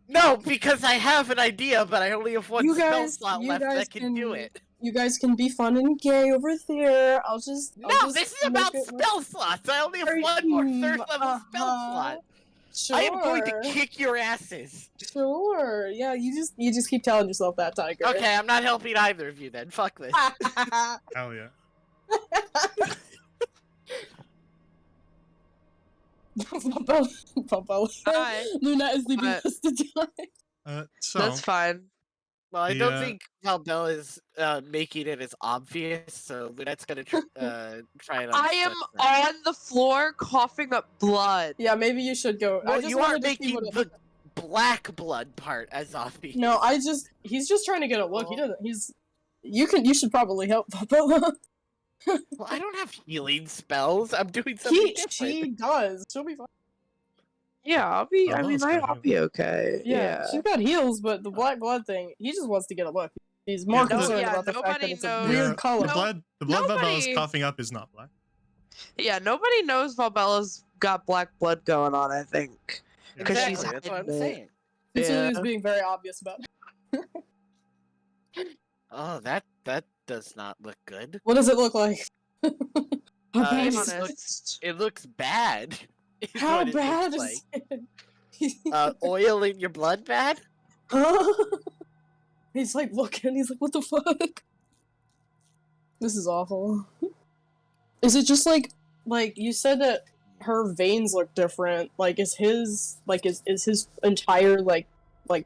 No, because I have an idea, but I only have one You spell guys- slot you left guys that can do can- it. You guys can be fun and gay over there. I'll just This is about spell slots. I only have one more third level spell slot. Sure. I am going to kick your asses. Sure. Yeah, you just keep telling yourself that, Tiger. Okay, I'm not helping either of you then. Fuck this. Hell yeah. Hi. Luna is leaving us to die. So That's fine. Well, I don't think Valbella is making it as obvious, so Lunette's gonna try it on. I am on the floor coughing up blood. Yeah, maybe you should go. Well, I just you are wanted to see making what the black blood part as obvious. No, he's just trying to get a look. He doesn't. You should probably help Valbella. Well, I don't have healing spells. I'm doing something different. She does. She'll be fine. Yeah, I'll be. Oh, I mean, that's I'll be okay. Yeah, she's got heals, but the black blood thing, he just wants to get a look. He's more concerned about the fact that it's a weird color. The blood Valbella's nobody- coughing up is not black. Yeah, nobody knows Valbella's got black blood going on. I think because Exactly, she's that's what I'm hiding it. saying. Cecilia's Yeah. being very obvious about it. Oh, that does not look good. What does it look like? How Be bad it's is honest. It looks bad. is How what it bad looks is like. it? Oil in your blood bad? Huh? He's like looking, he's like, what the fuck? This is awful. Is it just like you said that her veins look different? Like is his entire like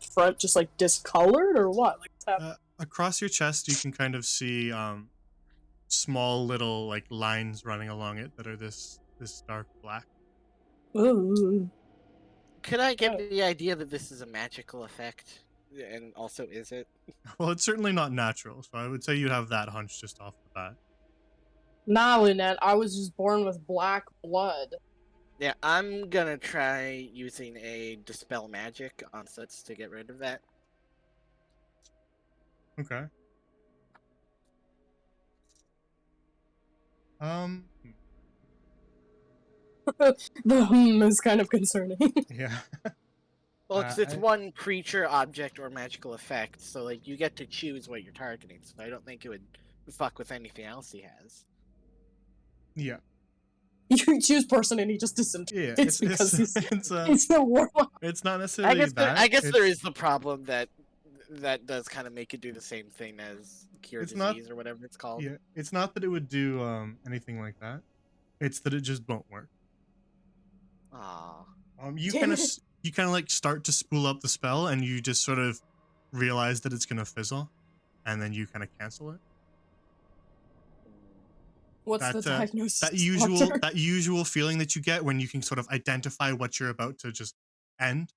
front just like discolored or what? Like what's happening? Across your chest, you can kind of see small little like lines running along it that are this dark black. Ooh. Could I get the idea that this is a magical effect? And also, is it? Well, it's certainly not natural, so I would say you have that hunch just off the bat. Nah, Lynette, I was just born with black blood. Yeah, I'm gonna try using a Dispel Magic on Suts to get rid of that. Okay. The is kind of concerning. Yeah. Well, it's I- one creature, object, or magical effect, so like you get to choose what you're targeting. So I don't think it would fuck with anything else he has. Yeah. You choose person and he just disintegrates Yeah. because It's he's a warlock. it's not necessarily that. I guess there It's- is the problem that does kind of make it do the same thing as cure It's disease not- or whatever it's called. Yeah. It's not that it would do anything like that. It's that it just won't work. Aw. You Damn kind of it. you kind of like start to spool up the spell, and you just sort of realize that it's gonna fizzle, and then you kind of cancel it. What's That, the diagnosis? That usual doctor? that usual feeling that you get when you can sort of identify what you're about to just end.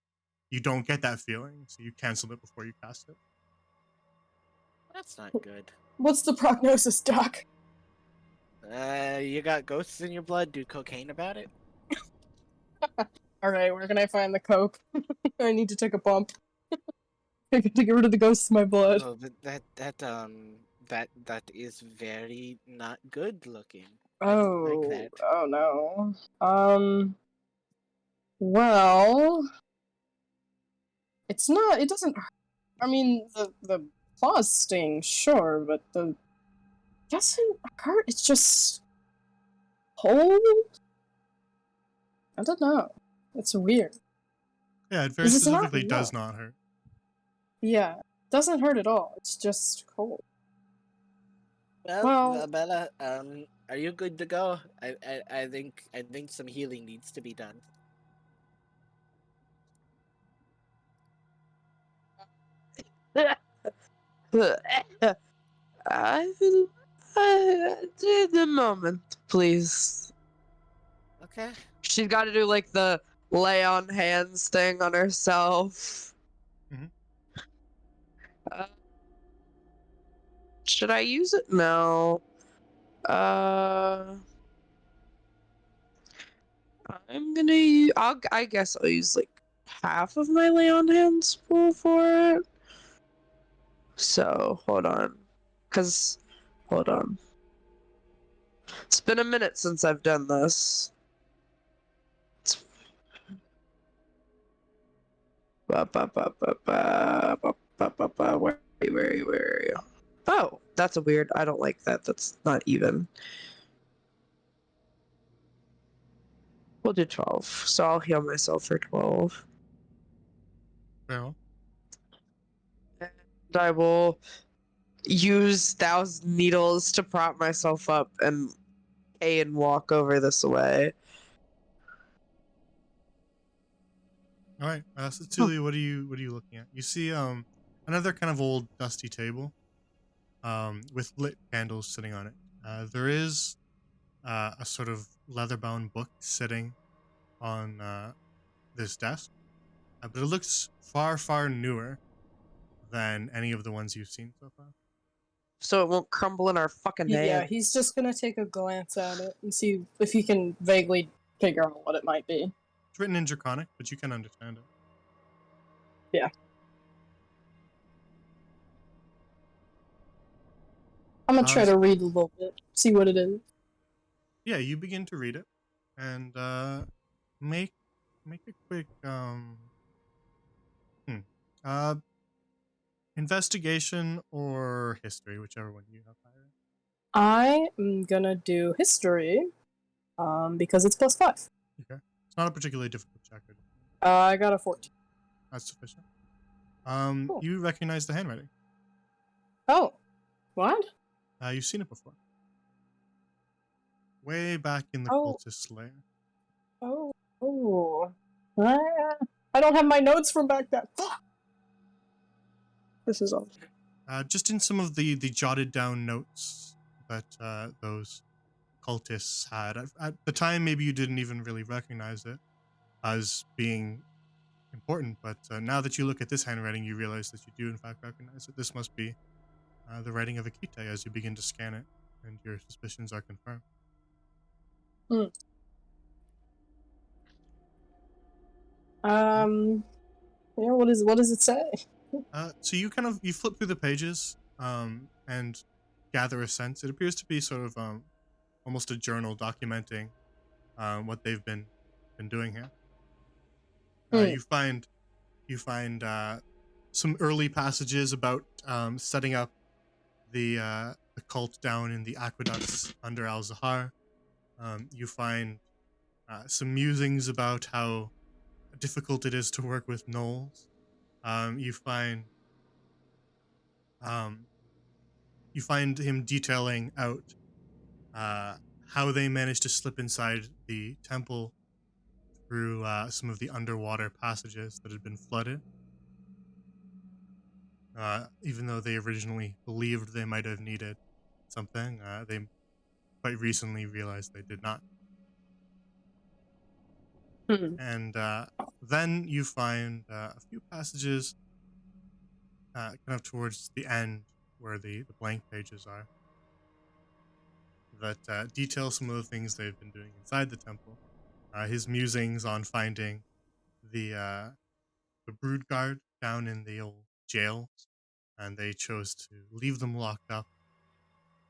You don't get that feeling, so you cancel it before you cast it. That's not good. What's the prognosis, Doc? You got ghosts in your blood. Do cocaine about it. Alright, where can I find the coke? I need to take a bump. I got to get rid of the ghosts in my blood. Oh, that is very not good looking. I Oh, don't like that. oh no. Well, it's not. It doesn't. I mean, the claws sting, sure, but doesn't hurt. It's just cold. I don't know. It's weird. Yeah, it very This is not specifically does warm. not hurt. Yeah, doesn't hurt at all. It's just cold. Well, Well, Bella, are you good to go? I think some healing needs to be done. I will. In a moment, please. Okay. She's got to do like the lay on hands thing on herself. Mhm. Uh, should I use it? No. I'm gonna use. I guess I'll use like half of my lay on hands pool for it. So hold on, hold on. It's been a minute since I've done this. Where are you? Oh, that's a weird. I don't like that. That's not even. We'll do 12. So I'll heal myself for 12. Well, And I will use 1,000 needles to prop myself up and walk over this way. all right. Cecilia, what are you looking at? You see another kind of old dusty table with lit candles sitting on it. There is a sort of leather-bound book sitting on this desk, but it looks far newer than any of the ones you've seen so far. So it won't crumble in our fucking hands. yeah, he's just gonna take a glance at it and see if he can vaguely figure out what it might be. It's written in Draconic, but you can understand it. Yeah. I'm gonna try to read a little bit, see what it is. Yeah, you begin to read it, and make a quick investigation or history, whichever one you have higher. I am gonna do history, because it's +5. Okay, it's not a particularly difficult check. I got a 14. That's sufficient. Cool. You recognize the handwriting. Oh, what? You've seen it before. Way back in the Oh. cultist lair. Oh. I don't have my notes from back then. Fuck! This is all. Just in some of the jotted down notes that those cultists had. At the time, maybe you didn't even really recognize it as being important, but now that you look at this handwriting, you realize that you do in fact recognize it. This must be the writing of Akite as you begin to scan it, and your suspicions are confirmed. Yeah, what does it say? So you flip through the pages and gather a sense. It appears to be sort of almost a journal documenting what they've been doing here. You find some early passages about setting up the cult down in the aqueducts under Al Zahar. You find some musings about how difficult it is to work with gnolls. You find him detailing out how they managed to slip inside the temple through some of the underwater passages that had been flooded. Even though they originally believed they might have needed something, they quite recently realized they did not. And then you find a few passages kind of towards the end where the blank pages are that detail some of the things they've been doing inside the temple. His musings on finding the brood guard down in the old jail, and they chose to leave them locked up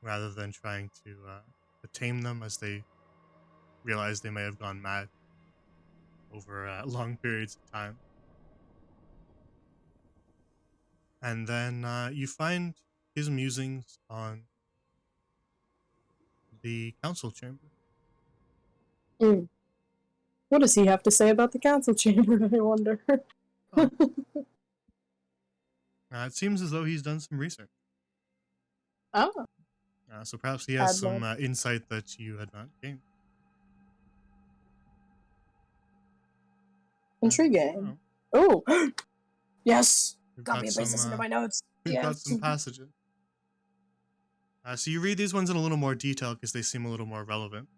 rather than trying to tame them, as they realized they may have gone mad over long periods of time. And then you find his musings on the council chamber. What does he have to say about the council chamber, I wonder? Oh. It seems as though he's done some research. Oh, So perhaps he has Had some not. insight that you had not gained. intriguing. Oh, Oh, yes! we've Copy got and paste this into some. my notes. We've got Yes. some passages. So you read these ones in a little more detail because they seem a little more relevant.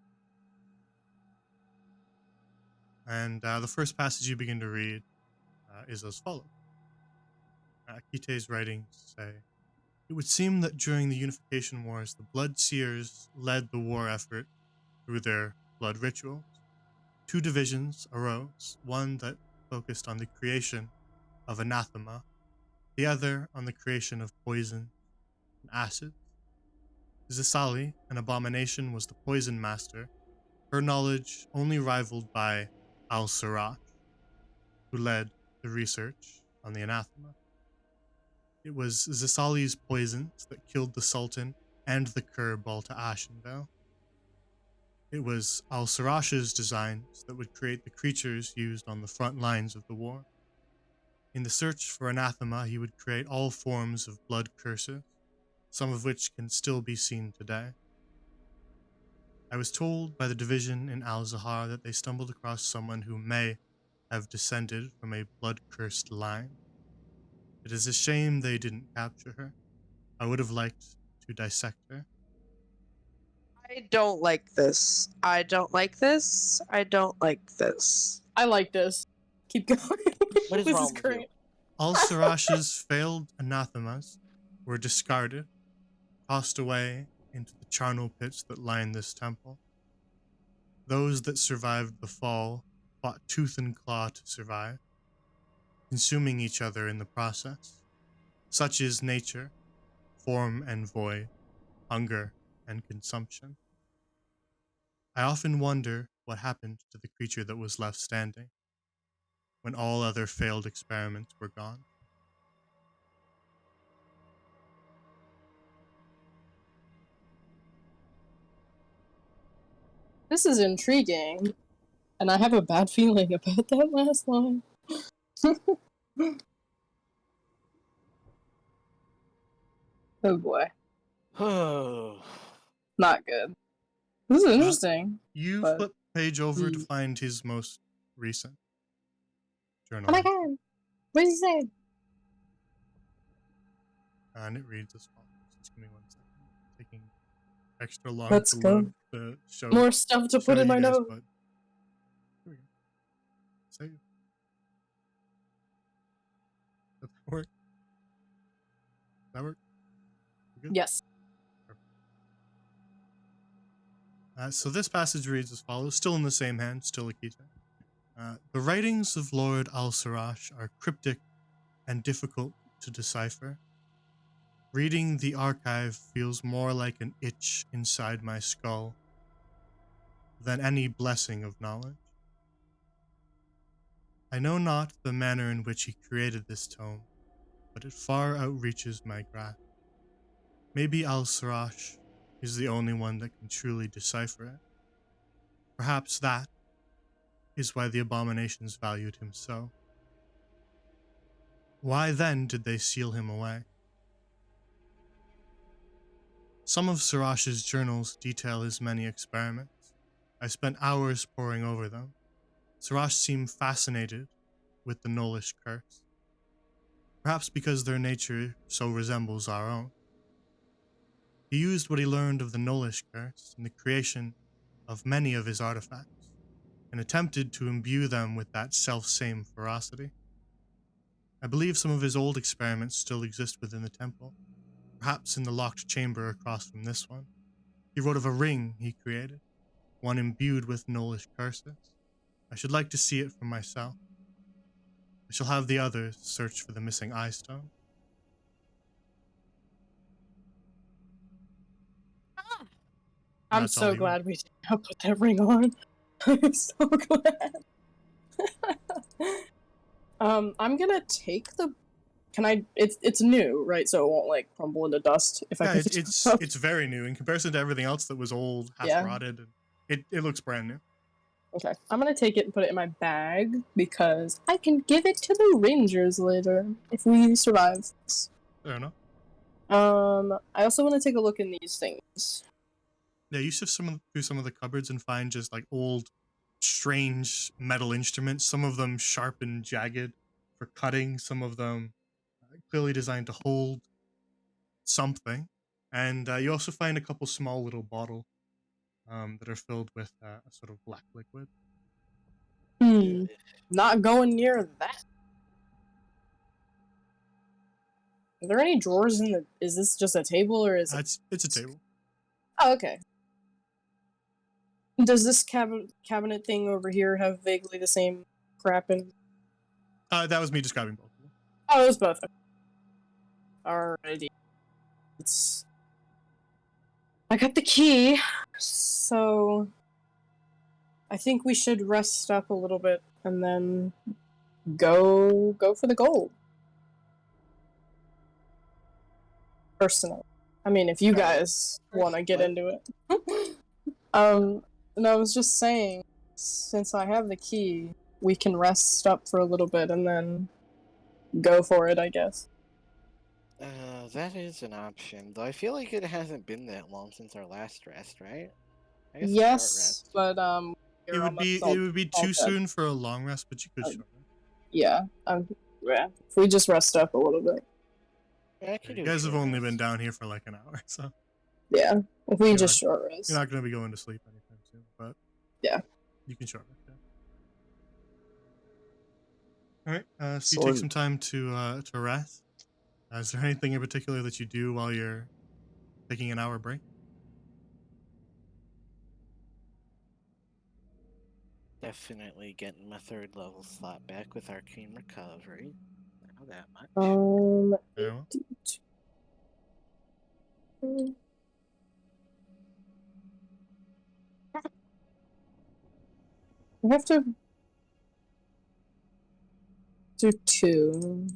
And the first passage you begin to read is as follows. Kite's writings say, "It would seem that during the Unification Wars, the Blood Seers led the war effort through their blood rituals. Two divisions arose, one that focused on the creation of anathema, the other on the creation of poison and acid. Zisali, an abomination, was the poison master, her knowledge only rivaled by Al-Siraj, who led the research on the anathema. It was Zisali's poisons that killed the Sultan and the Kurb all to Ashenvale. It was Al-Siraj's designs that would create the creatures used on the front lines of the war. In the search for anathema, he would create all forms of blood curses, some of which can still be seen today. I was told by the division in Al-Zahar that they stumbled across someone who may have descended from a blood-cursed line. It is a shame they didn't capture her. I would have liked to dissect her." I don't like this. I don't like this. I don't like this. I like this. Keep going. What is this wrong is with great. you? Al-Siraj's failed anathemas were discarded, tossed away into the charnel pits that line this temple. Those that survived the fall fought tooth and claw to survive, consuming each other in the process. Such is nature, form and void, hunger and consumption. I often wonder what happened to the creature that was left standing when all other failed experiments were gone. This is intriguing, and I have a bad feeling about that last line. Oh boy. Not good. This is interesting. You But- flip the page over to Hmm. find his most recent journal. Oh my god! What does he say? And it reads as follows. Just give me 1 second. Taking extra long Let's to go. load the show. More stuff to show put in you my guys, notes. but here we go. Save. Does that work? Does that work? We good? Yes. So this passage reads as follows, still in the same hand, still Akita. The writings of Lord Al-Siraj are cryptic and difficult to decipher. Reading the archive feels more like an itch inside my skull than any blessing of knowledge. I know not the manner in which he created this tome, but it far outreaches my grasp. Maybe Al-Siraj is the only one that can truly decipher it. Perhaps that is why the abominations valued him so. Why then did they seal him away? Some of Siraj's journals detail his many experiments. I spent hours poring over them. Siraj seemed fascinated with the Nolish curse, perhaps because their nature so resembles our own. He used what he learned of the Nolish curse in the creation of many of his artifacts, and attempted to imbue them with that self-same ferocity. I believe some of his old experiments still exist within the temple, perhaps in the locked chamber across from this one. He wrote of a ring he created, one imbued with Nolish curses. I should like to see it for myself. I shall have the others search for the missing eye stone. I'm That's all so he glad we did not put that ring on. I'm so glad. I'm gonna take the can I? It's new, right? So it won't like crumble into dust if I Yeah, pick it up. it's very new in comparison to everything else that was old, half Yeah. rotted. And it looks brand new. Okay, I'm gonna take it and put it in my bag because I can give it to the Rangers later if we survive this. Fair enough. I also want to take a look in these things. Yeah, you sift through some of the cupboards and find just like old, strange metal instruments. Some of them sharp and jagged for cutting. Some of them clearly designed to hold something. And you also find a couple small little bottles that are filled with a sort of black liquid. Not going near that. Are there any drawers in the? Is this just a table or is it? It's a table. Oh, okay. Does this cabinet thing over here have vaguely the same crap in? That was me describing both of them. Oh, it was both. Alrighty. I got the key, so I think we should rest up a little bit and then go for the gold. Personally, I mean, if you guys want to get into it. And I was just saying, since I have the key, we can rest up for a little bit and then go for it, I guess. That is an option, though I feel like it hasn't been that long since our last rest, right? I guess Yes, but it would be too soon for a long rest, but you could short rest. Yeah, yeah. If we just rest up a little bit. Yeah, You guys have only been down here for like an hour, so yeah. If we just short rest, you're not going to be going to sleep anytime soon, but yeah, you can short rest. Yeah. All right. So you take some time to rest. Is there anything in particular that you do while you're taking an hour break? Definitely getting my 3rd level slot back with Arcane Recovery. Not that much. Yeah. we have to do 2.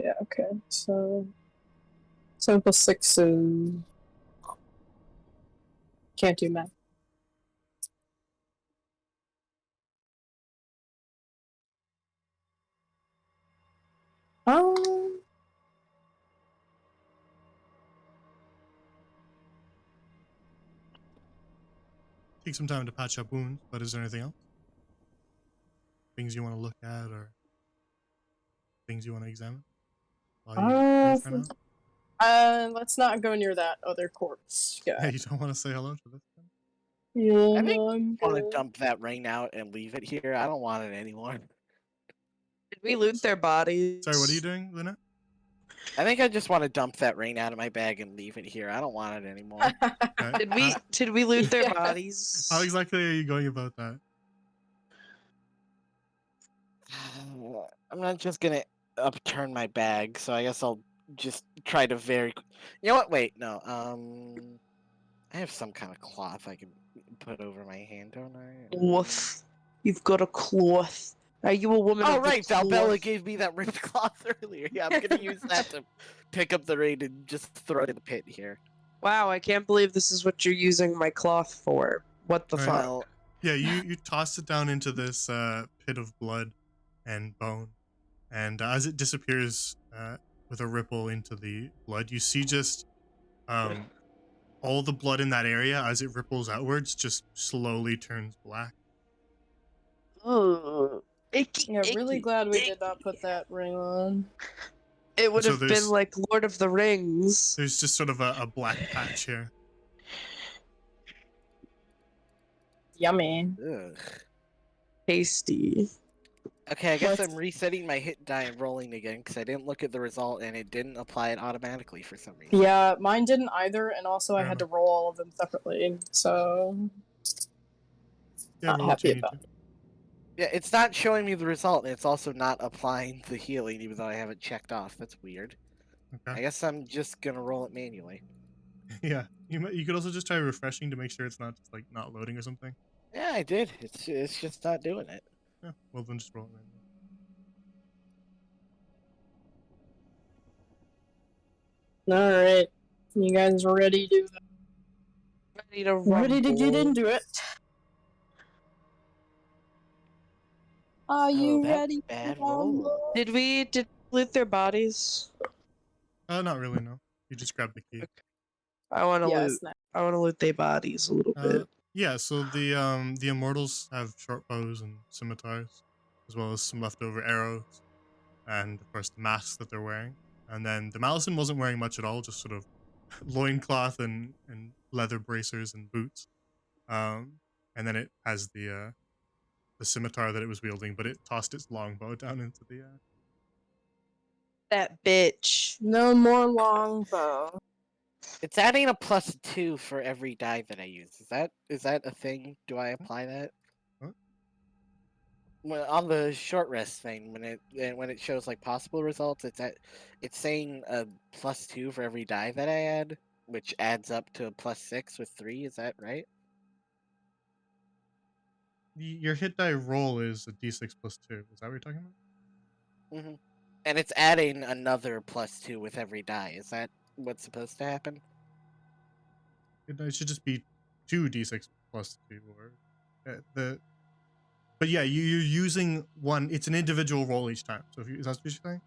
Yeah, okay. So 7 plus 6 is... Can't do math. Take some time to patch up wounds, but is there anything else? Things you want to look at or things you want to examine? While you let's not go near that other corpse guy. Yeah, you don't want to say hello to this guy? Yeah, I think I want to dump that ring out and leave it here. I don't want it anymore. Did we loot their bodies? Sorry, what are you doing, Luna? I think I just want to dump that ring out of my bag and leave it here. I don't want it anymore. Did we loot their bodies? How exactly are you going about that? I'm not just gonna upturn my bag, so I guess I'll just try to You know what? Wait, no. I have some kind of cloth I can put over my hand, don't I? Cloth. You've got a cloth. Are you a woman? Oh right, Valbella gave me that ripped cloth earlier. Yeah, I'm gonna use that to pick up the ring and just throw it in the pit here. Wow, I can't believe this is what you're using my cloth for. What the Right. fuck? Well, Yeah, you toss it down into this pit of blood and bone, and as it disappears with a ripple into the blood, you see just all the blood in that area as it ripples outwards just slowly turns black. Oh, icky, Yeah, icky, really glad we icky. did not put that ring on. It would So have been like Lord of the Rings. There's just sort of a black patch here. Yummy. ugh. Tasty. Okay, I guess What? I'm resetting my hit die and rolling again because I didn't look at the result and it didn't apply it automatically for some reason. Yeah, mine didn't either, and also I Fair had to roll all of them separately, so Yeah, not roll what you happy need about to. it. Yeah, it's not showing me the result, and it's also not applying the healing, even though I have it checked off. That's weird. I Okay. guess I'm just gonna roll it manually. Yeah, you could also just try refreshing to make sure it's not just like not loading or something. Yeah, I did. It's just not doing it. Yeah, well then just roll it manually. Alright. You guys ready to Ready to get rumble. into it? Are Oh, you that's ready bad to rumble? roll. Did we loot their bodies? Not really, no. You just grab the key. I want to Yes. loot. I want to loot their bodies a little bit. Yeah, so the immortals have short bows and scimitars, as well as some leftover arrows, and of course the masks that they're wearing. And then the Malison wasn't wearing much at all, just sort of loincloth and leather bracers and boots. And then it has the scimitar that it was wielding, but it tossed its longbow down into the That bitch. No more longbow. It's adding a +2 for every die that I use. Is that a thing? Do I apply that? What? Well, on the short rest thing, when it shows like possible results, it's saying a +2 for every die that I add, which adds up to a +6 with 3. Is that right? your hit die roll is a d6 plus 2. Is that what you're talking about? Mm-hmm. And it's adding another +2 with every die. Is that what's supposed to happen? It should just be 2d6 plus 2, or But yeah, you're using one. It's an individual roll each time. So is that what you're saying?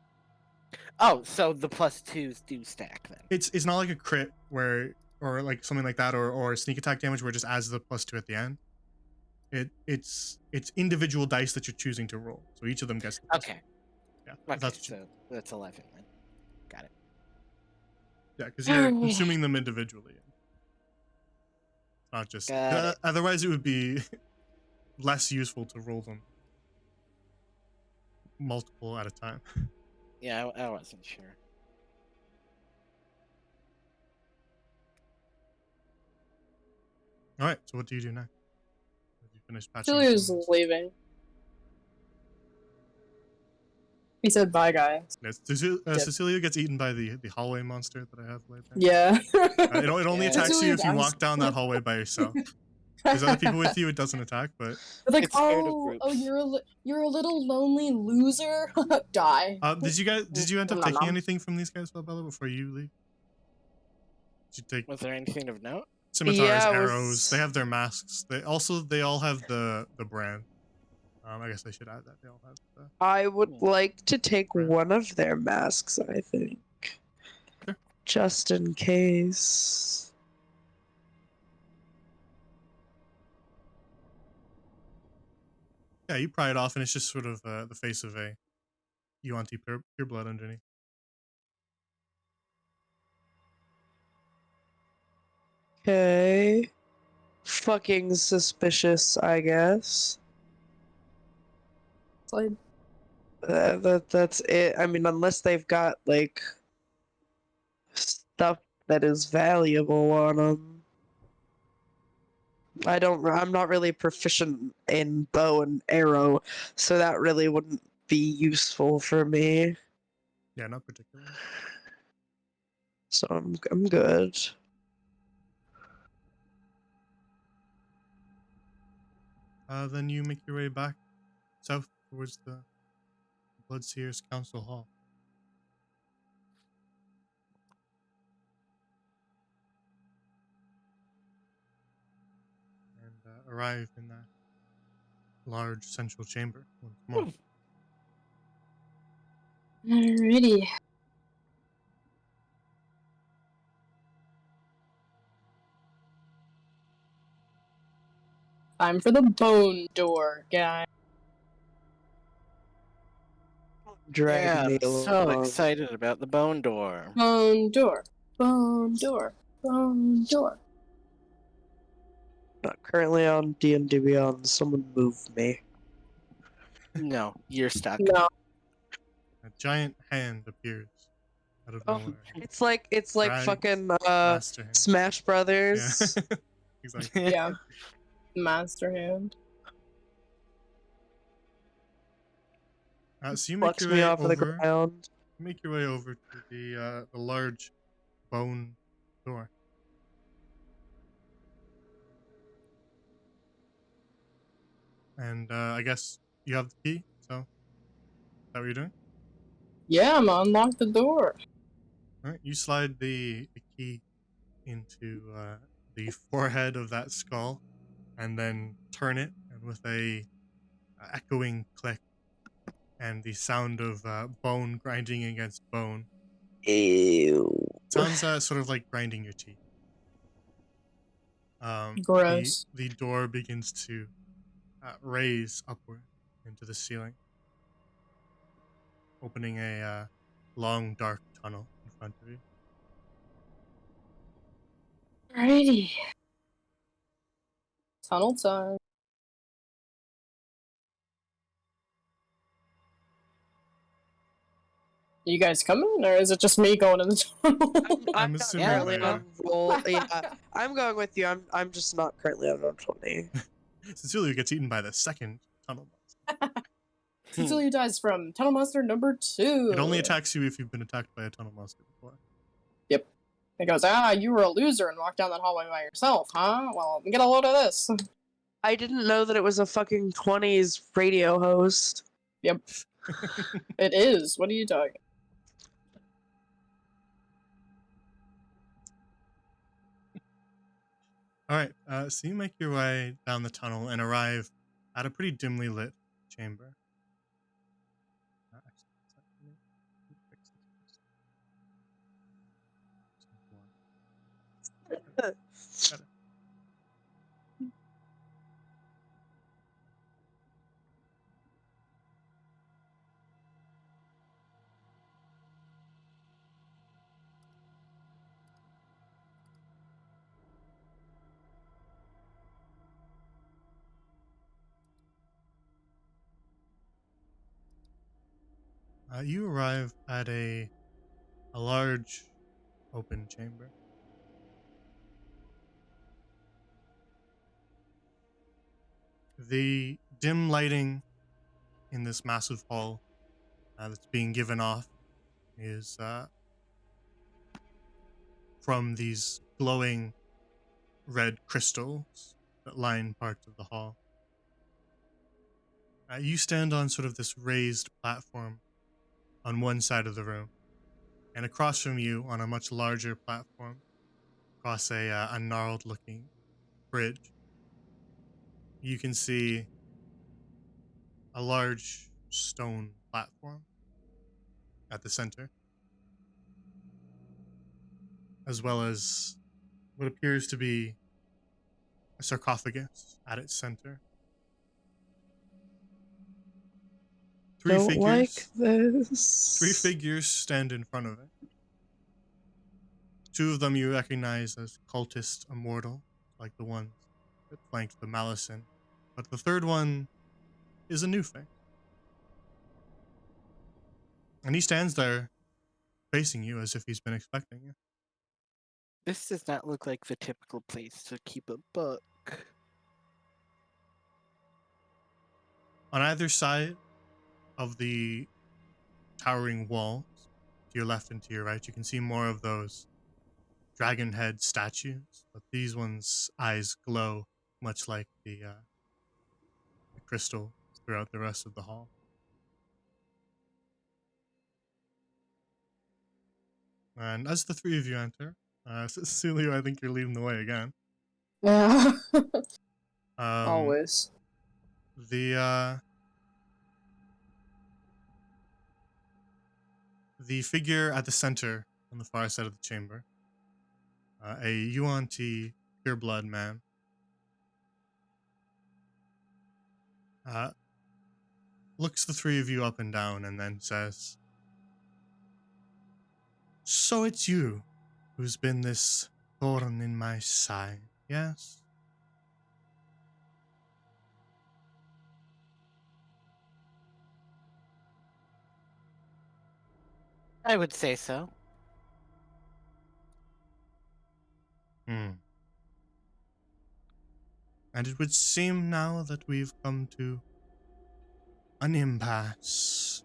Oh, so the +2s do stack then. It's not like a crit or like something like that, or sneak attack damage where it just adds the +2 at the end. It's individual dice that you're choosing to roll. So each of them gets the +2. Okay. Yeah, Okay, that's what so that's 11 then. Got it. yeah, because you're consuming them individually. Not just Got it. otherwise it would be less useful to roll them multiple at a time. Yeah, I wasn't sure. All right, so what do you do next? Have you finished patching? Julia's leaving. He said bye, guys. Yes, Cecilia gets eaten by the hallway monster that I have laid there. Yeah. It only Yeah. attacks you Cecilia if you dies. walk down that hallway by yourself. There's other people with you, it doesn't attack, but Like, It's scared of oh, groups. you're a little lonely loser. Die. did you end up Nom, nom, taking nom. anything from these guys, Bella, before you leave? Did you take Was there anything of note? scimitars, Yeah, it arrows? was- They have their masks. They all have the brand. I guess I should add that they all have the. I would like to take Right. one of their masks, I think. Sure. Just in case. Yeah, you pry it off, and it's just sort of the face of a Yuan-Ti pure blood underneath. Okay. Fucking suspicious, I guess. Like, That's it. I mean, unless they've got, like, stuff that is valuable on them. I'm not really proficient in bow and arrow, so that really wouldn't be useful for me. Yeah, not particularly. So I'm good. Then you make your way back south towards the Bloodseers Council Hall. And arrive in that large central chamber once more. alrighty. Time for the bone door, guy. Drag Yeah, me I'm so along. excited about the bone door. Bone door. Bone door. Bone door. Not currently on D&D Beyond. Someone move me. No, you're stuck. No. A giant hand appears out of Oh, nowhere. it's like Drags fucking Master hand. Smash Brothers. Yeah. Exactly. Yeah. Master hand. So you make Plucks your me way off of the over. ground. Make your way over to the large bone door. And I guess you have the key, so is that what you're doing? Yeah, I'm gonna unlock the door. All right, you slide the key into the forehead of that skull, and then turn it, and with a echoing click and the sound of bone grinding against bone, Ew. sounds sort of like grinding your teeth. The Gross. the door begins to raise upward into the ceiling, opening a long dark tunnel in front of you. Alrighty. Tunnel time. You guys coming, or is it just me going in the tunnel? I'm not assuming currently they are. on roll. Yeah, I'm going with you. I'm just not currently on roll 20. Cecilia gets eaten by the second tunnel monster. Cecilia dies from tunnel monster number 2. It only attacks you if you've been attacked by a tunnel monster before. Yep. It goes, you were a loser and walked down that hallway by yourself, huh? Well, get a load of this. I didn't know that it was a fucking 20s radio host. Yep. It is. What are you talking? All right, so you make your way down the tunnel and arrive at a pretty dimly lit chamber. Actually, let me fix this first. Better. You arrive at a large open chamber. The dim lighting in this massive hall that's being given off is from these glowing red crystals that line parts of the hall. You stand on sort of this raised platform on one side of the room, and across from you, on a much larger platform, across a gnarled-looking bridge, you can see a large stone platform at the center, as well as what appears to be a sarcophagus at its center. Three Don't like figures this. stand in front of it. Two of them you recognize as cultist immortal, like the ones that flanked the Malison. But the third one is a new thing. And he stands there facing you as if he's been expecting you. This does not look like the typical place to keep a book. On either side of the towering walls, to your left and to your right, you can see more of those dragon head statues, but these ones' eyes glow much like the crystal throughout the rest of the hall. And as the three of you enter, Cecilia, I think you're leading the way again. Yeah. Um, Always. The figure at the center on the far side of the chamber, a Yuan-Ti pureblood man, looks the three of you up and down and then says, "So it's you who's been this thorn in my side, yes?" I would say so. Hmm. And it would seem now that we've come to an impasse.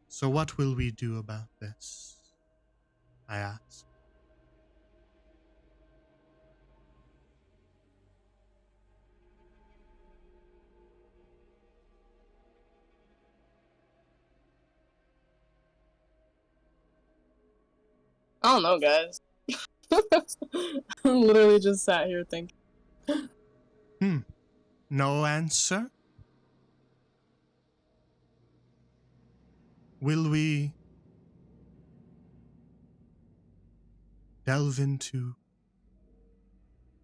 So what will we do about this? I ask. I don't know, guys. I literally just sat here thinking. No answer? Will we delve into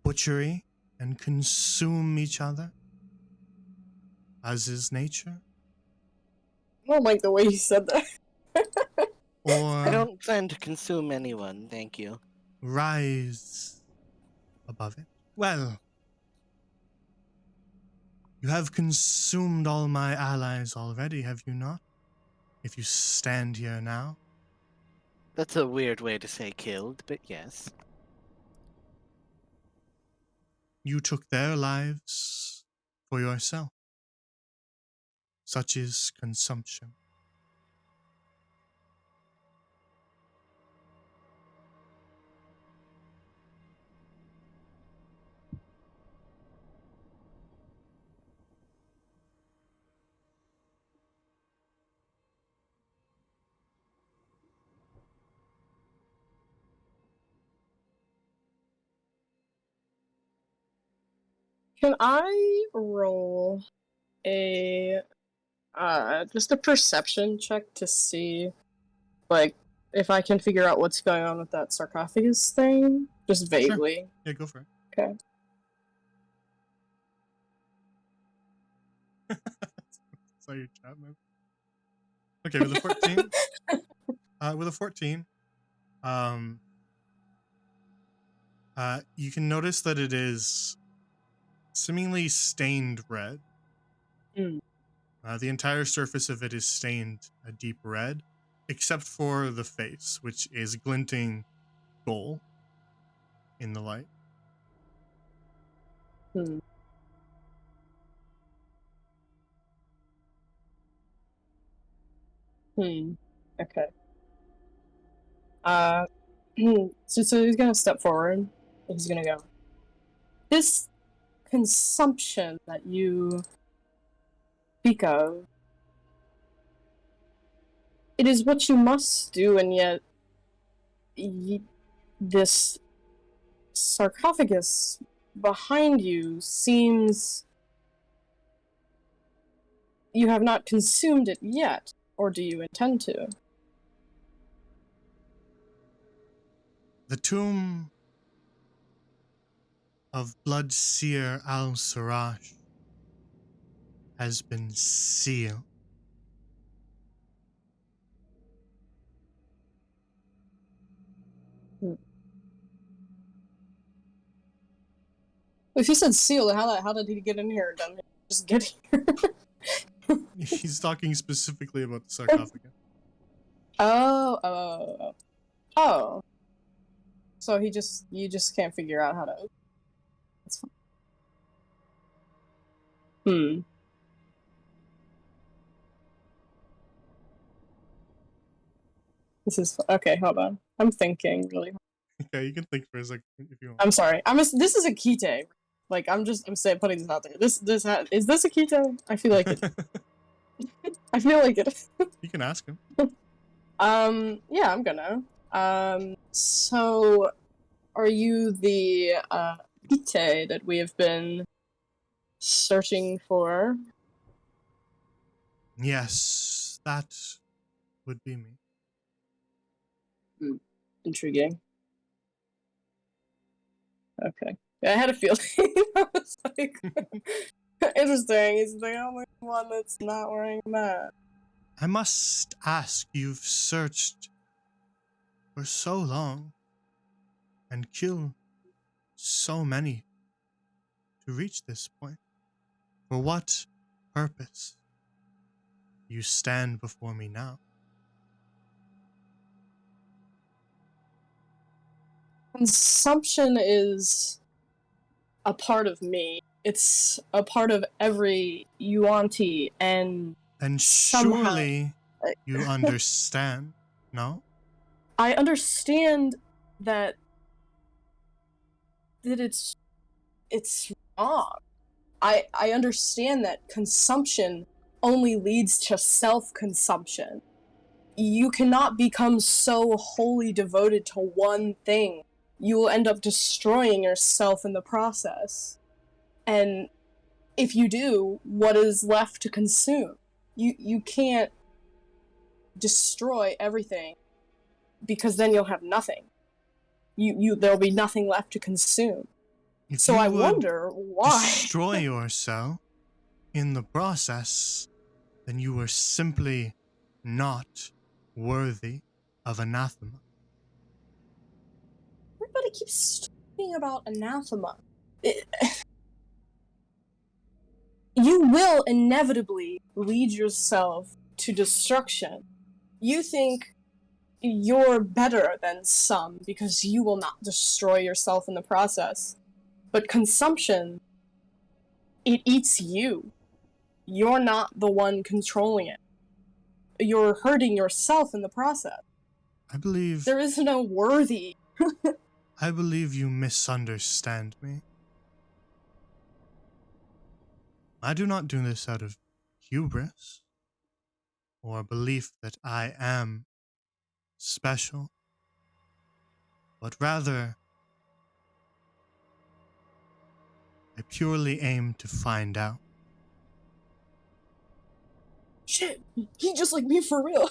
butchery and consume each other, as is nature? I don't like the way you said that. Or I don't plan to consume anyone, thank you. rise above it? Well, you have consumed all my allies already, have you not? If you stand here now. That's a weird way to say killed, but yes. You took their lives for yourself. Such is consumption. Can I roll a just a perception check to see, like, if I can figure out what's going on with that sarcophagus thing? Just vaguely. Yeah, go for it. Okay. Saw your chat, man. Okay, with a 14. With a 14, you can notice that it is seemingly stained red. Mm. The entire surface of it is stained a deep red, except for the face, which is glinting gold in the light. Hmm. Okay. So he's gonna step forward, and he's gonna go. This consumption that you speak of, it is what you must do, and yet this sarcophagus behind you seems you have not consumed it yet, or do you intend to? The tomb of Bloodseer al-Siraj has been sealed. If you said sealed, how did he get in here? Done just get here? He's talking specifically about the sarcophagus. Oh. So you just can't figure out how to open it. That's fine. This is okay. Hold on. I'm thinking really hard. Okay, you can think for a second if you want. I'm sorry. This is a Kite. Like I'm saying, putting this out there. Is this a Kite? I feel like it. I feel like it. You can ask him. Yeah, I'm gonna. So are you the Kite that we have been searching for? Yes, that would be me. Intriguing. Okay. Yeah, I had a feeling. I was like, interesting. He's the only one that's not wearing that. I must ask, you've searched for so long and killed so many to reach this point. For what purpose you stand before me now? Consumption is a part of me. It's a part of every Yuanti, and surely you understand, no? I understand that it's wrong. I understand that consumption only leads to self-consumption. you cannot become so wholly devoted to one thing. You will end up destroying yourself in the process. And if you do, what is left to consume? You can't destroy everything, because then you'll have nothing. There'll be nothing left to consume. If So you I would wonder why. destroy yourself in the process, then you were simply not worthy of anathema. Everybody keeps talking about anathema. You will inevitably lead yourself to destruction. You think you're better than some because you will not destroy yourself in the process. But consumption, it eats you. You're not the one controlling it. You're hurting yourself in the process. I believe There is no worthy. you misunderstand me. I do not do this out of hubris or belief that I am special, but rather I purely aim to find out. Shit, he just like me for real.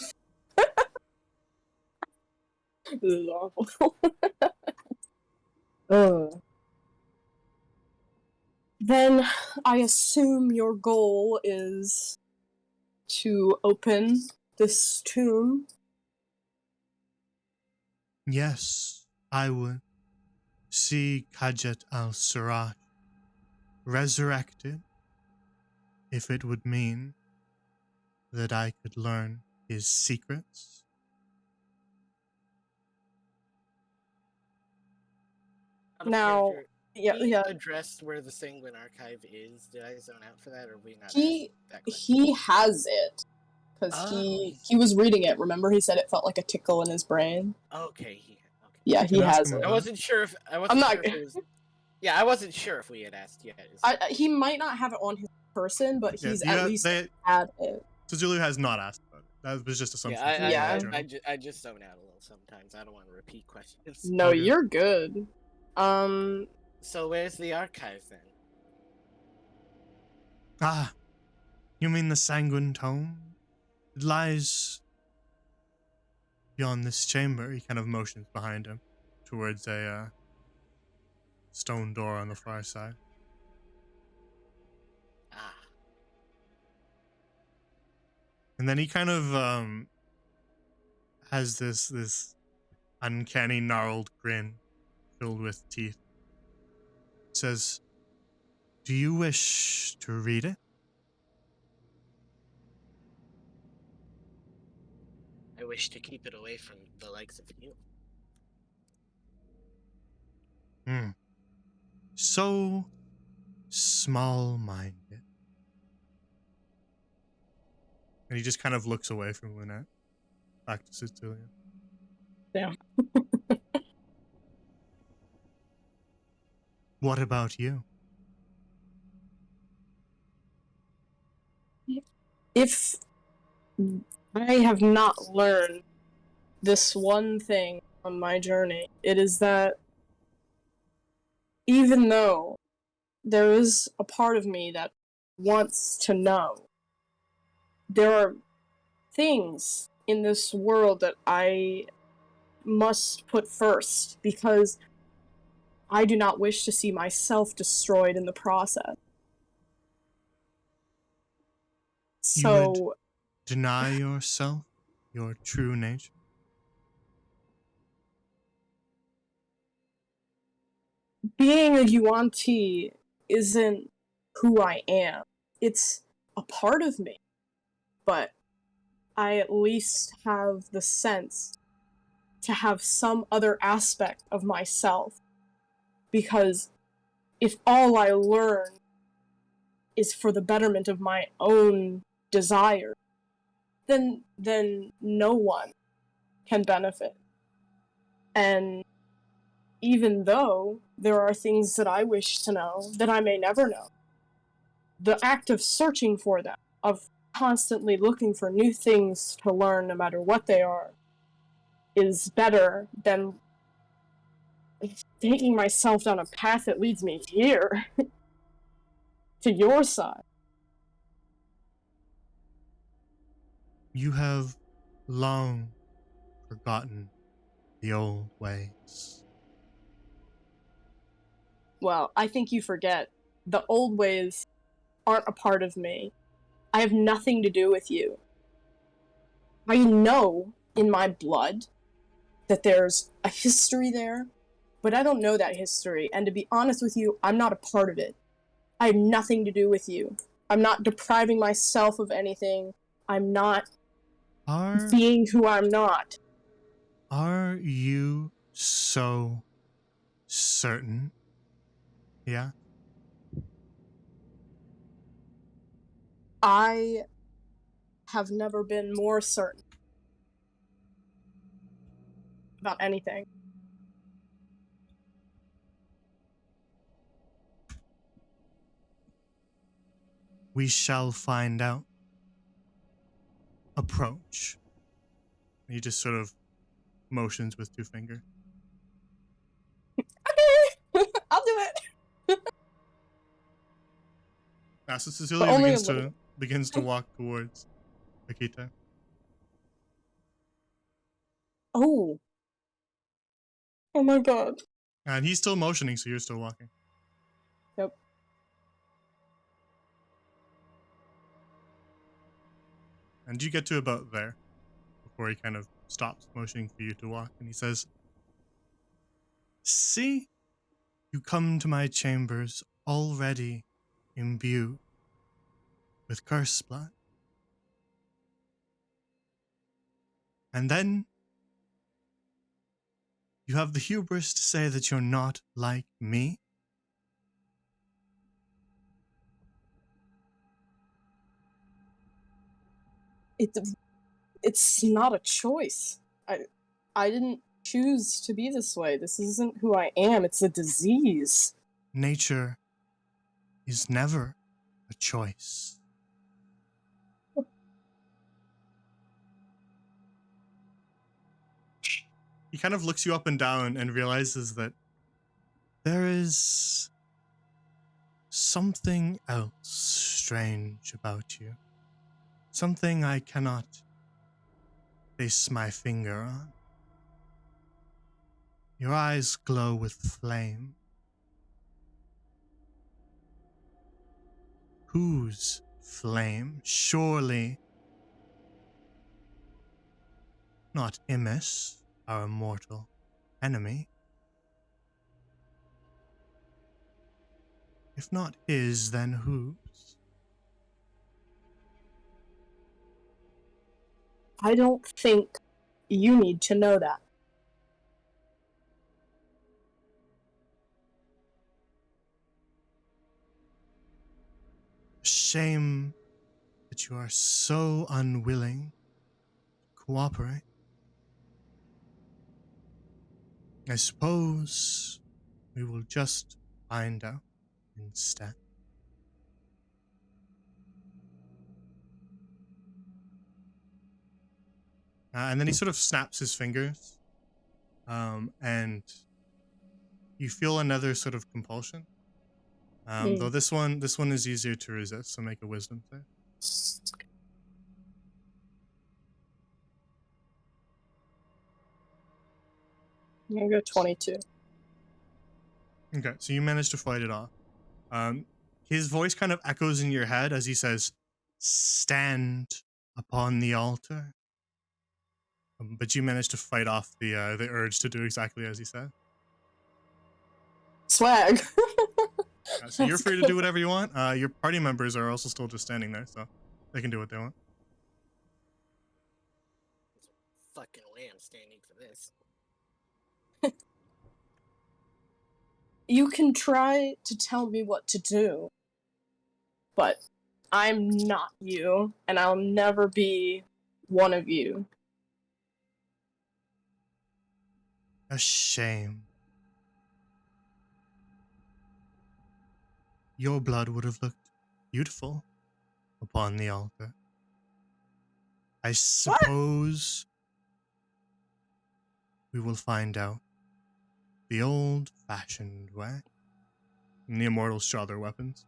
This is awful. Then I assume your goal is to open this tomb. Yes, I would see Khajet al-Siraj resurrected if it would mean that I could learn his secrets. Now, yeah, He yeah. addressed where the Sanguine Archive is. Did I zone out for that, or we not? He asked that question? he has it because he was reading it. Remember, he said it felt like a tickle in his brain. Okay. Yeah, he Can I ask has him it. about I wasn't sure if I wasn't sure if we had asked yet. He might not have it on his person, but he's at least had it. Sigil has not asked about it. That was just assumption. I just zone out a little sometimes. I don't want to repeat questions. No, Okay. you're good. So where's the archive then? Ah, you mean the Sanguine Tome? It lies beyond this chamber. He kind of motions behind him towards a stone door on the far side. Ah. And then he kind of has this uncanny gnarled grin filled with teeth. Says, "Do you wish to read it?" I wish to keep it away from the likes of you. So small-minded. And he just kind of looks away from Lynette. Back to Cecilia. Damn. What about you? If I have not learned this one thing on my journey, it is that even though there is a part of me that wants to know, there are things in this world that I must put first, because I do not wish to see myself destroyed in the process. So, Deny yourself your true nature? being a Yuan-Ti isn't who I am. It's a part of me. But I at least have the sense to have some other aspect of myself. Because if all I learn is for the betterment of my own desire, then no one can benefit. And even though there are things that I wish to know that I may never know, the act of searching for them, of constantly looking for new things to learn, no matter what they are, is better than taking myself down a path that leads me here, to your side. You have long forgotten the old ways. Well, I think you forget. The old ways aren't a part of me. I have nothing to do with you. I know in my blood that there's a history there, but I don't know that history, and to be honest with you, I'm not a part of it. I have nothing to do with you. I'm not depriving myself of anything. I'm not being who I'm not. Are you so certain? Yeah? I have never been more certain about anything. We shall find out. Approach. He just sort of motions with two fingers. Okay, I'll do it. So Cecilia begins to walk towards Akita. Oh. Oh my god. And he's still motioning, so you're still walking. Yep. And you get to about there before he kind of stops motioning for you to walk. And he says, "See, you come to my chambers already imbued with curse blood. And then you have the hubris to say that you're not like me? It's not a choice. I didn't choose to be this way. This isn't who I am. It's a disease. Nature is never a choice." He kind of looks you up and down and realizes that there is something else strange about you. Something I cannot place my finger on. Your eyes glow with flame. Whose flame? Surely not Imis, our mortal enemy. If not his, then whose? I don't think you need to know that. Shame that you are so unwilling to cooperate. I suppose we will just find out instead. And then he sort of snaps his fingers, and you feel another sort of compulsion. Though this one is easier to resist, so make a wisdom save. I'm gonna go 22. Okay, so you managed to fight it off. His voice kind of echoes in your head as he says, "Stand upon the altar." But you managed to fight off the urge to do exactly as he said. Swag. So you're free to do whatever you want. Your party members are also still just standing there, so they can do what they want. Fucking way I'm standing for this. You can try to tell me what to do, but I'm not you, and I'll never be one of you. A shame. Your blood would have looked beautiful upon the altar. I suppose we will find out the old-fashioned way. And the immortals draw their weapons.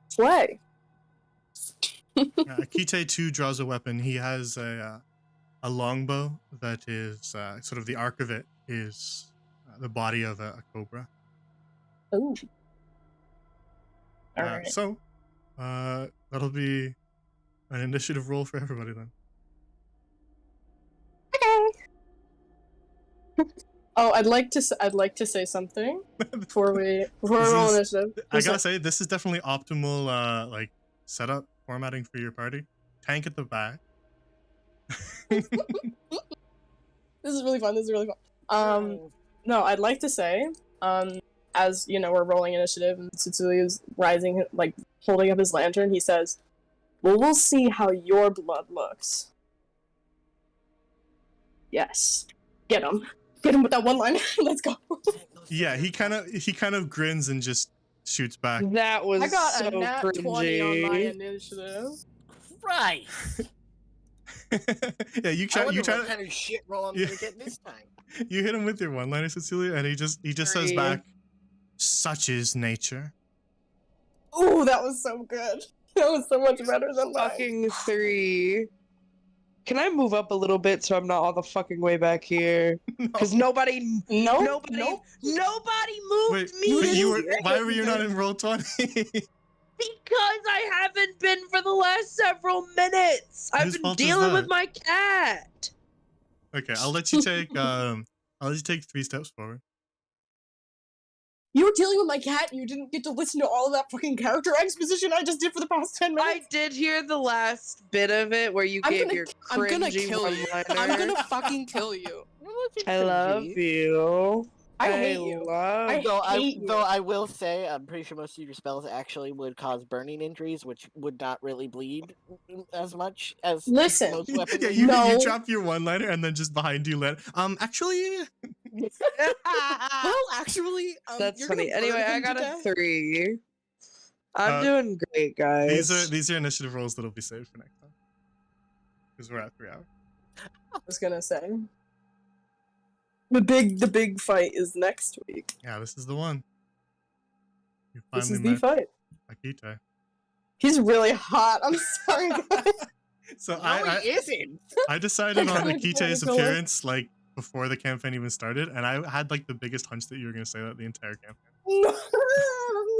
Slay. Kite too draws a weapon. He has a longbow that is sort of the arc of it is the body of a cobra. Ooh. Alright. So that'll be an initiative roll for everybody then. Oh, I'd like to say something before we roll initiative. I gotta say, this is definitely optimal like setup formatting for your party. Tank at the back. This is really fun. No, I'd like to say, as you know, we're rolling initiative and Cecilia's rising, like holding up his lantern. He says, "Well, we'll see how your blood looks." Yes, get him with that one line. Let's go. Yeah, he kind of grins and just shoots back. That was I got so a nat 20 on my cringy. initiative. Right. Yeah, you try. What kind of shit roll I'm gonna get this time? You hit him with your one-liner, Cecilia, and he just says back, "Such is nature." Ooh, that was so good. That was so much better than mine. Fucking 3. Can I move up a little bit so I'm not all the fucking way back here? Because nobody moved Wait, me. why were you not in roll 20? Because I haven't been for the last several minutes. I've Whose been fault is dealing with that? my cat. Okay, I'll let you take 3 steps forward. You were dealing with my cat and you didn't get to listen to all of that fucking character exposition I just did for the past 10 minutes? I did hear the last bit of it where you gave your I'm gonna cringy kill you. one-liner. I'm gonna fucking kill you. I love you. I hate you. Love I hate you. Though I will say, I'm pretty sure most of your spells actually would cause burning injuries, which would not really bleed as much as Listen. most weapons. Yeah, you drop your one-liner and then just behind you let actually. Well, actually, That's you're funny. gonna burn Anyway, I him to got a death. 3. I'm doing great, guys. These are initiative rolls that'll be saved for next time. Because we're at 3 hours. I was gonna say. The big fight is next week. Yeah, this is the one. You This finally is the met fight. Akita. He's really hot. I'm sorry, guys. So He isn't. I decided on kinda Akita's wanna go appearance like before the campaign even started, and I had like the biggest hunch that you were gonna say that the entire campaign.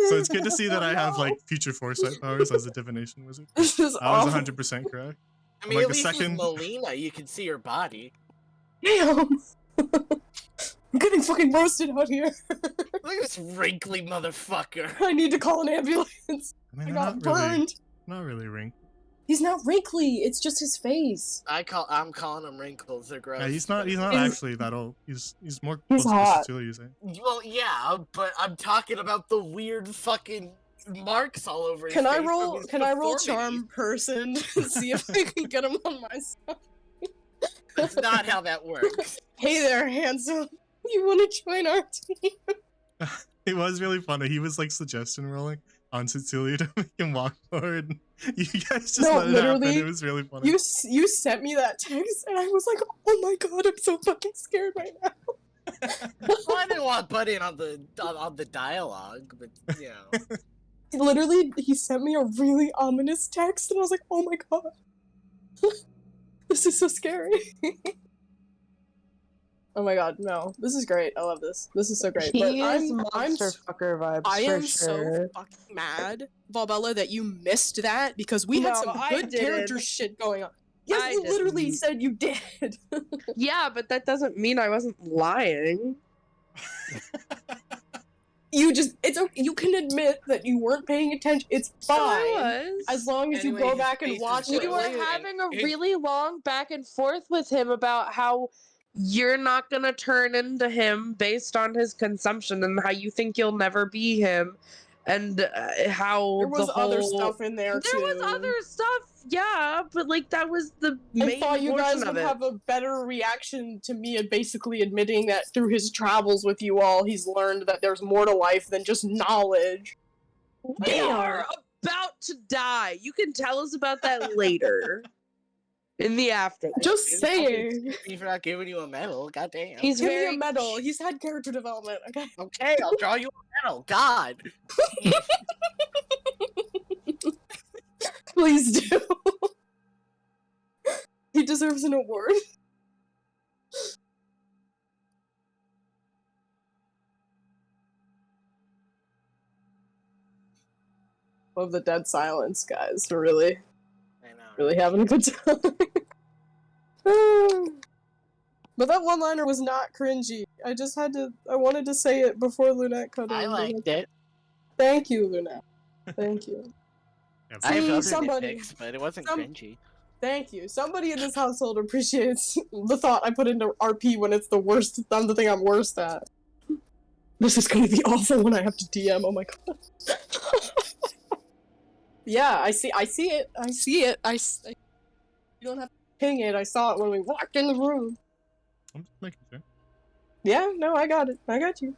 So it's good to see that I have like future foresight powers as a divination wizard. This is I was awful. 100% correct. I mean, Like at the least second- with Melina, you can see her body. Damn. I'm getting fucking roasted out here. Look at this wrinkly motherfucker. I need to call an ambulance. I mean, I they're got not burned. not really wrinkly. He's not wrinkly. It's just his face. I'm calling them wrinkles. They're gross. Yeah, he's not He's- actually that old. He's more He's close to hot. Cecilia, you say. Well, yeah, but I'm talking about the weird fucking marks all over his Can I face roll? from his Can I roll deformity. charm person to see if I can get him on my side? That's not how that works. Hey there, handsome. You want to join our team? It was really funny. He was like suggestion rolling on Cecilia to make him walk forward. You guys just No, let it happen. literally, It was really funny. You sent me that text, and I was like, oh my god, I'm so fucking scared right now. Well, I didn't want to butt in on the dialogue, but you know. Literally, he sent me a really ominous text, and I was like, oh my god. This is so scary. Oh my god, no. This is great. I love this. This is so great. He But is I'm monster fucker vibes I for am sure. so fucking mad, Valbella, that you missed that because we had No, some I good character didn't. shit going on. Yes, I you literally didn't. said you did. Yeah, but that doesn't mean I wasn't lying. You just, it's okay. You can admit that you weren't paying attention. It's fine. I was. As long as you Anyway, go his back and face watch is it. We were really- having a it- really long back and forth with him about how you're not gonna turn into him based on his consumption and how you think you'll never be him, and how There was the whole... other stuff in there, too. There was other stuff, yeah, but like that was the I main thought you portion guys of would it. have a better reaction to me and basically admitting that through his travels with you all, he's learned that there's more to life than just knowledge. We are a about to die. You can tell us about that later. In the afterlife. Just saying. He's not giving you a medal. Goddamn. He's Give very me a medal. He's had character development. Okay. Okay, I'll draw you a medal. God. Please do. He deserves an award. Love the dead silence, guys. We're really, I know. really having a good time. But that one-liner was not cringy. I just had to. I wanted to say it before Lunette cut in. I liked it. Thank you, Lunette. Thank you. Yeah, I have See, other somebody- nitpicks, but it wasn't some- cringy. Thank you. Somebody in this household appreciates the thought I put into RP when it's the worst. I'm the thing I'm worst at. This is gonna be awful when I have to DM. Oh my god. Yeah, I see it. I see it. You don't have to ping it. I saw it when we walked in the room. I'm just making sure. Yeah, no, I got it. I got you.